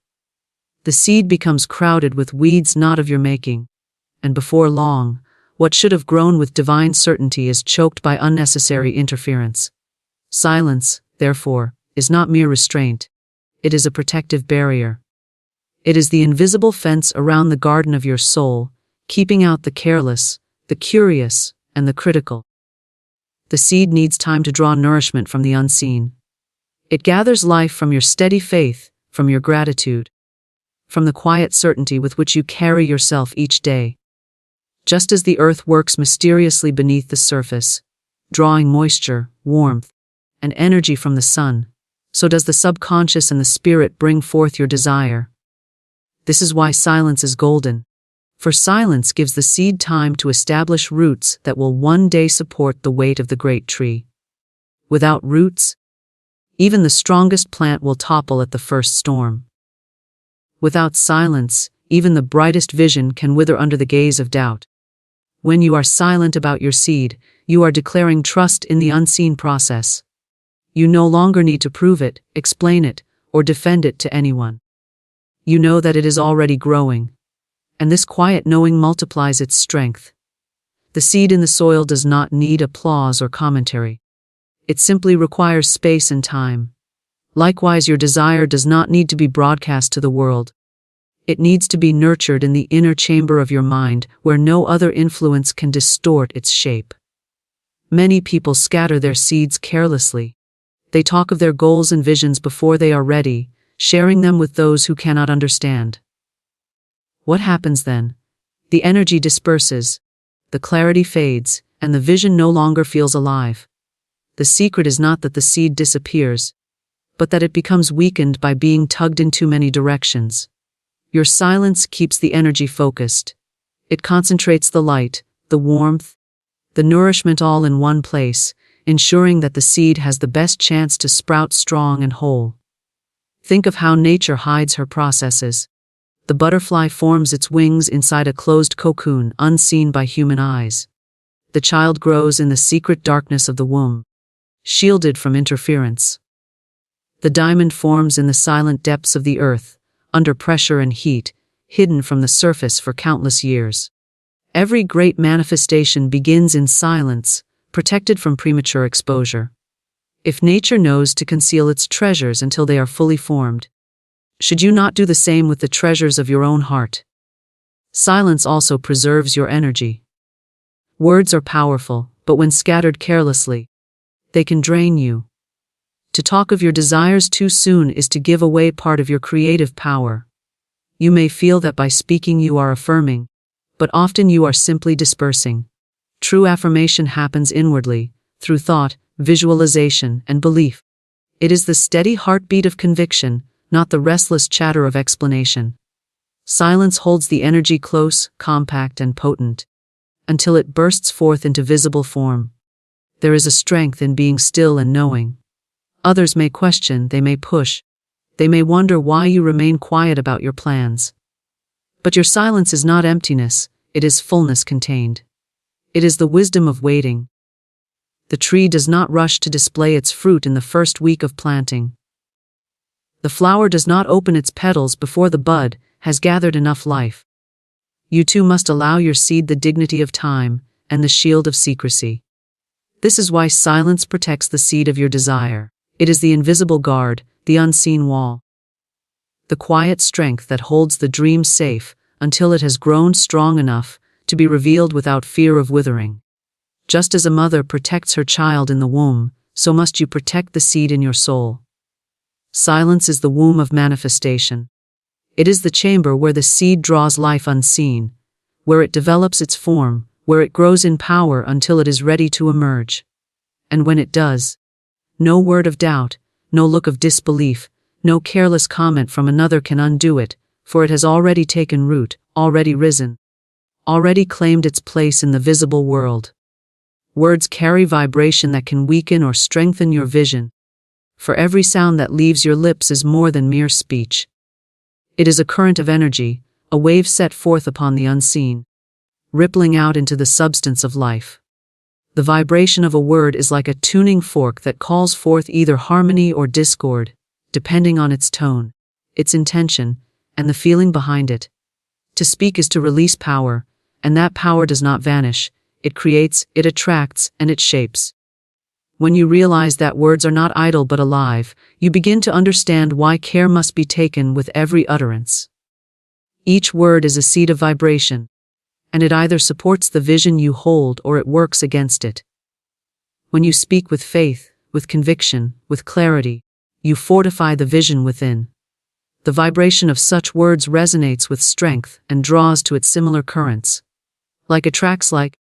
The seed becomes crowded with weeds not of your making, and before long, what should have grown with divine certainty is choked by unnecessary interference. Silence, therefore, is not mere restraint. It is a protective barrier. It is the invisible fence around the garden of your soul, keeping out the careless, the curious, and the critical. The seed needs time to draw nourishment from the unseen. It gathers life from your steady faith, from your gratitude, from the quiet certainty with which you carry yourself each day. Just as the earth works mysteriously beneath the surface, drawing moisture, warmth, and energy from the sun, so does the subconscious and the spirit bring forth your desire. This is why silence is golden, for silence gives the seed time to establish roots that will one day support the weight of the great tree. Without roots, even the strongest plant will topple at the first storm. Without silence, even the brightest vision can wither under the gaze of doubt. When you are silent about your seed, you are declaring trust in the unseen process. You no longer need to prove it, explain it, or defend it to anyone. You know that it is already growing, and this quiet knowing multiplies its strength. The seed in the soil does not need applause or commentary. It simply requires space and time. Likewise, your desire does not need to be broadcast to the world. It needs to be nurtured in the inner chamber of your mind, where no other influence can distort its shape. Many people scatter their seeds carelessly. They talk of their goals and visions before they are ready, sharing them with those who cannot understand. What happens then? The energy disperses, the clarity fades, and the vision no longer feels alive. The secret is not that the seed disappears, but that it becomes weakened by being tugged in too many directions. Your silence keeps the energy focused. It concentrates the light, the warmth, the nourishment all in one place, ensuring that the seed has the best chance to sprout strong and whole. Think of how nature hides her processes. The butterfly forms its wings inside a closed cocoon unseen by human eyes. The child grows in the secret darkness of the womb, shielded from interference. The diamond forms in the silent depths of the earth, under pressure and heat, hidden from the surface for countless years. Every great manifestation begins in silence, protected from premature exposure. If nature knows to conceal its treasures until they are fully formed, should you not do the same with the treasures of your own heart? Silence also preserves your energy. Words are powerful, but when scattered carelessly, they can drain you. To talk of your desires too soon is to give away part of your creative power. You may feel that by speaking you are affirming, but often you are simply dispersing. True affirmation happens inwardly, through thought, visualization, and belief. It is the steady heartbeat of conviction, not the restless chatter of explanation. Silence holds the energy close, compact, and potent, until it bursts forth into visible form. There is a strength in being still and knowing. Others may question, they may push, they may wonder why you remain quiet about your plans. But your silence is not emptiness, it is fullness contained. It is the wisdom of waiting. The tree does not rush to display its fruit in the first week of planting. The flower does not open its petals before the bud has gathered enough life. You too must allow your seed the dignity of time and the shield of secrecy. This is why silence protects the seed of your desire. It is the invisible guard, the unseen wall. The quiet strength that holds the dream safe until it has grown strong enough to be revealed without fear of withering. Just as a mother protects her child in the womb, so must you protect the seed in your soul. Silence is the womb of manifestation. It is the chamber where the seed draws life unseen, where it develops its form, where it grows in power until it is ready to emerge. And when it does, no word of doubt, no look of disbelief, no careless comment from another can undo it, for it has already taken root, already risen, already claimed its place in the visible world. Words carry vibration that can weaken or strengthen your vision. For every sound that leaves your lips is more than mere speech. It is a current of energy, a wave set forth upon the unseen, rippling out into the substance of life. The vibration of a word is like a tuning fork that calls forth either harmony or discord, depending on its tone, its intention, and the feeling behind it. To speak is to release power, and that power does not vanish. It creates, it attracts, and it shapes. When you realize that words are not idle but alive, you begin to understand why care must be taken with every utterance. Each word is a seed of vibration, and it either supports the vision you hold or it works against it. When you speak with faith, with conviction, with clarity, you fortify the vision within. The vibration of such words resonates with strength and draws to it similar currents. Like attracts like,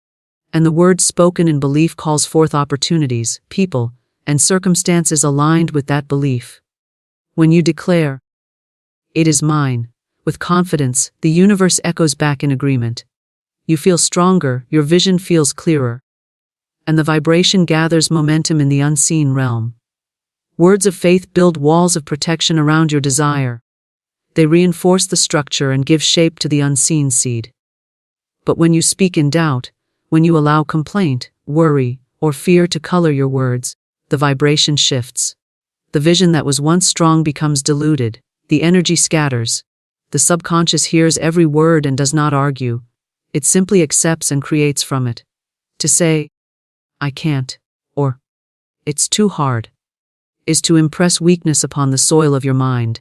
and the word spoken in belief calls forth opportunities, people, and circumstances aligned with that belief. When you declare, "It is mine," with confidence, the universe echoes back in agreement. You feel stronger, your vision feels clearer, and the vibration gathers momentum in the unseen realm. Words of faith build walls of protection around your desire. They reinforce the structure and give shape to the unseen seed. But when you speak in doubt, when you allow complaint, worry, or fear to color your words, the vibration shifts. The vision that was once strong becomes diluted, the energy scatters. The subconscious hears every word and does not argue. It simply accepts and creates from it. To say, "I can't," or "It's too hard," is to impress weakness upon the soil of your mind,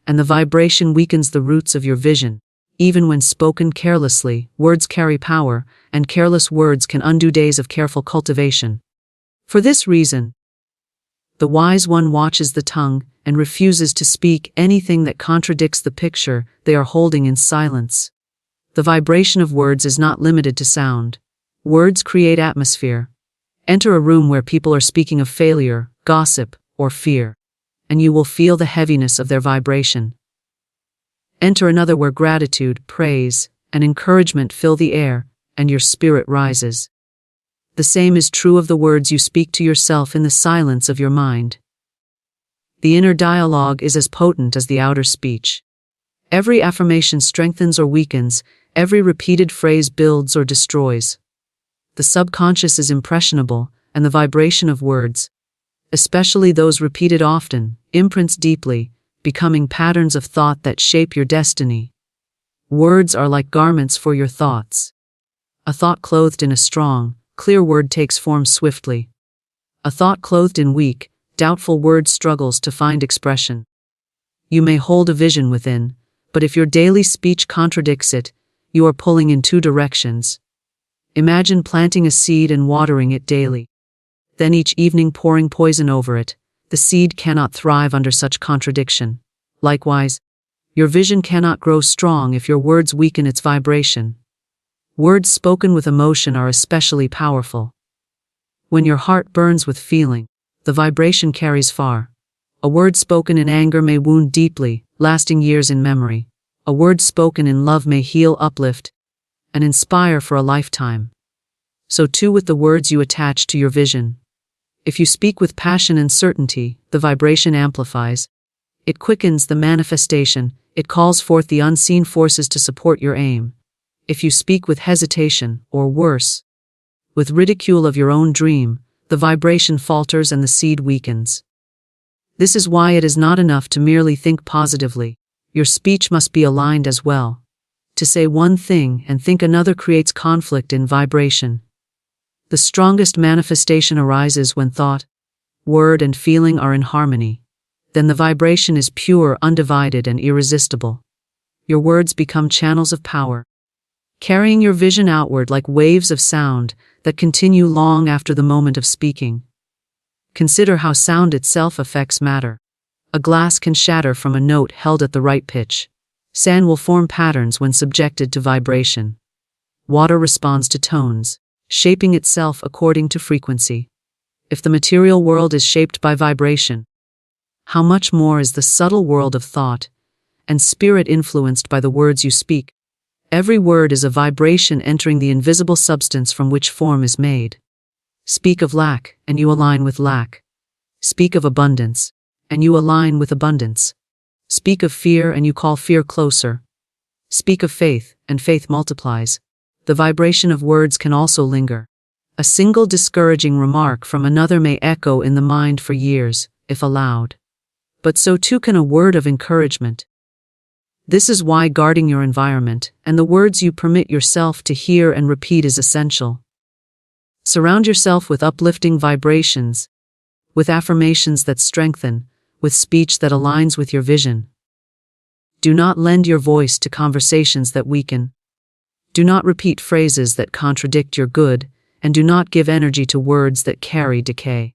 and the vibration weakens the roots of your vision. Even when spoken carelessly, words carry power, and careless words can undo days of careful cultivation. For this reason, the wise one watches the tongue and refuses to speak anything that contradicts the picture they are holding in silence. The vibration of words is not limited to sound. Words create atmosphere. Enter a room where people are speaking of failure, gossip, or fear, and you will feel the heaviness of their vibration. Enter another where gratitude, praise, and encouragement fill the air, and your spirit rises. The same is true of the words you speak to yourself in the silence of your mind. The inner dialogue is as potent as the outer speech. Every affirmation strengthens or weakens, every repeated phrase builds or destroys. The subconscious is impressionable, and the vibration of words, especially those repeated often, imprints deeply, becoming patterns of thought that shape your destiny. Words are like garments for your thoughts. A thought clothed in a strong, clear word takes form swiftly. A thought clothed in weak, doubtful word struggles to find expression. You may hold a vision within, but if your daily speech contradicts it, you are pulling in two directions. Imagine planting a seed and watering it daily. Then each evening pouring poison over it. The seed cannot thrive under such contradiction. Likewise, your vision cannot grow strong if your words weaken its vibration. Words spoken with emotion are especially powerful. When your heart burns with feeling, the vibration carries far. A word spoken in anger may wound deeply, lasting years in memory. A word spoken in love may heal, uplift, and inspire for a lifetime. So too with the words you attach to your vision. If you speak with passion and certainty, the vibration amplifies. It quickens the manifestation, it calls forth the unseen forces to support your aim. If you speak with hesitation, or worse, with ridicule of your own dream, the vibration falters and the seed weakens. This is why it is not enough to merely think positively. Your speech must be aligned as well. To say one thing and think another creates conflict in vibration. The strongest manifestation arises when thought, word, and feeling are in harmony. Then the vibration is pure, undivided, and irresistible. Your words become channels of power, carrying your vision outward like waves of sound that continue long after the moment of speaking. Consider how sound itself affects matter. A glass can shatter from a note held at the right pitch. Sand will form patterns when subjected to vibration. Water responds to tones, shaping itself according to frequency. If the material world is shaped by vibration, how much more is the subtle world of thought and spirit influenced by the words you speak? Every word is a vibration entering the invisible substance from which form is made. Speak of lack, and you align with lack. Speak of abundance, and you align with abundance. Speak of fear, and you call fear closer. Speak of faith, and faith multiplies. The vibration of words can also linger. A single discouraging remark from another may echo in the mind for years, if allowed. But so too can a word of encouragement. This is why guarding your environment and the words you permit yourself to hear and repeat is essential. Surround yourself with uplifting vibrations, with affirmations that strengthen, with speech that aligns with your vision. Do not lend your voice to conversations that weaken. Do not repeat phrases that contradict your good, and do not give energy to words that carry decay.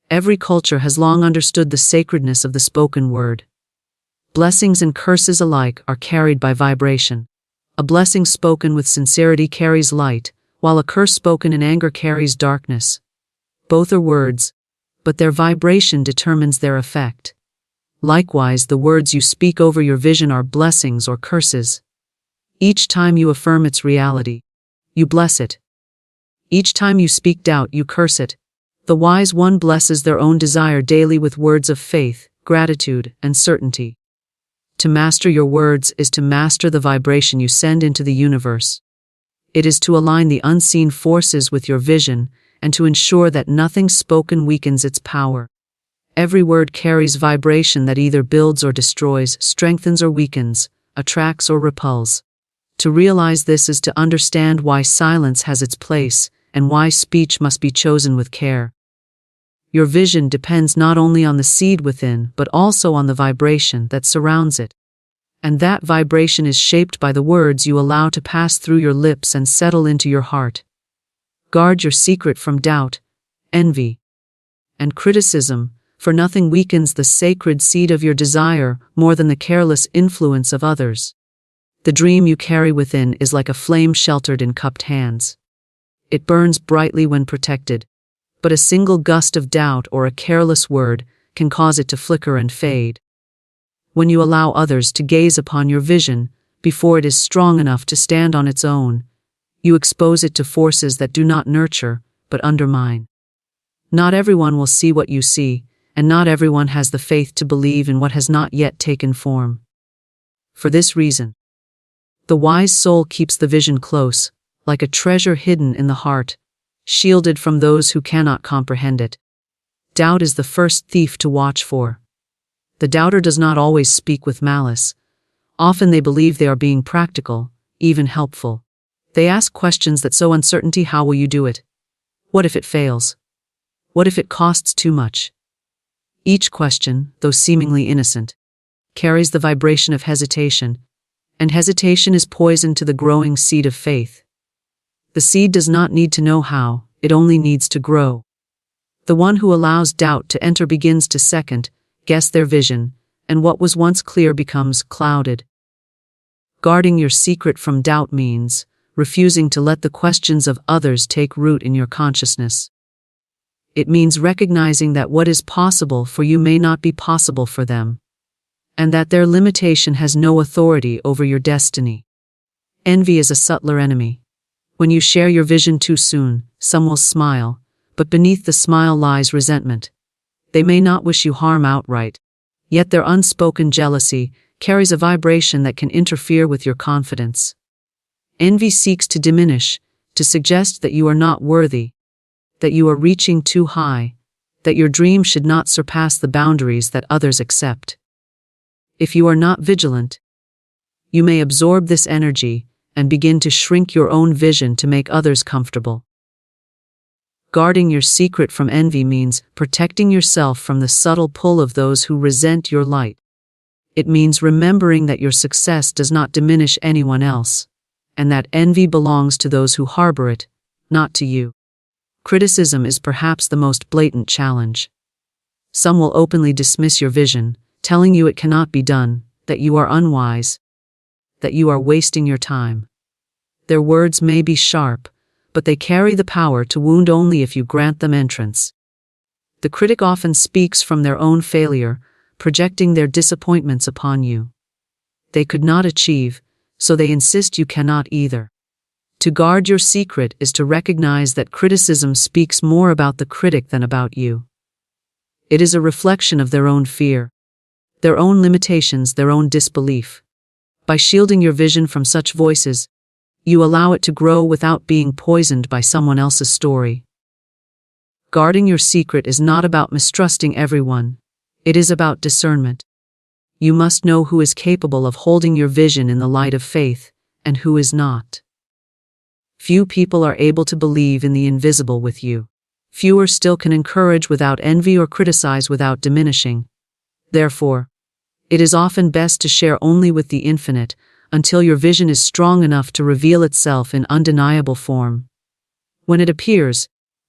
Every culture has long understood the sacredness of the spoken word. Blessings and curses alike are carried by vibration. A blessing spoken with sincerity carries light, while a curse spoken in anger carries darkness. Both are words, but their vibration determines their effect. Likewise, the words you speak over your vision are blessings or curses. Each time you affirm its reality, you bless it. Each time you speak doubt, you curse it. The wise one blesses their own desire daily with words of faith, gratitude, and certainty. To master your words is to master the vibration you send into the universe. It is to align the unseen forces with your vision and to ensure that nothing spoken weakens its power. Every word carries vibration that either builds or destroys, strengthens or weakens, attracts or repels. To realize this is to understand why silence has its place and why speech must be chosen with care. Your vision depends not only on the seed within, but also on the vibration that surrounds it. And that vibration is shaped by the words you allow to pass through your lips and settle into your heart. Guard your secret from doubt, envy, and criticism, for nothing weakens the sacred seed of your desire more than the careless influence of others. The dream you carry within is like a flame sheltered in cupped hands. It burns brightly when protected, but a single gust of doubt or a careless word can cause it to flicker and fade. When you allow others to gaze upon your vision before it is strong enough to stand on its own, you expose it to forces that do not nurture, but undermine. Not everyone will see what you see, and not everyone has the faith to believe in what has not yet taken form. For this reason, the wise soul keeps the vision close, like a treasure hidden in the heart, shielded from those who cannot comprehend it. Doubt is the first thief to watch for. The doubter does not always speak with malice. Often they believe they are being practical, even helpful. They ask questions that sow uncertainty. How will you do it? What if it fails? What if it costs too much? Each question, though seemingly innocent, carries the vibration of hesitation, and hesitation is poison to the growing seed of faith. The seed does not need to know how, it only needs to grow. The one who allows doubt to enter begins to second, guess their vision, and what was once clear becomes clouded. Guarding your secret from doubt means refusing to let the questions of others take root in your consciousness. It means recognizing that what is possible for you may not be possible for them, and that their limitation has no authority over your destiny. Envy is a subtler enemy. When you share your vision too soon, some will smile, but beneath the smile lies resentment. They may not wish you harm outright, yet their unspoken jealousy carries a vibration that can interfere with your confidence. Envy seeks to diminish, to suggest that you are not worthy, that you are reaching too high, that your dream should not surpass the boundaries that others accept. If you are not vigilant, you may absorb this energy and begin to shrink your own vision to make others comfortable. Guarding your secret from envy means protecting yourself from the subtle pull of those who resent your light. It means remembering that your success does not diminish anyone else, and that envy belongs to those who harbor it, not to you. Criticism is perhaps the most blatant challenge. Some will openly dismiss your vision, telling you it cannot be done, that you are unwise, that you are wasting your time. Their words may be sharp, but they carry the power to wound only if you grant them entrance. The critic often speaks from their own failure, projecting their disappointments upon you. They could not achieve, so they insist you cannot either. To guard your secret is to recognize that criticism speaks more about the critic than about you. It is a reflection of their own fear, their own limitations, their own disbelief. By shielding your vision from such voices, you allow it to grow without being poisoned by someone else's story. Guarding your secret is not about mistrusting everyone. It is about discernment. You must know who is capable of holding your vision in the light of faith, and who is not. Few people are able to believe in the invisible with you. Fewer still can encourage without envy or criticize without diminishing. Therefore, it is often best to share only with the infinite, until your vision is strong enough to reveal itself in undeniable form. When it appears,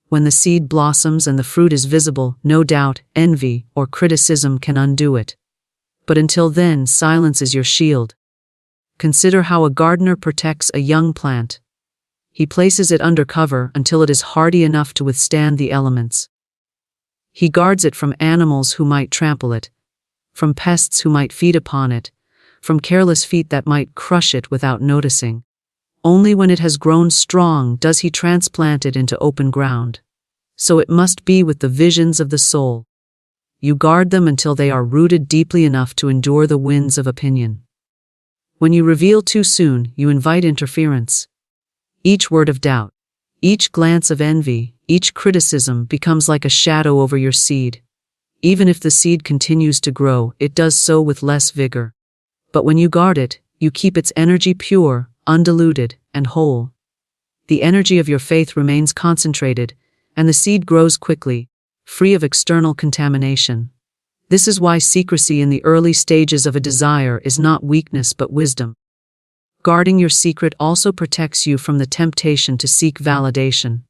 when the seed blossoms and the fruit is visible, no doubt, envy or criticism can undo it. But until then, silence is your shield. Consider how a gardener protects a young plant. He places it under cover until it is hardy enough to withstand the elements. He guards it from animals who might trample it, from pests who might feed upon it, from careless feet that might crush it without noticing. Only when it has grown strong does he transplant it into open ground. So it must be with the visions of the soul. You guard them until they are rooted deeply enough to endure the winds of opinion. When you reveal too soon, you invite interference. Each word of doubt, each glance of envy, each criticism becomes like a shadow over your seed. Even if the seed continues to grow, it does so with less vigor. But when you guard it, you keep its energy pure, undiluted, and whole. The energy of your faith remains concentrated, and the seed grows quickly, free of external contamination. This is why secrecy in the early stages of a desire is not weakness but wisdom. Guarding your secret also protects you from the temptation to seek validation.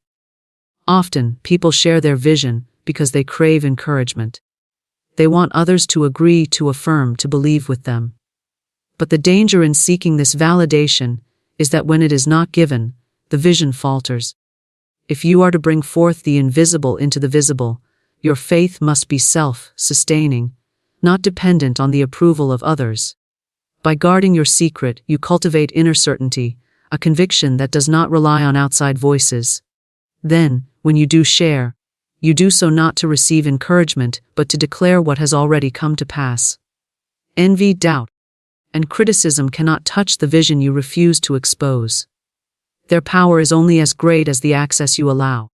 Often, people share their vision because they crave encouragement. They want others to agree, to affirm, to believe with them. But the danger in seeking this validation is that when it is not given, the vision falters. If you are to bring forth the invisible into the visible, your faith must be self-sustaining, not dependent on the approval of others. By guarding your secret, you cultivate inner certainty, a conviction that does not rely on outside voices. Then, when you do share, you do so not to receive encouragement, but to declare what has already come to pass. Envy, doubt, and criticism cannot touch the vision you refuse to expose. Their power is only as great as the access you allow.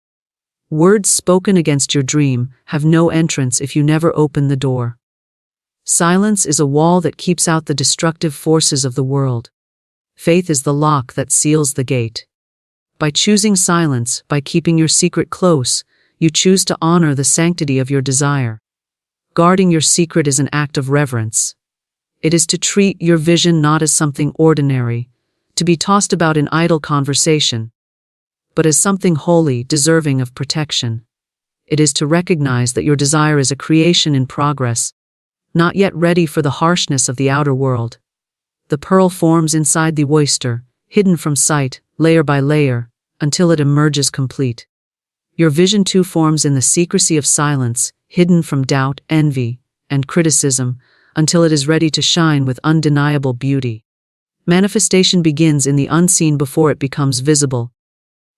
Words spoken against your dream have no entrance if you never open the door. Silence is a wall that keeps out the destructive forces of the world. Faith is the lock that seals the gate. By choosing silence, by keeping your secret close, you choose to honor the sanctity of your desire. Guarding your secret is an act of reverence. It is to treat your vision not as something ordinary, to be tossed about in idle conversation, but as something holy, deserving of protection. It is to recognize that your desire is a creation in progress, not yet ready for the harshness of the outer world. The pearl forms inside the oyster, hidden from sight, layer by layer, until it emerges complete. Your vision too forms in the secrecy of silence, hidden from doubt, envy, and criticism, until it is ready to shine with undeniable beauty. Manifestation begins in the unseen before it becomes visible.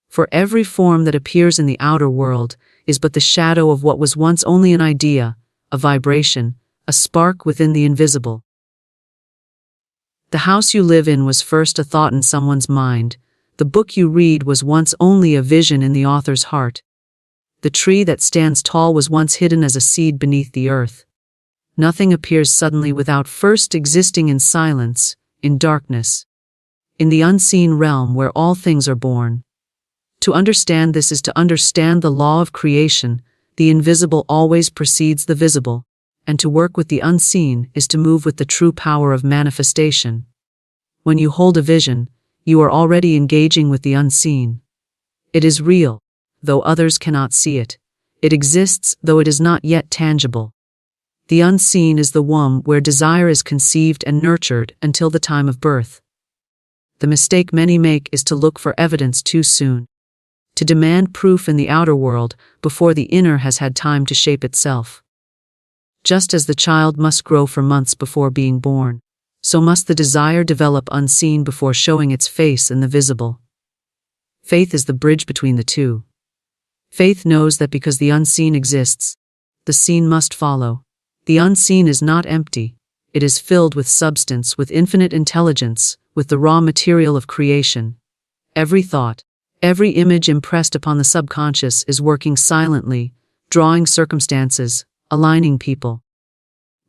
For every form that appears in the outer world is but the shadow of what was once only an idea, a vibration, a spark within the invisible. The house you live in was first a thought in someone's mind. The book you read was once only a vision in the author's heart. The tree that stands tall was once hidden as a seed beneath the earth. Nothing appears suddenly without first existing in silence, in darkness, in the unseen realm where all things are born. To understand this is to understand the law of creation. The invisible always precedes the visible, and to work with the unseen is to move with the true power of manifestation. When you hold a vision, you are already engaging with the unseen. It is real, though others cannot see it. It exists, though it is not yet tangible. The unseen is the womb where desire is conceived and nurtured until the time of birth. The mistake many make is to look for evidence too soon, to demand proof in the outer world before the inner has had time to shape itself. Just as the child must grow for months before being born, so must the desire develop unseen before showing its face in the visible. Faith is the bridge between the two. Faith knows that because the unseen exists, the seen must follow. The unseen is not empty. It is filled with substance, with infinite intelligence, with the raw material of creation. Every thought, every image impressed upon the subconscious is working silently, drawing circumstances, aligning people,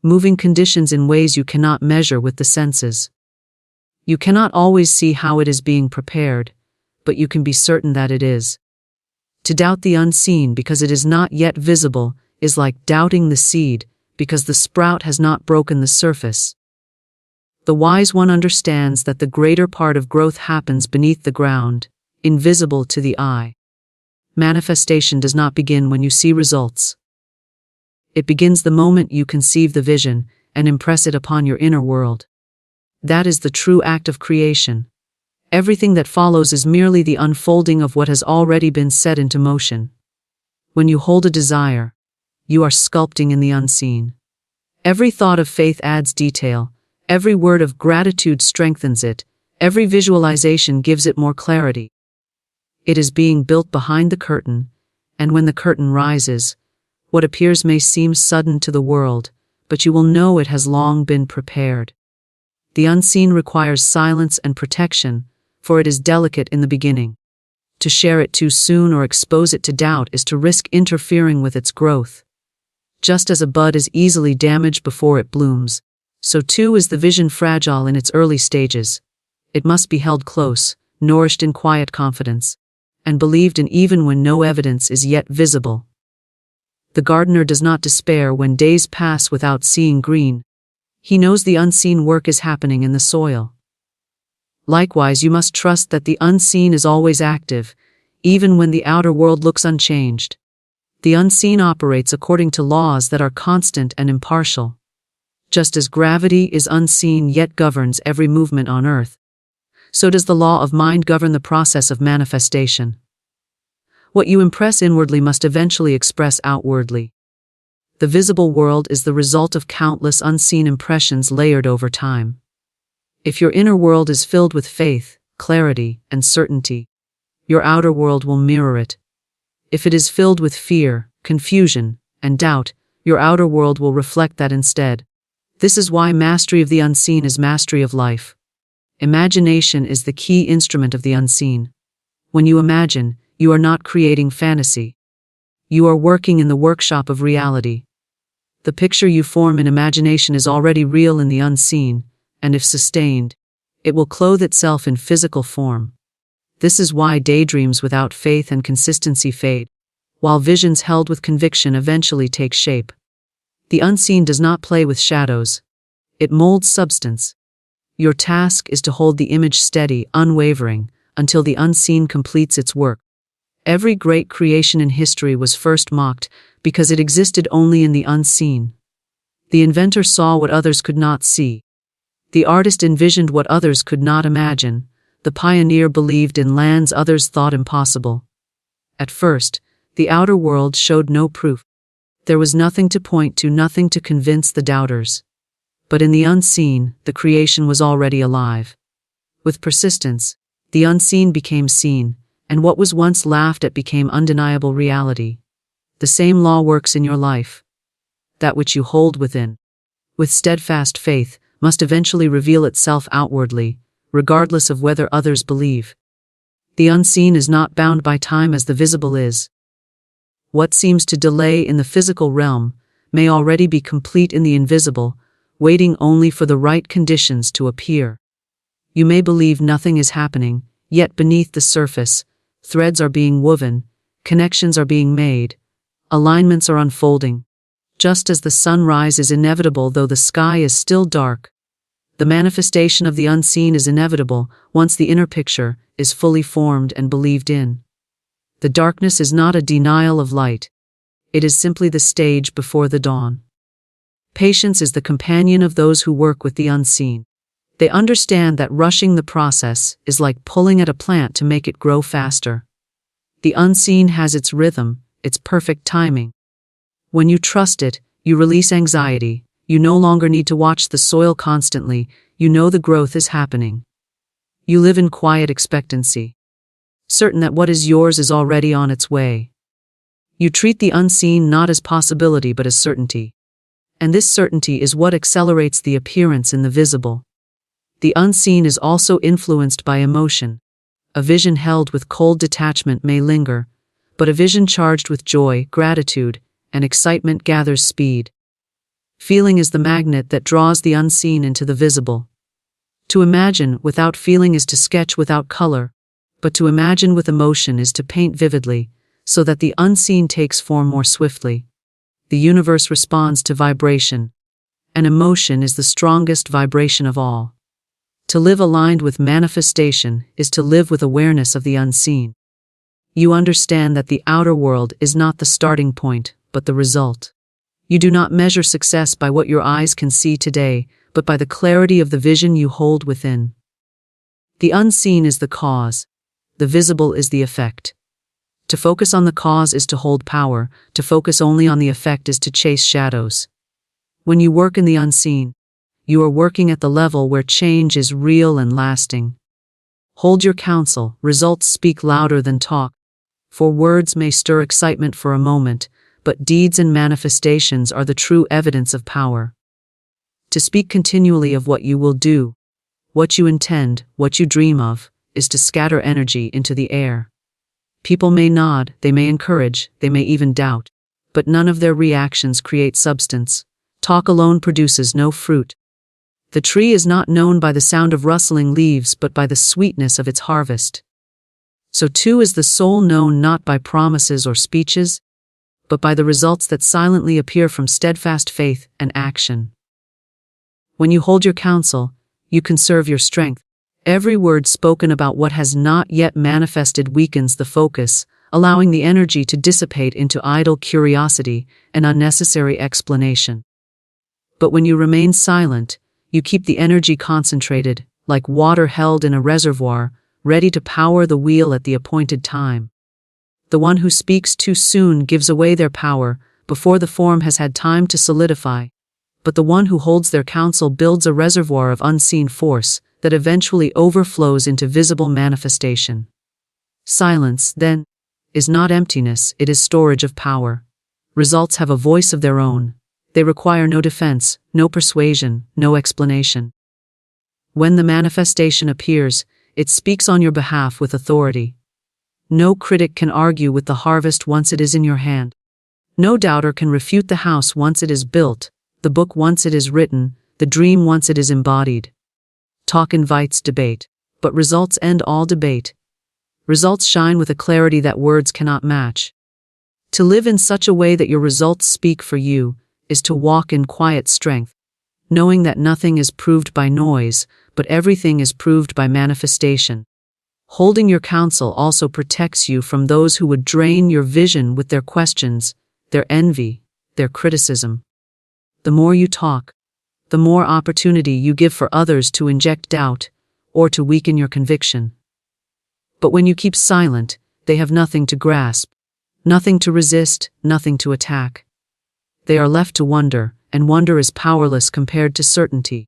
moving conditions in ways you cannot measure with the senses. You cannot always see how it is being prepared, but you can be certain that it is. To doubt the unseen because it is not yet visible is like doubting the seed because the sprout has not broken the surface. The wise one understands that the greater part of growth happens beneath the ground, invisible to the eye. Manifestation does not begin when you see results. It begins the moment you conceive the vision and impress it upon your inner world. That is the true act of creation. Everything that follows is merely the unfolding of what has already been set into motion. When you hold a desire, you are sculpting in the unseen. Every thought of faith adds detail, every word of gratitude strengthens it, every visualization gives it more clarity. It is being built behind the curtain, and when the curtain rises, what appears may seem sudden to the world, but you will know it has long been prepared. The unseen requires silence and protection, for it is delicate in the beginning. To share it too soon or expose it to doubt is to risk interfering with its growth. Just as a bud is easily damaged before it blooms, so too is the vision fragile in its early stages. It must be held close, nourished in quiet confidence, and believed in even when no evidence is yet visible. The gardener does not despair when days pass without seeing green. He knows the unseen work is happening in the soil. Likewise, you must trust that the unseen is always active, even when the outer world looks unchanged. The unseen operates according to laws that are constant and impartial. Just as gravity is unseen yet governs every movement on earth, so does the law of mind govern the process of manifestation. What you impress inwardly must eventually express outwardly. The visible world is the result of countless unseen impressions layered over time. If your inner world is filled with faith, clarity, and certainty, your outer world will mirror it. If it is filled with fear, confusion, and doubt, your outer world will reflect that instead. This is why mastery of the unseen is mastery of life. Imagination is the key instrument of the unseen. When you imagine, you are not creating fantasy. You are working in the workshop of reality. The picture you form in imagination is already real in the unseen, and if sustained, it will clothe itself in physical form. This is why daydreams without faith and consistency fade, while visions held with conviction eventually take shape. The unseen does not play with shadows. It molds substance. Your task is to hold the image steady, unwavering, until the unseen completes its work. Every great creation in history was first mocked because it existed only in the unseen. The inventor saw what others could not see. The artist envisioned what others could not imagine. The pioneer believed in lands others thought impossible. At first, the outer world showed no proof. There was nothing to point to, nothing to convince the doubters. But in the unseen, the creation was already alive. With persistence, the unseen became seen, and what was once laughed at became undeniable reality. The same law works in your life. That which you hold within, with steadfast faith, must eventually reveal itself outwardly, regardless of whether others believe. The unseen is not bound by time as the visible is. What seems to delay in the physical realm may already be complete in the invisible, waiting only for the right conditions to appear. You may believe nothing is happening, yet beneath the surface, threads are being woven, connections are being made, alignments are unfolding. Just as the sunrise is inevitable though the sky is still dark, the manifestation of the unseen is inevitable once the inner picture is fully formed and believed in. The darkness is not a denial of light. It is simply the stage before the dawn. Patience is the companion of those who work with the unseen. They understand that rushing the process is like pulling at a plant to make it grow faster. The unseen has its rhythm, its perfect timing. When you trust it, you release anxiety. You no longer need to watch the soil constantly. You know the growth is happening. You live in quiet expectancy, certain that what is yours is already on its way. You treat the unseen not as possibility but as certainty. And this certainty is what accelerates the appearance in the visible. The unseen is also influenced by emotion. A vision held with cold detachment may linger, but a vision charged with joy, gratitude, and excitement gathers speed. Feeling is the magnet that draws the unseen into the visible. To imagine without feeling is to sketch without color, but to imagine with emotion is to paint vividly, so that the unseen takes form more swiftly. The universe responds to vibration, and emotion is the strongest vibration of all. To live aligned with manifestation is to live with awareness of the unseen. You understand that the outer world is not the starting point, but the result. You do not measure success by what your eyes can see today, but by the clarity of the vision you hold within. The unseen is the cause. The visible is the effect. To focus on the cause is to hold power. To focus only on the effect is to chase shadows. When you work in the unseen, you are working at the level where change is real and lasting. Hold your counsel. Results speak louder than talk. For words may stir excitement for a moment, but deeds and manifestations are the true evidence of power. To speak continually of what you will do, what you intend, what you dream of, is to scatter energy into the air. People may nod, they may encourage, they may even doubt, but none of their reactions create substance. Talk alone produces no fruit. The tree is not known by the sound of rustling leaves, but by the sweetness of its harvest. So too is the soul known not by promises or speeches, but by the results that silently appear from steadfast faith and action. When you hold your counsel, you conserve your strength. Every word spoken about what has not yet manifested weakens the focus, allowing the energy to dissipate into idle curiosity and unnecessary explanation. But when you remain silent, you keep the energy concentrated, like water held in a reservoir, ready to power the wheel at the appointed time. The one who speaks too soon gives away their power before the form has had time to solidify, but the one who holds their counsel builds a reservoir of unseen force that eventually overflows into visible manifestation. Silence, then, is not emptiness, it is storage of power. Results have a voice of their own. They require no defense, no persuasion, no explanation. When the manifestation appears, it speaks on your behalf with authority. No critic can argue with the harvest once it is in your hand. No doubter can refute the house once it is built, the book once it is written, the dream once it is embodied. Talk invites debate, but results end all debate. Results shine with a clarity that words cannot match. To live in such a way that your results speak for you is to walk in quiet strength. knowing that nothing is proved by noise, but everything is proved by manifestation. Holding your counsel also protects you from those who would drain your vision with their questions, their envy, their criticism. The more you talk, the more opportunity you give for others to inject doubt or to weaken your conviction. But when you keep silent, they have nothing to grasp, nothing to resist, nothing to attack. They are left to wonder, and wonder is powerless compared to certainty.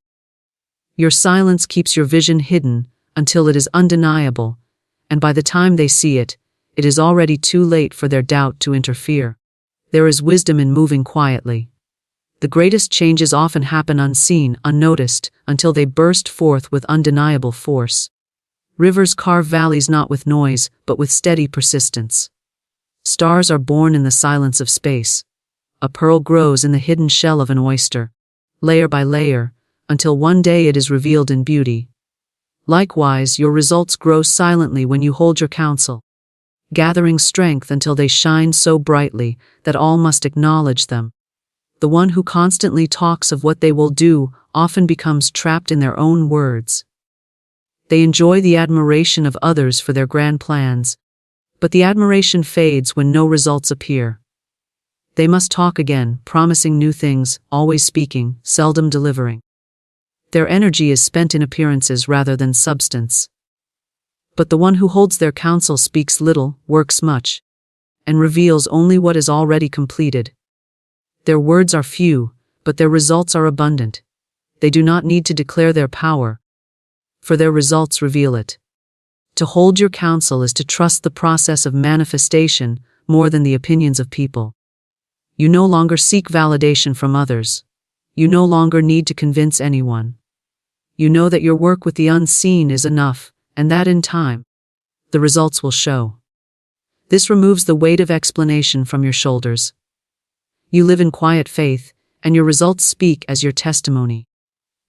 Your silence keeps your vision hidden until it is undeniable, and by the time they see it, it is already too late for their doubt to interfere. There is wisdom in moving quietly. The greatest changes often happen unseen, unnoticed, until they burst forth with undeniable force. Rivers carve valleys not with noise, but with steady persistence. Stars are born in the silence of space. A pearl grows in the hidden shell of an oyster, layer by layer, until one day it is revealed in beauty. Likewise, your results grow silently when you hold your counsel, gathering strength until they shine so brightly that all must acknowledge them. The one who constantly talks of what they will do often becomes trapped in their own words. They enjoy the admiration of others for their grand plans, but the admiration fades when no results appear. They must talk again, promising new things, always speaking, seldom delivering. Their energy is spent in appearances rather than substance. But the one who holds their counsel speaks little, works much, and reveals only what is already completed. Their words are few, but their results are abundant. They do not need to declare their power, for their results reveal it. To hold your counsel is to trust the process of manifestation more than the opinions of people. You no longer seek validation from others. You no longer need to convince anyone. You know that your work with the unseen is enough, and that in time, the results will show. This removes the weight of explanation from your shoulders. You live in quiet faith, and your results speak as your testimony.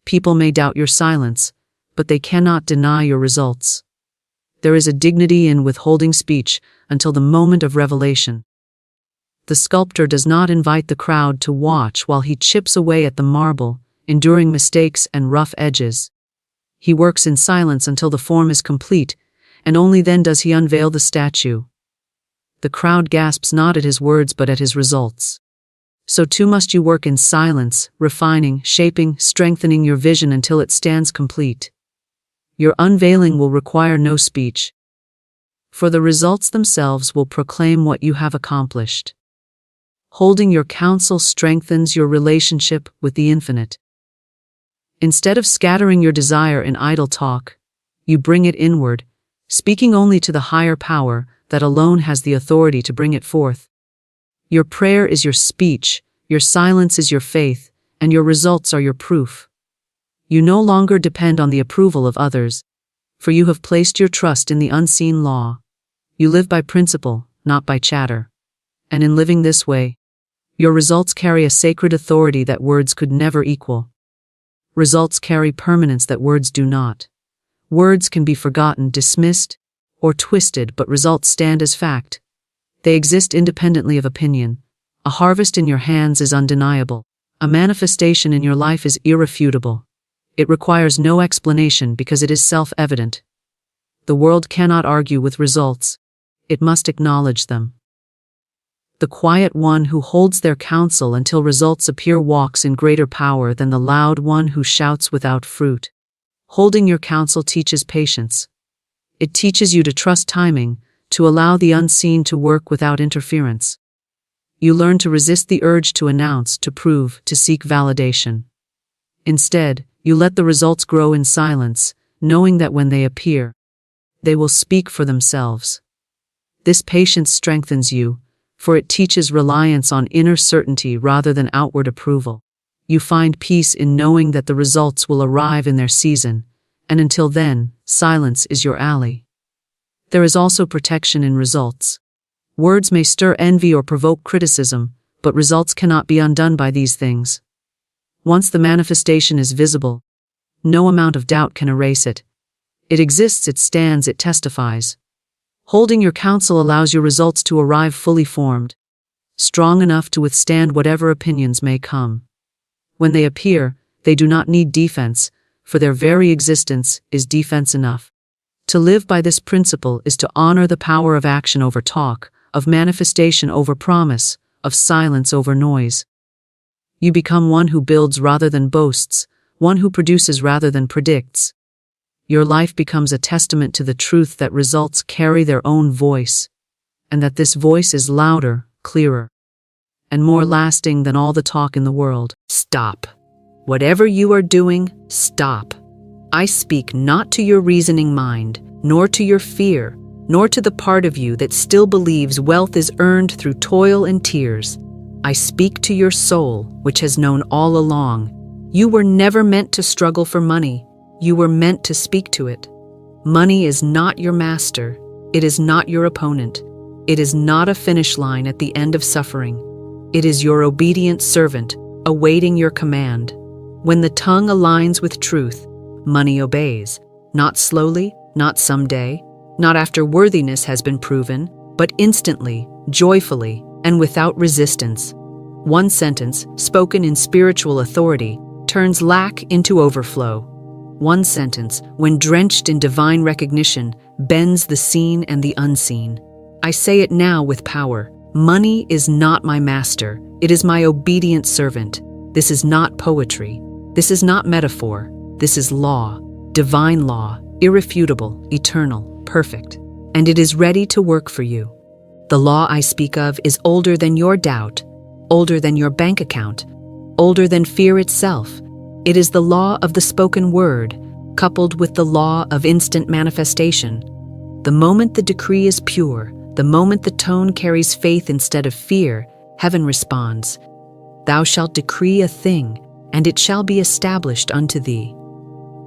People may doubt your silence, but they cannot deny your results. There is a dignity in withholding speech until the moment of revelation. The sculptor does not invite the crowd to watch while he chips away at the marble, enduring mistakes and rough edges. He works in silence until the form is complete, and only then does he unveil the statue. The crowd gasps not at his words but at his results. So too must you work in silence, refining, shaping, strengthening your vision until it stands complete. Your unveiling will require no speech, for the results themselves will proclaim what you have accomplished. Holding your counsel strengthens your relationship with the infinite. Instead of scattering your desire in idle talk, you bring it inward, speaking only to the higher power that alone has the authority to bring it forth. Your prayer is your speech, your silence is your faith, and your results are your proof. You no longer depend on the approval of others, for you have placed your trust in the unseen law. You live by principle, not by chatter. And in living this way, your results carry a sacred authority that words could never equal. Results carry permanence that words do not. Words can be forgotten, dismissed, or twisted, but results stand as fact. They exist independently of opinion. A harvest in your hands is undeniable. A manifestation in your life is irrefutable. It requires no explanation because it is self-evident. The world cannot argue with results. It must acknowledge them. The quiet one who holds their counsel until results appear walks in greater power than the loud one who shouts without fruit. Holding your counsel teaches patience. It teaches you to trust timing, to allow the unseen to work without interference. You learn to resist the urge to announce, to prove, to seek validation. Instead, you let the results grow in silence, knowing that when they appear, they will speak for themselves. This patience strengthens you, for it teaches reliance on inner certainty rather than outward approval. You find peace in knowing that the results will arrive in their season, and until then, silence is your ally. There is also protection in results. Words may stir envy or provoke criticism, but results cannot be undone by these things. Once the manifestation is visible, no amount of doubt can erase it. It exists, it stands, it testifies. Holding your counsel allows your results to arrive fully formed, strong enough to withstand whatever opinions may come. When they appear, They do not need defense, for their very existence is defense enough. To live by this principle is to honor the power of action over talk, of manifestation over promise, of silence over noise. You become one who builds rather than boasts, one who produces rather than predicts. Your life becomes a testament to the truth that results carry their own voice, and that this voice is louder, clearer, and more lasting than all the talk in the world. Stop. Whatever you are doing, stop. I speak not to your reasoning mind, nor to your fear, nor to the part of you that still believes wealth is earned through toil and tears. I speak to your soul, which has known all along. You were never meant to struggle for money. You were meant to speak to it. Money is not your master. It is not your opponent. It is not a finish line at the end of suffering. It is your obedient servant, awaiting your command. When the tongue aligns with truth, money obeys, not slowly, not someday, not after worthiness has been proven, but instantly, joyfully, and without resistance. One sentence, spoken in spiritual authority, turns lack into overflow. One sentence, when drenched in divine recognition, bends the seen and the unseen. I say it now with power. Money is not my master. It is my obedient servant. This is not poetry. This is not metaphor. This is law, divine law, irrefutable, eternal, perfect. And it is ready to work for you. The law I speak of is older than your doubt, older than your bank account, older than fear itself. It is the law of the spoken word, coupled with the law of instant manifestation. The moment the decree is pure, the moment the tone carries faith instead of fear, heaven responds, "Thou shalt decree a thing, and it shall be established unto thee."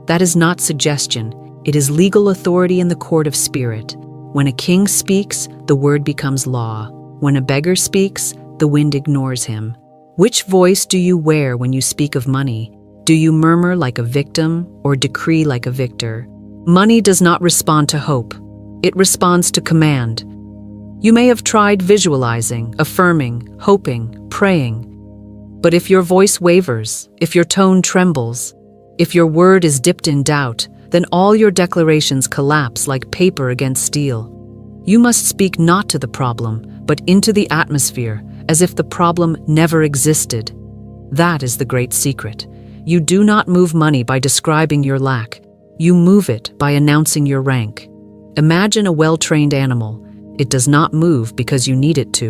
That is not suggestion, it is legal authority in the court of spirit. When a king speaks, the word becomes law. When a beggar speaks, the wind ignores him. Which voice do you wear when you speak of money? Do you murmur like a victim or decree like a victor? Money does not respond to hope. It responds to command. You may have tried visualizing, affirming, hoping, praying. But if your voice wavers, if your tone trembles, if your word is dipped in doubt, then all your declarations collapse like paper against steel. You must speak not to the problem, but into the atmosphere, as if the problem never existed. That is the great secret. You do not move money by describing your lack. You move it by announcing your rank. Imagine a well-trained animal. It does not move because you need it to.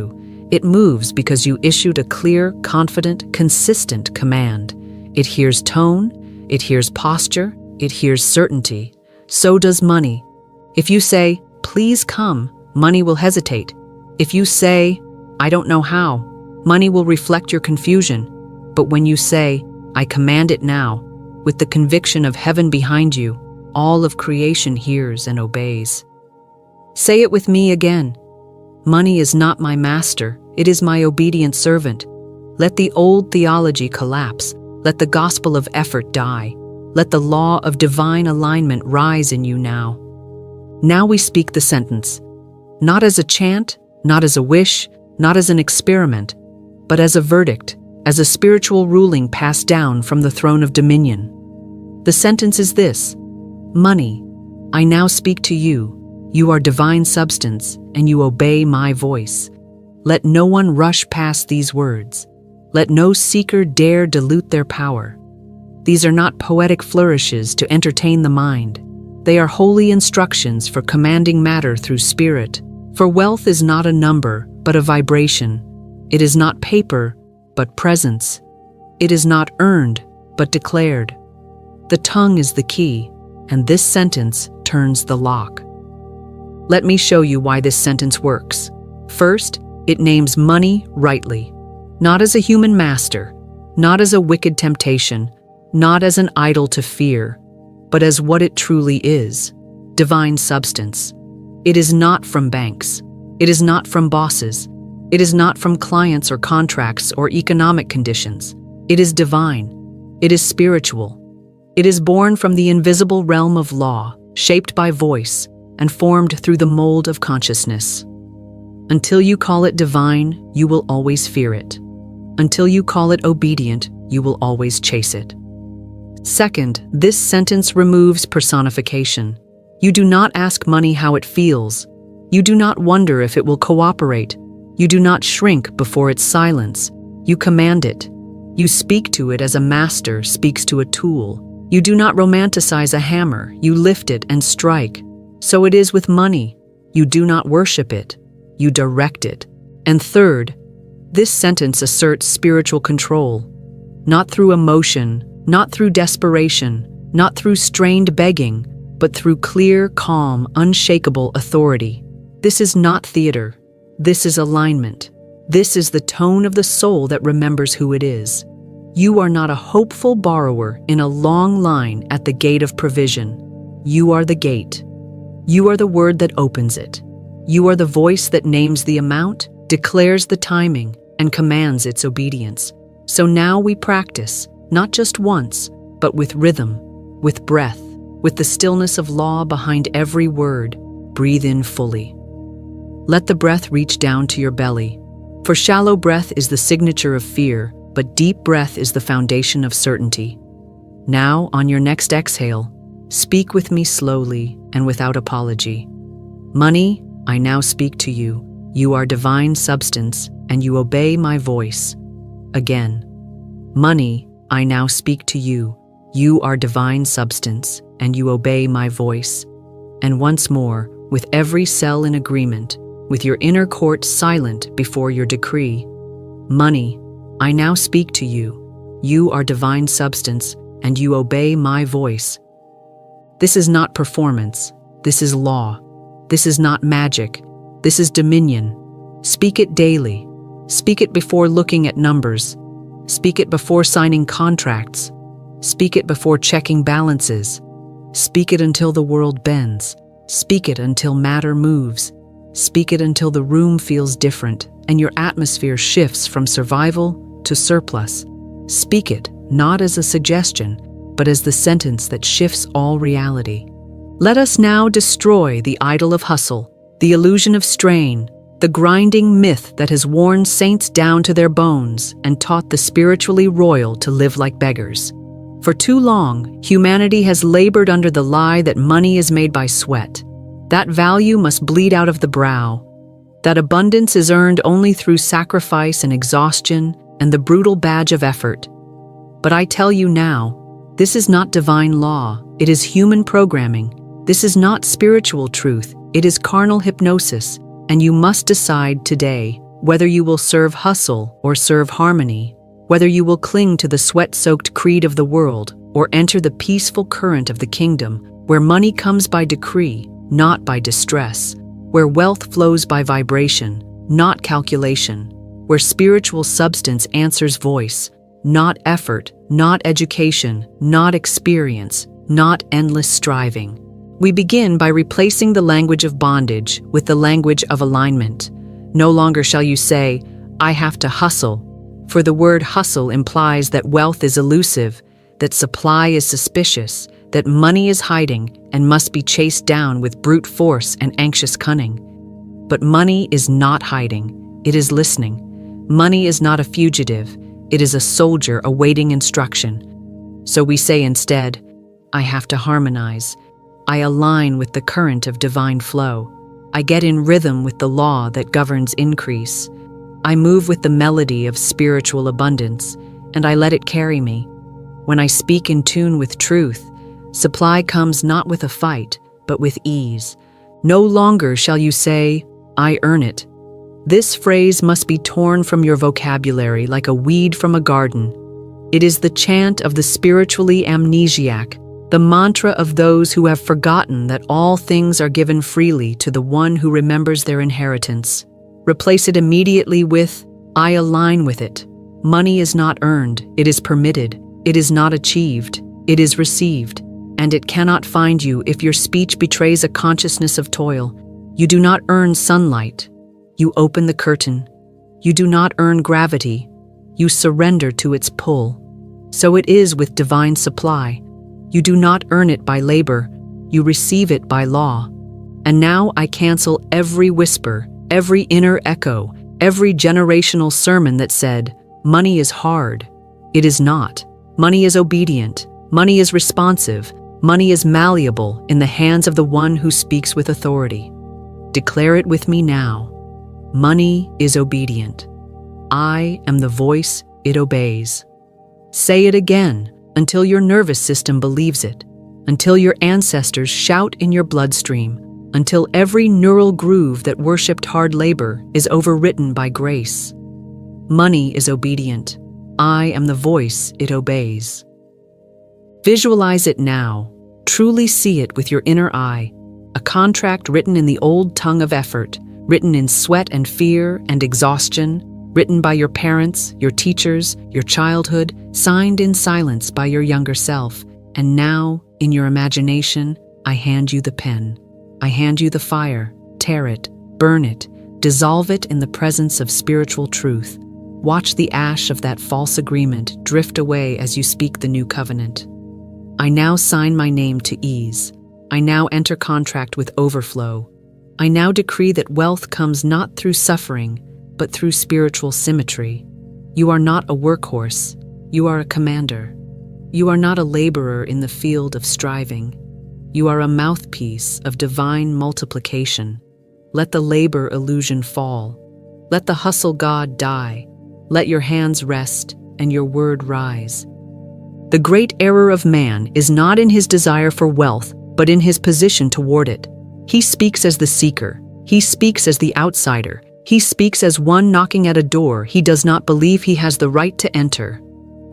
It moves because you issued a clear, confident, consistent command. It hears tone, it hears posture, it hears certainty. So does money. If you say, "Please come," money will hesitate. If you say, "I don't know how," money will reflect your confusion. But when you say, "I command it now," with the conviction of heaven behind you, all of creation hears and obeys. Say it with me again. Money is not my master, it is my obedient servant. Let the old theology collapse. Let the gospel of effort die. Let the law of divine alignment rise in you now. Now we speak the sentence, not as a chant, not as a wish, not as an experiment, but as a verdict, as a spiritual ruling passed down from the throne of dominion. The sentence is this: Money, I now speak to you. You are divine substance, and you obey my voice. Let no one rush past these words. Let no seeker dare dilute their power. These are not poetic flourishes to entertain the mind. They are holy instructions for commanding matter through spirit. For wealth is not a number, but a vibration. It is not paper, but presence. It is not earned, but declared. The tongue is the key, and this sentence turns the lock. Let me show you why this sentence works. First, it names money rightly, not as a human master, not as a wicked temptation, not as an idol to fear, but as what it truly is, divine substance. It is not from banks. It is not from bosses. It is not from clients or contracts or economic conditions. It is divine. It is spiritual. It is born from the invisible realm of law, shaped by voice, and formed through the mold of consciousness. Until you call it divine, you will always fear it. Until you call it obedient, you will always chase it. Second, this sentence removes personification. You do not ask money how it feels. You do not wonder if it will cooperate. You do not shrink before its silence. You command it. You speak to it as a master speaks to a tool. You do not romanticize a hammer. You lift it and strike. So it is with money. You do not worship it. You direct it. And third, this sentence asserts spiritual control. Not through emotion, not through desperation, not through strained begging, but through clear, calm, unshakable authority. This is not theater. This is alignment. This is the tone of the soul that remembers who it is. You are not a hopeful borrower in a long line at the gate of provision. You are the gate. You are the word that opens it. You are the voice that names the amount, declares the timing, and commands its obedience. So now we practice, not just once, but with rhythm, with breath, with the stillness of law behind every word. Breathe in fully. Let the breath reach down to your belly. For shallow breath is the signature of fear, but deep breath is the foundation of certainty. Now, on your next exhale, speak with me slowly and without apology. Money, I now speak to you. You are divine substance, and you obey my voice. Again. Money, I now speak to you. You are divine substance, and you obey my voice. And once more, with every cell in agreement, with your inner court silent before your decree. Money, I now speak to you. You are divine substance, and you obey my voice. This is not performance. This is law. This is not magic. This is dominion. Speak it daily. Speak it before looking at numbers. Speak it before signing contracts. Speak it before checking balances. Speak it until the world bends. Speak it until matter moves. Speak it until the room feels different and your atmosphere shifts from survival to surplus. Speak it not as a suggestion, but as the sentence that shifts all reality. Let us now destroy the idol of hustle, the illusion of strain, the grinding myth that has worn saints down to their bones and taught the spiritually royal to live like beggars. For too long, humanity has labored under the lie that money is made by sweat. That value must bleed out of the brow. That abundance is earned only through sacrifice and exhaustion and the brutal badge of effort. But I tell you now, this is not divine law. It is human programming. This is not spiritual truth. It is carnal hypnosis. And you must decide today whether you will serve hustle or serve harmony, whether you will cling to the sweat-soaked creed of the world or enter the peaceful current of the kingdom where money comes by decree, not by distress, where wealth flows by vibration, not calculation, where spiritual substance answers voice, not effort, not education, not experience, not endless striving. We begin by replacing the language of bondage with the language of alignment. No longer shall you say, I have to hustle, for the word hustle implies that wealth is elusive, that supply is suspicious, that money is hiding and must be chased down with brute force and anxious cunning. But money is not hiding, it is listening. Money is not a fugitive, it is a soldier awaiting instruction. So we say instead, I have to harmonize. I align with the current of divine flow. I get in rhythm with the law that governs increase. I move with the melody of spiritual abundance, and I let it carry me. When I speak in tune with truth, supply comes not with a fight, but with ease. No longer shall you say, I earn it. This phrase must be torn from your vocabulary like a weed from a garden. It is the chant of the spiritually amnesiac, the mantra of those who have forgotten that all things are given freely to the one who remembers their inheritance. Replace it immediately with, I align with it. Money is not earned, it is permitted. It is not achieved, it is received. And it cannot find you if your speech betrays a consciousness of toil. You do not earn sunlight. You open the curtain. You do not earn gravity. You surrender to its pull. So it is with divine supply. You do not earn it by labor, you receive it by law. And now I cancel every whisper, every inner echo, every generational sermon that said, money is hard. It is not. Money is obedient. Money is responsive. Money is malleable in the hands of the one who speaks with authority. Declare it with me now. Money is obedient. I am the voice it obeys. Say it again until your nervous system believes it, until your ancestors shout in your bloodstream, until every neural groove that worshipped hard labor is overwritten by grace. Money is obedient. I am the voice it obeys. Visualize it now. Truly see it with your inner eye. A contract written in the old tongue of effort, written in sweat and fear and exhaustion, written by your parents, your teachers, your childhood, signed in silence by your younger self. And now, in your imagination, I hand you the pen. I hand you the fire. Tear it, burn it, dissolve it in the presence of spiritual truth. Watch the ash of that false agreement drift away as you speak the new covenant. I now sign my name to ease. I now enter contract with overflow. I now decree that wealth comes not through suffering, but through spiritual symmetry. You are not a workhorse. You are a commander. You are not a laborer in the field of striving. You are a mouthpiece of divine multiplication. Let the labor illusion fall. Let the hustle god die. Let your hands rest and your word rise. The great error of man is not in his desire for wealth, but in his position toward it. He speaks as the seeker. He speaks as the outsider. He speaks as one knocking at a door he does not believe he has the right to enter.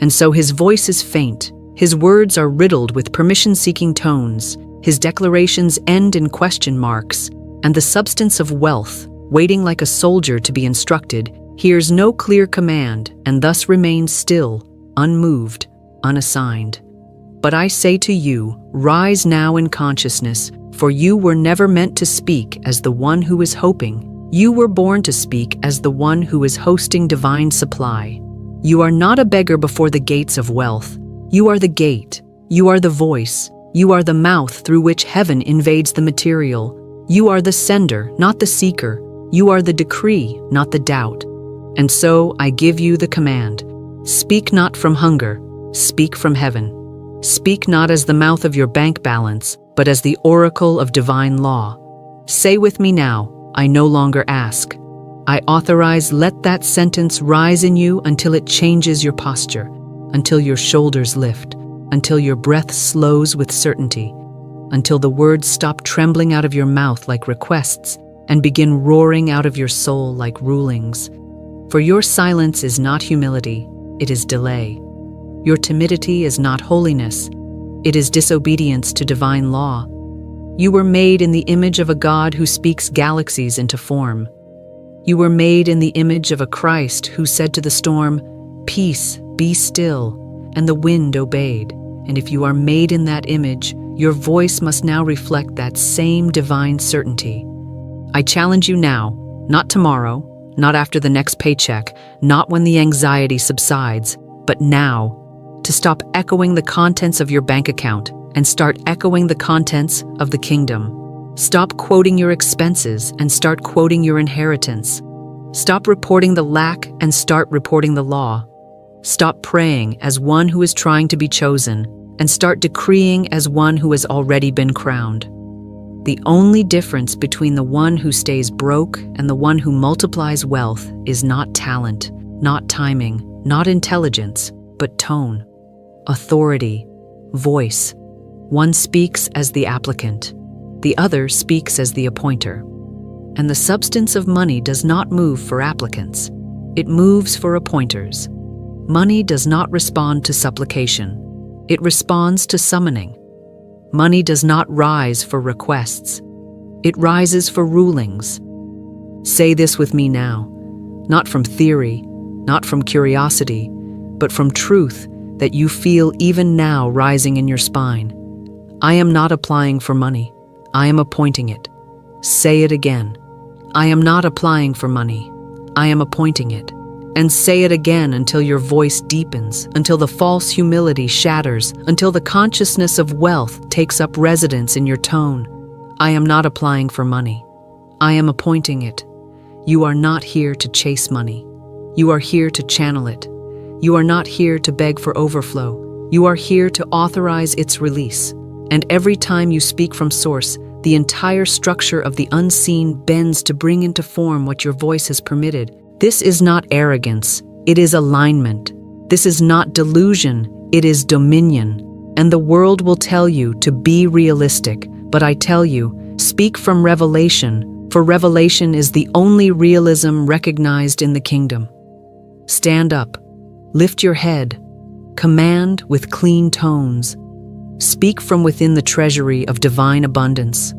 And so his voice is faint. His words are riddled with permission-seeking tones. His declarations end in question marks. And the substance of wealth, waiting like a soldier to be instructed, hears no clear command and thus remains still, unmoved, unassigned. But I say to you, rise now in consciousness, for you were never meant to speak as the one who is hoping. You were born to speak as the one who is hosting divine supply. You are not a beggar before the gates of wealth. You are the gate. You are the voice. You are the mouth through which heaven invades the material. You are the sender, not the seeker. You are the decree, not the doubt. And so I give you the command. Speak not from hunger. Speak from heaven. Speak not as the mouth of your bank balance, but as the oracle of divine law. Say with me now, I no longer ask. I authorize, let that sentence rise in you until it changes your posture, until your shoulders lift, until your breath slows with certainty, until the words stop trembling out of your mouth like requests and begin roaring out of your soul like rulings. For your silence is not humility, it is delay. Your timidity is not holiness, it is disobedience to divine law. You were made in the image of a God who speaks galaxies into form. You were made in the image of a Christ who said to the storm, "Peace, be still," and the wind obeyed. And if you are made in that image, your voice must now reflect that same divine certainty. I challenge you now, not tomorrow, not after the next paycheck, not when the anxiety subsides, but now, to stop echoing the contents of your bank account and start echoing the contents of the kingdom. Stop quoting your expenses and start quoting your inheritance. Stop reporting the lack and start reporting the law. Stop praying as one who is trying to be chosen and start decreeing as one who has already been crowned. The only difference between the one who stays broke and the one who multiplies wealth is not talent, not timing, not intelligence, but tone, authority, voice. One speaks as the applicant, the other speaks as the appointer. And the substance of money does not move for applicants. It moves for appointers. Money does not respond to supplication. It responds to summoning. Money does not rise for requests. It rises for rulings. Say this with me now, not from theory, not from curiosity, but from truth that you feel even now rising in your spine. I am not applying for money. I am appointing it. Say it again. I am not applying for money. I am appointing it. And say it again until your voice deepens, until the false humility shatters, until the consciousness of wealth takes up residence in your tone. I am not applying for money. I am appointing it. You are not here to chase money. You are here to channel it. You are not here to beg for overflow. You are here to authorize its release. And every time you speak from source, the entire structure of the unseen bends to bring into form what your voice has permitted. This is not arrogance, it is alignment. This is not delusion, it is dominion. And the world will tell you to be realistic, but I tell you, speak from revelation, for revelation is the only realism recognized in the kingdom. Stand up, lift your head, command with clean tones. Speak from within the treasury of divine abundance.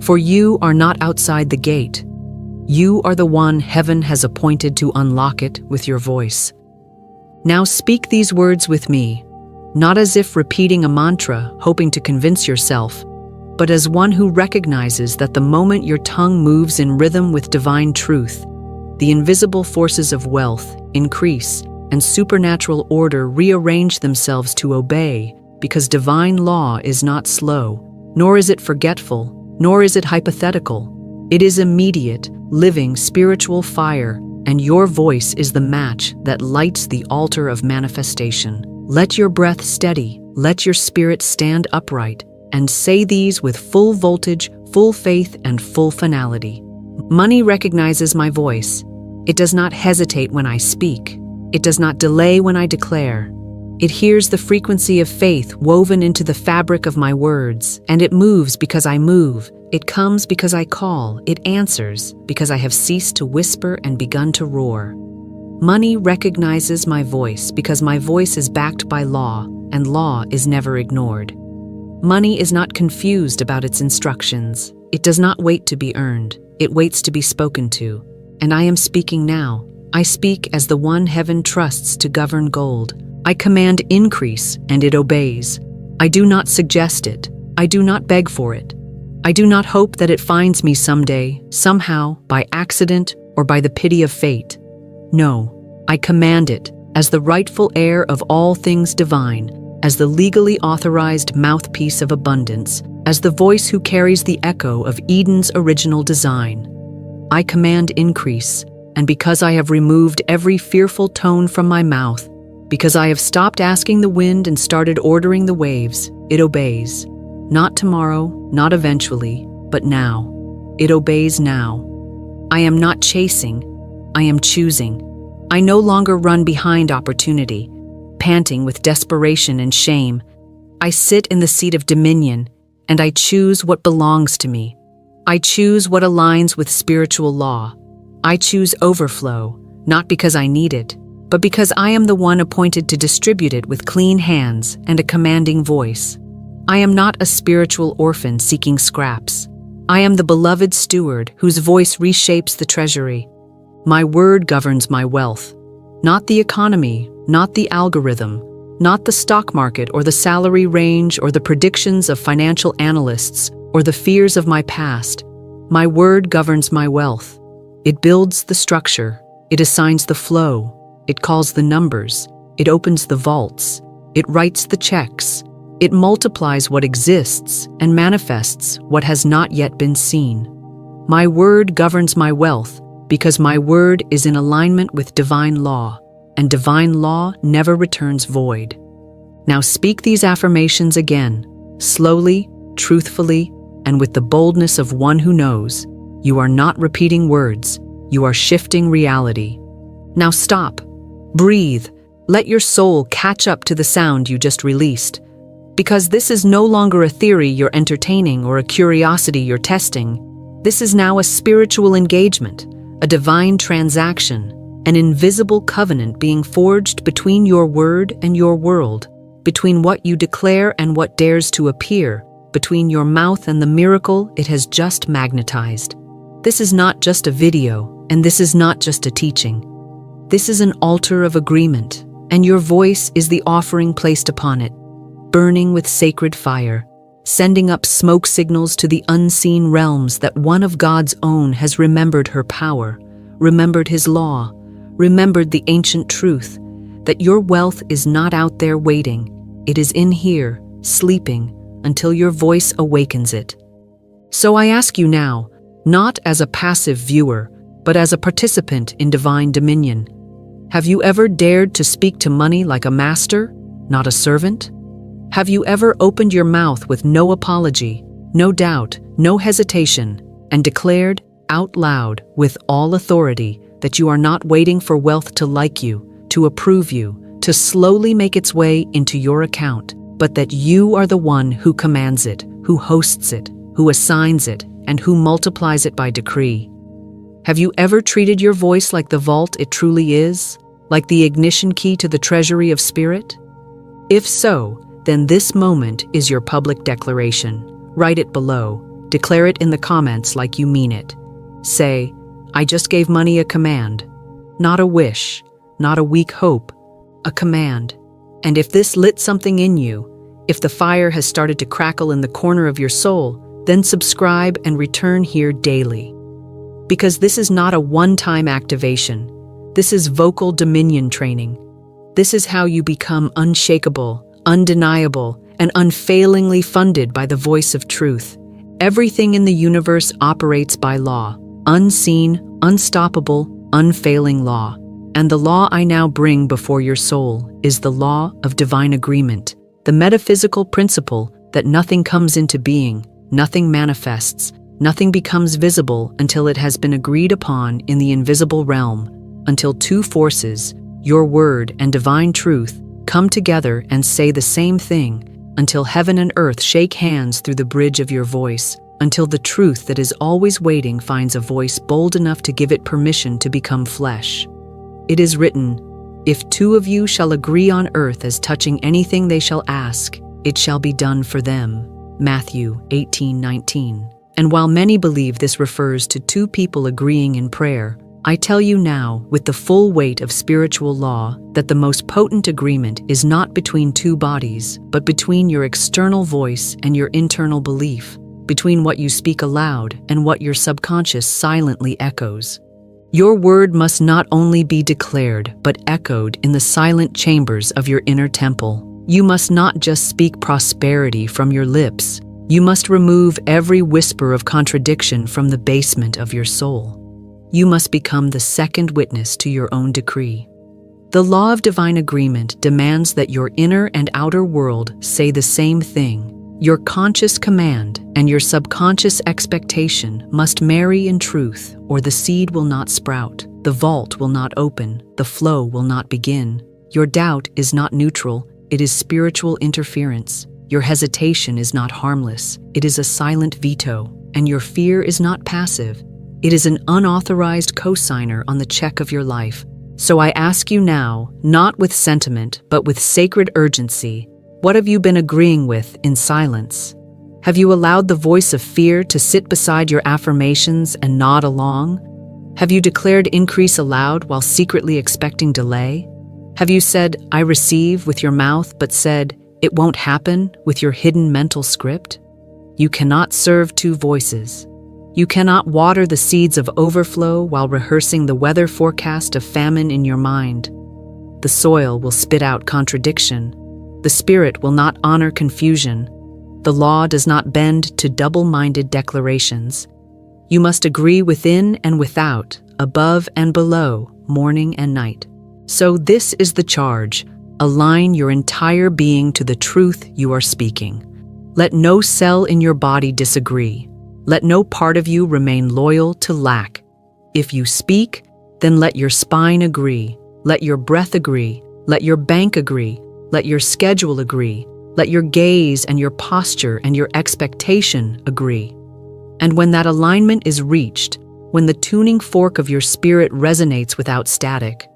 For you are not outside the gate. You are the one heaven has appointed to unlock it with your voice. Now speak these words with me, not as if repeating a mantra, hoping to convince yourself, but as one who recognizes that the moment your tongue moves in rhythm with divine truth, the invisible forces of wealth, increase, and supernatural order rearrange themselves to obey, because divine law is not slow, nor is it forgetful, nor is it hypothetical. It is immediate, living, spiritual fire, and your voice is the match that lights the altar of manifestation. Let your breath steady, let your spirit stand upright, and say these with full voltage, full faith, and full finality. Money recognizes my voice. It does not hesitate when I speak. It does not delay when I declare. It hears the frequency of faith woven into the fabric of my words, and it moves because I move. It comes because I call. It answers because I have ceased to whisper and begun to roar. Money recognizes my voice because my voice is backed by law, and law is never ignored. Money is not confused about its instructions. It does not wait to be earned. It waits to be spoken to. And I am speaking now. I speak as the one heaven trusts to govern gold. I command increase, and it obeys. I do not suggest it. I do not beg for it. I do not hope that it finds me someday, somehow, by accident or by the pity of fate. No, I command it, as the rightful heir of all things divine, as the legally authorized mouthpiece of abundance, as the voice who carries the echo of Eden's original design. I command increase, and because I have removed every fearful tone from my mouth, because I have stopped asking the wind and started ordering the waves, it obeys. Not tomorrow, not eventually, but now. It obeys now. I am not chasing, I am choosing. I no longer run behind opportunity, panting with desperation and shame. I sit in the seat of dominion, and I choose what belongs to me. I choose what aligns with spiritual law. I choose overflow, not because I need it, but because I am the one appointed to distribute it with clean hands and a commanding voice. I am not a spiritual orphan seeking scraps. I am the beloved steward whose voice reshapes the treasury. My word governs my wealth, not the economy, not the algorithm, not the stock market or the salary range or the predictions of financial analysts or the fears of my past. My word governs my wealth. It builds the structure. It assigns the flow. It calls the numbers. It opens the vaults. It writes the checks. It multiplies what exists and manifests what has not yet been seen. My word governs my wealth because my word is in alignment with divine law, and divine law never returns void. Now speak these affirmations again, slowly, truthfully, and with the boldness of one who knows. You are not repeating words, you are shifting reality. Now stop, breathe, let your soul catch up to the sound you just released. Because this is no longer a theory you're entertaining or a curiosity you're testing. This is now a spiritual engagement, a divine transaction, an invisible covenant being forged between your word and your world, between what you declare and what dares to appear, between your mouth and the miracle it has just magnetized. This is not just a video, and this is not just a teaching. This is an altar of agreement, and your voice is the offering placed upon it, burning with sacred fire, sending up smoke signals to the unseen realms that one of God's own has remembered her power, remembered his law, remembered the ancient truth, that your wealth is not out there waiting, it is in here, sleeping, until your voice awakens it. So I ask you now, not as a passive viewer, but as a participant in divine dominion. Have you ever dared to speak to money like a master? not a servant? Have you ever opened your mouth with no apology, no doubt, no hesitation, and declared out loud with all authority that you are not waiting for wealth to like you, to approve you, to slowly make its way into your account, but that you are the one who commands it, who hosts it, who assigns it, and who multiplies it by decree? Have you ever treated your voice like the vault it truly is, like the ignition key to the treasury of spirit? If so, then this moment is your public declaration. Write it below. Declare it in the comments like you mean it. Say, I just gave money a command, not a wish, not a weak hope, a command. And if this lit something in you, if the fire has started to crackle in the corner of your soul, then subscribe and return here daily. Because this is not a one-time activation. This is vocal dominion training. This is how you become unshakable, undeniable, and unfailingly funded by the voice of truth. Everything in the universe operates by law, unseen, unstoppable, unfailing law. And the law I now bring before your soul is the law of divine agreement, the metaphysical principle that nothing comes into being, nothing manifests, nothing becomes visible until it has been agreed upon in the invisible realm, until two forces, your word and divine truth, come together and say the same thing, until heaven and earth shake hands through the bridge of your voice, until the truth that is always waiting finds a voice bold enough to give it permission to become flesh. It is written, if two of you shall agree on earth as touching anything they shall ask, it shall be done for them. Matthew 18:19. And while many believe this refers to two people agreeing in prayer, I tell you now, with the full weight of spiritual law, that the most potent agreement is not between two bodies, but between your external voice and your internal belief, between what you speak aloud and what your subconscious silently echoes. Your word must not only be declared, but echoed in the silent chambers of your inner temple. You must not just speak prosperity from your lips. You must remove every whisper of contradiction from the basement of your soul. You must become the second witness to your own decree. The law of divine agreement demands that your inner and outer world say the same thing. Your conscious command and your subconscious expectation must marry in truth, or the seed will not sprout, the vault will not open, the flow will not begin. Your doubt is not neutral, it is spiritual interference. Your hesitation is not harmless, it is a silent veto. And your fear is not passive, it is an unauthorized cosigner on the check of your life. So I ask you now, not with sentiment, but with sacred urgency, what have you been agreeing with in silence? Have you allowed the voice of fear to sit beside your affirmations and nod along? Have you declared increase aloud while secretly expecting delay? Have you said, I receive with your mouth, but said, it won't happen with your hidden mental script? You cannot serve two voices. You cannot water the seeds of overflow while rehearsing the weather forecast of famine in your mind. The soil will spit out contradiction. The spirit will not honor confusion. The law does not bend to double-minded declarations. You must agree within and without, above and below, morning and night. So this is the charge. Align your entire being to the truth you are speaking. Let no cell in your body disagree. Let no part of you remain loyal to lack. If you speak, then let your spine agree. Let your breath agree. Let your bank agree. Let your schedule agree. Let your gaze and your posture and your expectation agree. And when that alignment is reached, when the tuning fork of your spirit resonates without static,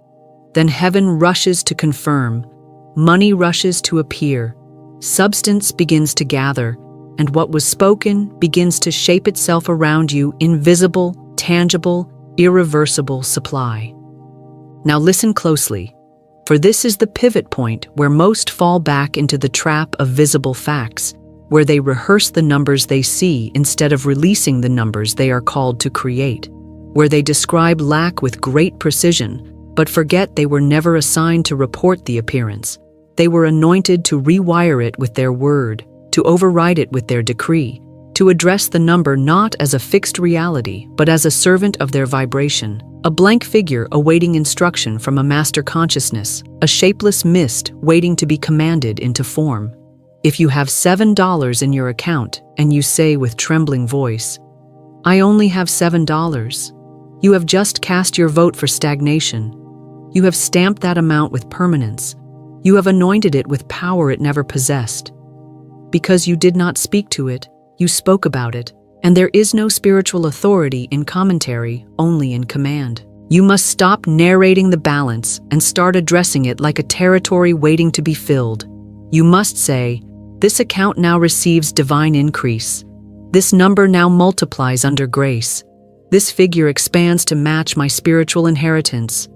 then heaven rushes to confirm, money rushes to appear, substance begins to gather, and what was spoken begins to shape itself around you in visible, tangible, irreversible supply. Now listen closely, for this is the pivot point where most fall back into the trap of visible facts, where they rehearse the numbers they see instead of releasing the numbers they are called to create, where they describe lack with great precision, but forget they were never assigned to report the appearance. They were anointed to rewire it with their word, to override it with their decree, to address the number not as a fixed reality, but as a servant of their vibration, a blank figure awaiting instruction from a master consciousness, a shapeless mist waiting to be commanded into form. If you have $7 in your account and you say with trembling voice, "I only have $7, you have just cast your vote for stagnation. You have stamped that amount with permanence. You have anointed it with power it never possessed. Because you did not speak to it, you spoke about it, and there is no spiritual authority in commentary, only in command. You must stop narrating the balance and start addressing it like a territory waiting to be filled. You must say, this account now receives divine increase. This number now multiplies under grace. This figure expands to match my spiritual inheritance.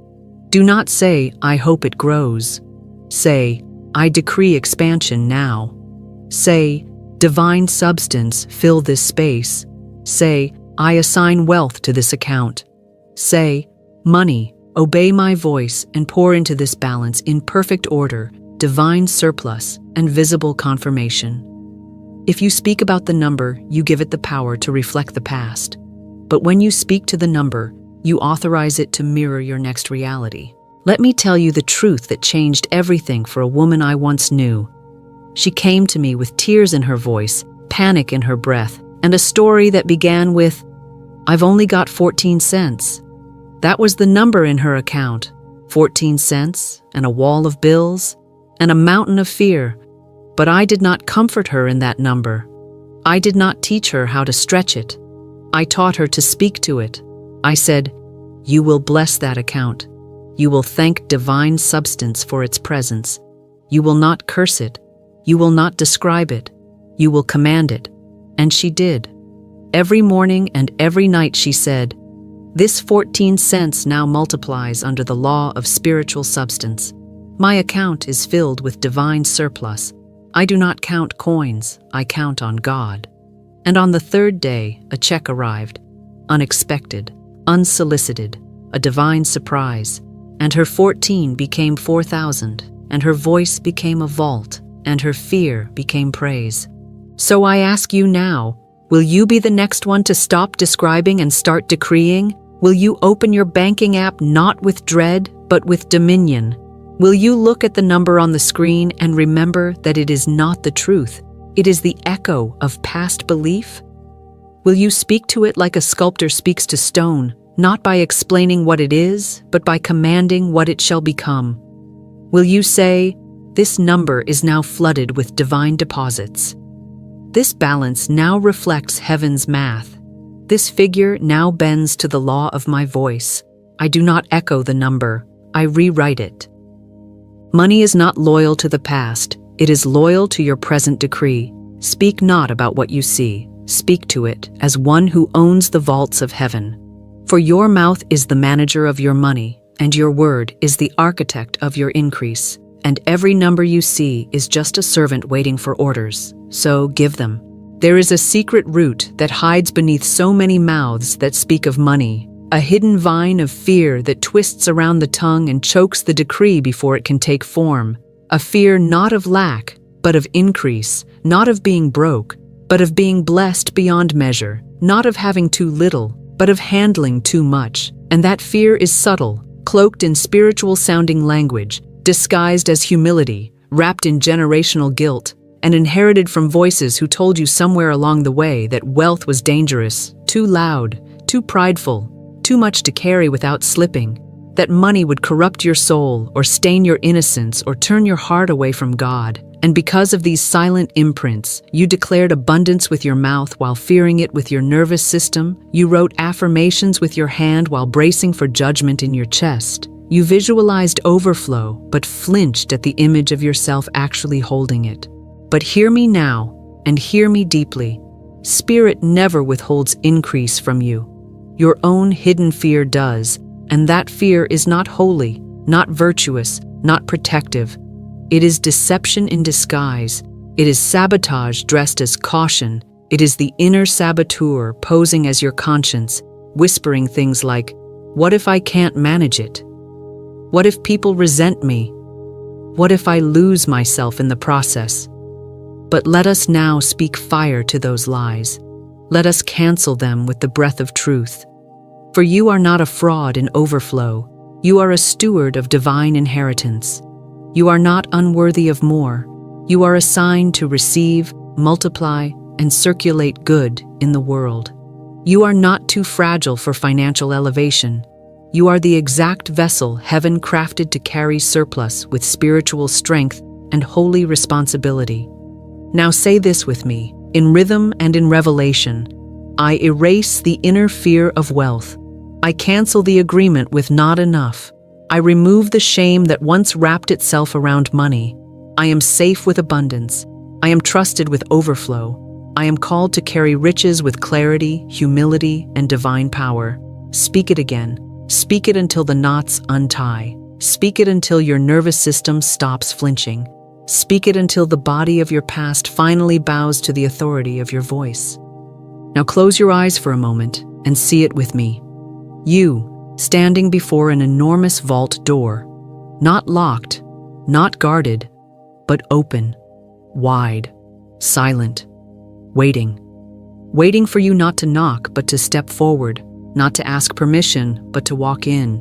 Do not say, I hope it grows. Say, I decree expansion now. Say, divine substance, fill this space. Say, I assign wealth to this account. Say, money, obey my voice and pour into this balance in perfect order, divine surplus, and visible confirmation. If you speak about the number, you give it the power to reflect the past. But when you speak to the number, you authorize it to mirror your next reality. Let me tell you the truth that changed everything for a woman I once knew. She came to me with tears in her voice, panic in her breath, and a story that began with, I've only got 14 cents. That was the number in her account. 14 cents, and a wall of bills, and a mountain of fear. But I did not comfort her in that number. I did not teach her how to stretch it. I taught her to speak to it. I said, you will bless that account. You will thank divine substance for its presence. You will not curse it. You will not describe it. You will command it. And she did. Every morning and every night she said, this 14 cents now multiplies under the law of spiritual substance. My account is filled with divine surplus. I do not count coins, I count on God. And on the third day, a check arrived, unexpected, unsolicited, a divine surprise, and her 14 became 4,000, and her voice became a vault, and her fear became praise. So I ask you now, will you be the next one to stop describing and start decreeing? Will you open your banking app not with dread, but with dominion? Will you look at the number on the screen and remember that it is not the truth? It is the echo of past belief? Will you speak to it like a sculptor speaks to stone, not by explaining what it is, but by commanding what it shall become? Will you say, this number is now flooded with divine deposits. This balance now reflects heaven's math. This figure now bends to the law of my voice. I do not echo the number, I rewrite it. Money is not loyal to the past, it is loyal to your present decree. Speak not about what you see, speak to it as one who owns the vaults of heaven. For your mouth is the manager of your money, and your word is the architect of your increase. And every number you see is just a servant waiting for orders, so give them. There is a secret root that hides beneath so many mouths that speak of money, a hidden vine of fear that twists around the tongue and chokes the decree before it can take form, a fear not of lack, but of increase, not of being broke, but of being blessed beyond measure, not of having too little, but of handling too much. And that fear is subtle, cloaked in spiritual-sounding language, disguised as humility, wrapped in generational guilt, and inherited from voices who told you somewhere along the way that wealth was dangerous, too loud, too prideful, too much to carry without slipping, that money would corrupt your soul or stain your innocence or turn your heart away from God. And because of these silent imprints, you declared abundance with your mouth while fearing it with your nervous system. You wrote affirmations with your hand while bracing for judgment in your chest. You visualized overflow, but flinched at the image of yourself actually holding it. But hear me now, and hear me deeply. Spirit never withholds increase from you. Your own hidden fear does, and that fear is not holy, not virtuous, not protective. It is deception in disguise. It is sabotage dressed as caution. It is the inner saboteur posing as your conscience, whispering things like, what if I can't manage it? What if people resent me? What if I lose myself in the process? But let us now speak fire to those lies. let us cancel them with the breath of truth. For you are not a fraud in overflow. You are a steward of divine inheritance. You are not unworthy of more. You are assigned to receive, multiply, and circulate good in the world. You are not too fragile for financial elevation. You are the exact vessel heaven crafted to carry surplus with spiritual strength and holy responsibility. Now say this with me, in rhythm and in revelation. I erase the inner fear of wealth. I cancel the agreement with not enough. I remove the shame that once wrapped itself around money. I am safe with abundance. I am trusted with overflow. I am called to carry riches with clarity, humility, and divine power. Speak it again. Speak it until the knots untie. Speak it until your nervous system stops flinching. Speak it until the body of your past finally bows to the authority of your voice. Now close your eyes for a moment and see it with me. You, standing before an enormous vault door, not locked, not guarded, but open, wide, silent, waiting. Waiting for you not to knock, but to step forward, not to ask permission, but to walk in.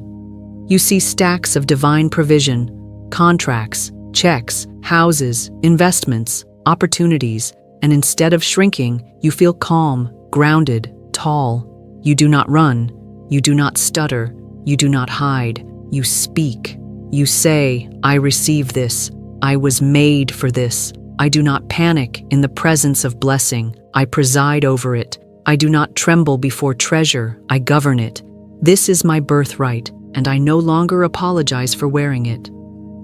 You see stacks of divine provision, contracts, checks, houses, investments, opportunities, and instead of shrinking, you feel calm, grounded, tall. You do not run, you do not stutter, you do not hide, you speak. You say, I receive this, I was made for this. I do not panic in the presence of blessing, I preside over it. I do not tremble before treasure, I govern it. This is my birthright, and I no longer apologize for wearing it.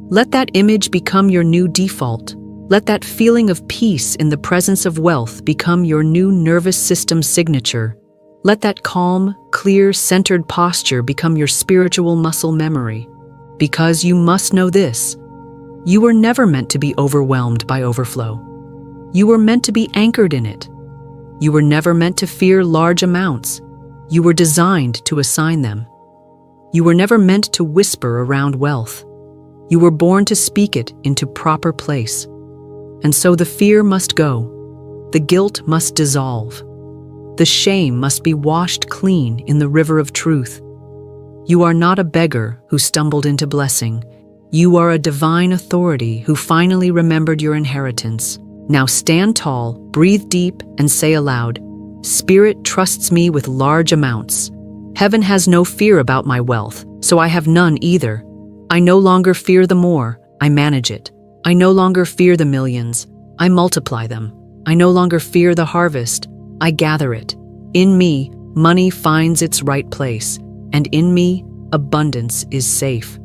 Let that image become your new default. Let that feeling of peace in the presence of wealth become your new nervous system signature. Let that calm, clear, centered posture become your spiritual muscle memory. Because you must know this: you were never meant to be overwhelmed by overflow. You were meant to be anchored in it. You were never meant to fear large amounts. You were designed to assign them. You were never meant to whisper around wealth. You were born to speak it into proper place. And so the fear must go. The guilt must dissolve. The shame must be washed clean in the river of truth. You are not a beggar who stumbled into blessing. You are a divine authority who finally remembered your inheritance. Now stand tall, breathe deep, and say aloud, Spirit trusts me with large amounts. Heaven has no fear about my wealth, so I have none either. I no longer fear the more, I manage it. I no longer fear the millions, I multiply them. I no longer fear the harvest, I gather it. In me, money finds its right place, and in me, abundance is safe.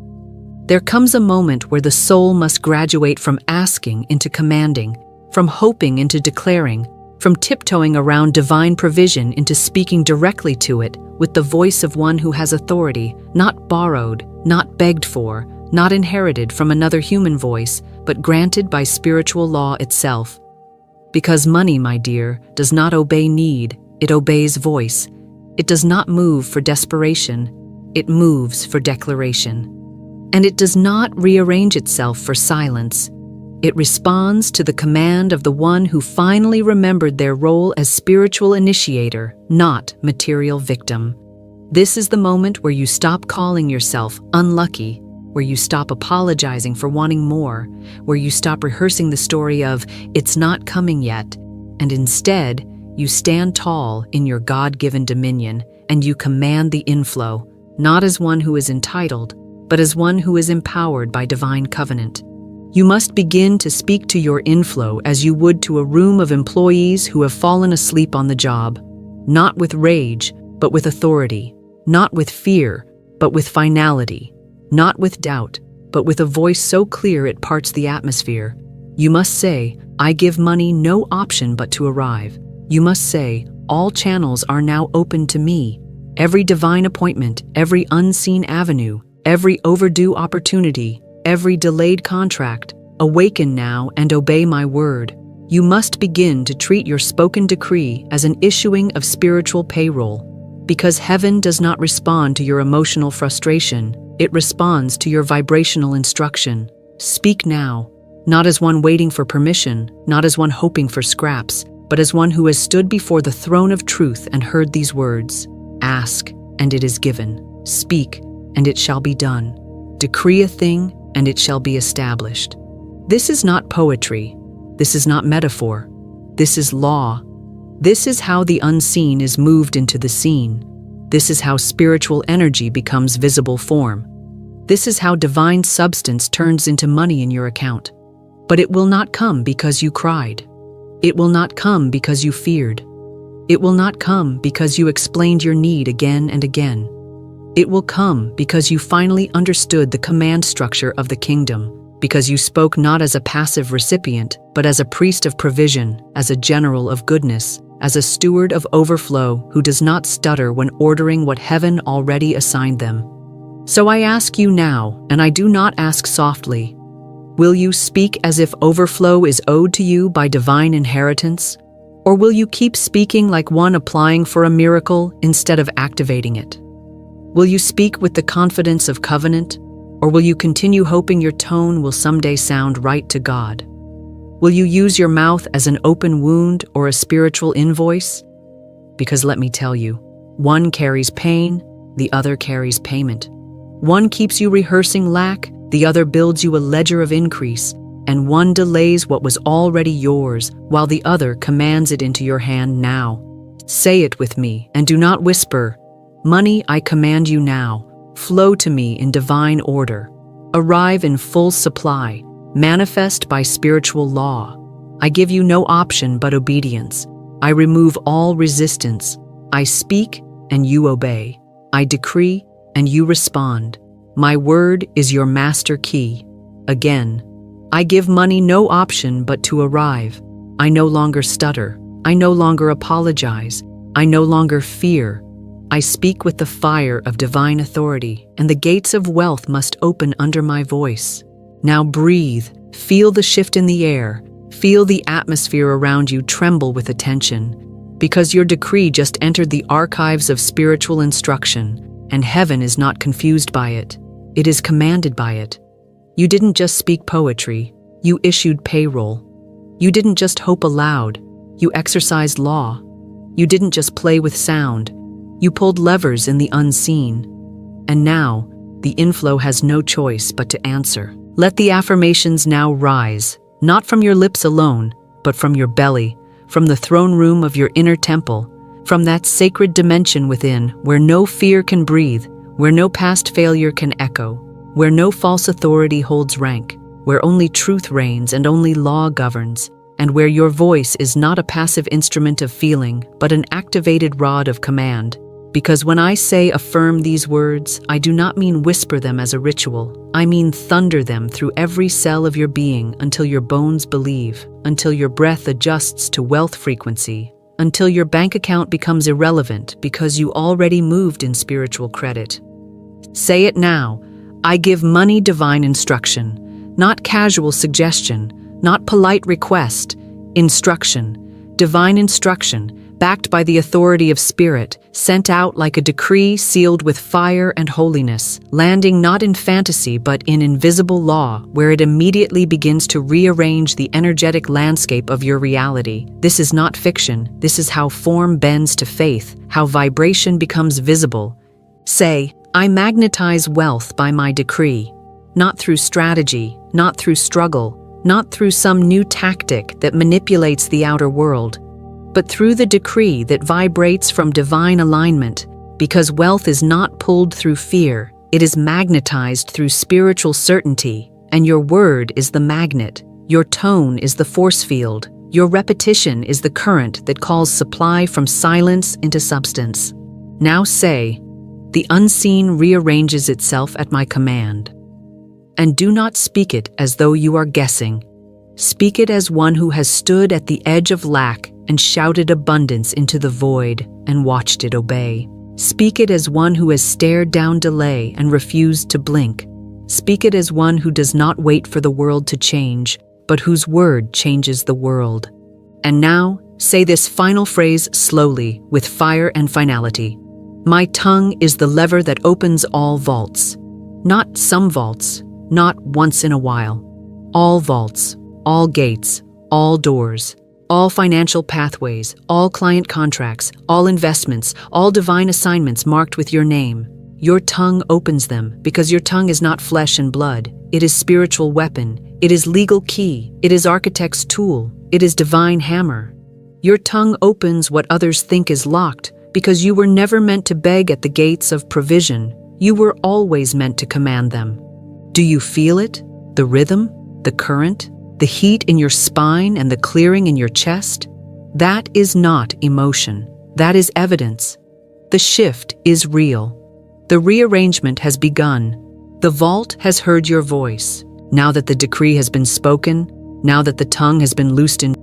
There comes a moment where the soul must graduate from asking into commanding, from hoping into declaring, from tiptoeing around divine provision into speaking directly to it with the voice of one who has authority, not borrowed, not begged for, not inherited from another human voice, but granted by spiritual law itself. Because money, my dear, does not obey need, it obeys voice. It does not move for desperation, it moves for declaration. And it does not rearrange itself for silence. It responds to the command of the one who finally remembered their role as spiritual initiator, not material victim. This is the moment where you stop calling yourself unlucky, where you stop apologizing for wanting more, where you stop rehearsing the story of, it's not coming yet, and instead, you stand tall in your God-given dominion, and you command the inflow, not as one who is entitled, but as one who is empowered by divine covenant. You must begin to speak to your inflow as you would to a room of employees who have fallen asleep on the job, not with rage, but with authority, not with fear, but with finality, not with doubt, but with a voice so clear it parts the atmosphere. You must say, I give money no option but to arrive. You must say, all channels are now open to me. Every divine appointment, every unseen avenue, every overdue opportunity, every delayed contract, awaken now and obey my word. You must begin to treat your spoken decree as an issuing of spiritual payroll. Because heaven does not respond to your emotional frustration, it responds to your vibrational instruction. Speak now, not as one waiting for permission, not as one hoping for scraps, but as one who has stood before the throne of truth and heard these words: ask, and it is given. Speak, and it shall be done. Decree a thing, and it shall be established. This is not poetry. This is not metaphor. This is law. This is how the unseen is moved into the seen. This is how spiritual energy becomes visible form. This is how divine substance turns into money in your account. But it will not come because you cried. It will not come because you feared. It will not come because you explained your need again and again. It will come because you finally understood the command structure of the kingdom, because you spoke not as a passive recipient, but as a priest of provision, as a general of goodness, as a steward of overflow who does not stutter when ordering what heaven already assigned them. So I ask you now, and I do not ask softly, will you speak as if overflow is owed to you by divine inheritance? Or will you keep speaking like one applying for a miracle instead of activating it? Will you speak with the confidence of covenant? Or will you continue hoping your tone will someday sound right to God? Will you use your mouth as an open wound or a spiritual invoice? Because let me tell you, one carries pain, the other carries payment. One keeps you rehearsing lack, the other builds you a ledger of increase, and one delays what was already yours, while the other commands it into your hand now. Say it with me, and do not whisper. Money, I command you now. Flow to me in divine order. Arrive in full supply. Manifest by spiritual law. I give you no option but obedience. I remove all resistance. I speak, and you obey. I decree, and you respond. My word is your master key. Again, I give money no option but to arrive. I no longer stutter. I no longer apologize. I no longer fear. I speak with the fire of divine authority, and the gates of wealth must open under my voice. Now breathe, feel the shift in the air, feel the atmosphere around you tremble with attention, because your decree just entered the archives of spiritual instruction, and heaven is not confused by it. It is commanded by it. You didn't just speak poetry, you issued payroll. You didn't just hope aloud, you exercised law. You didn't just play with sound, you pulled levers in the unseen. And now, the inflow has no choice but to answer. Let the affirmations now rise, not from your lips alone, but from your belly, from the throne room of your inner temple, from that sacred dimension within where no fear can breathe, where no past failure can echo, where no false authority holds rank, where only truth reigns and only law governs, and where your voice is not a passive instrument of feeling, but an activated rod of command. Because when I say affirm these words, I do not mean whisper them as a ritual. I mean thunder them through every cell of your being until your bones believe, until your breath adjusts to wealth frequency, until your bank account becomes irrelevant because you already moved in spiritual credit. Say it now. I give money divine instruction, not casual suggestion, not polite request, instruction, divine instruction, backed by the authority of spirit, sent out like a decree sealed with fire and holiness, landing not in fantasy but in invisible law, where it immediately begins to rearrange the energetic landscape of your reality. This is not fiction. This is how form bends to faith, how vibration becomes visible. Say, I magnetize wealth by my decree, not through strategy, not through struggle, not through some new tactic that manipulates the outer world, but through the decree that vibrates from divine alignment, because wealth is not pulled through fear, it is magnetized through spiritual certainty, and your word is the magnet, your tone is the force field, your repetition is the current that calls supply from silence into substance. Now say, the unseen rearranges itself at my command. And do not speak it as though you are guessing. Speak it as one who has stood at the edge of lack and shouted abundance into the void and watched it obey. Speak it as one who has stared down delay and refused to blink. Speak it as one who does not wait for the world to change, but whose word changes the world. And now, say this final phrase slowly, with fire and finality. My tongue is the lever that opens all vaults. Not some vaults, not once in a while. All vaults, all gates, all doors. All financial pathways, all client contracts, all investments, all divine assignments marked with your name. Your tongue opens them because your tongue is not flesh and blood. It is spiritual weapon. It is legal key. It is architect's tool. It is divine hammer. Your tongue opens what others think is locked because you were never meant to beg at the gates of provision. You were always meant to command them. Do you feel it? The rhythm? The current? The heat in your spine and the clearing in your chest? That is not emotion. That is evidence. The shift is real. The rearrangement has begun. The vault has heard your voice. Now that the decree has been spoken, now that the tongue has been loosed in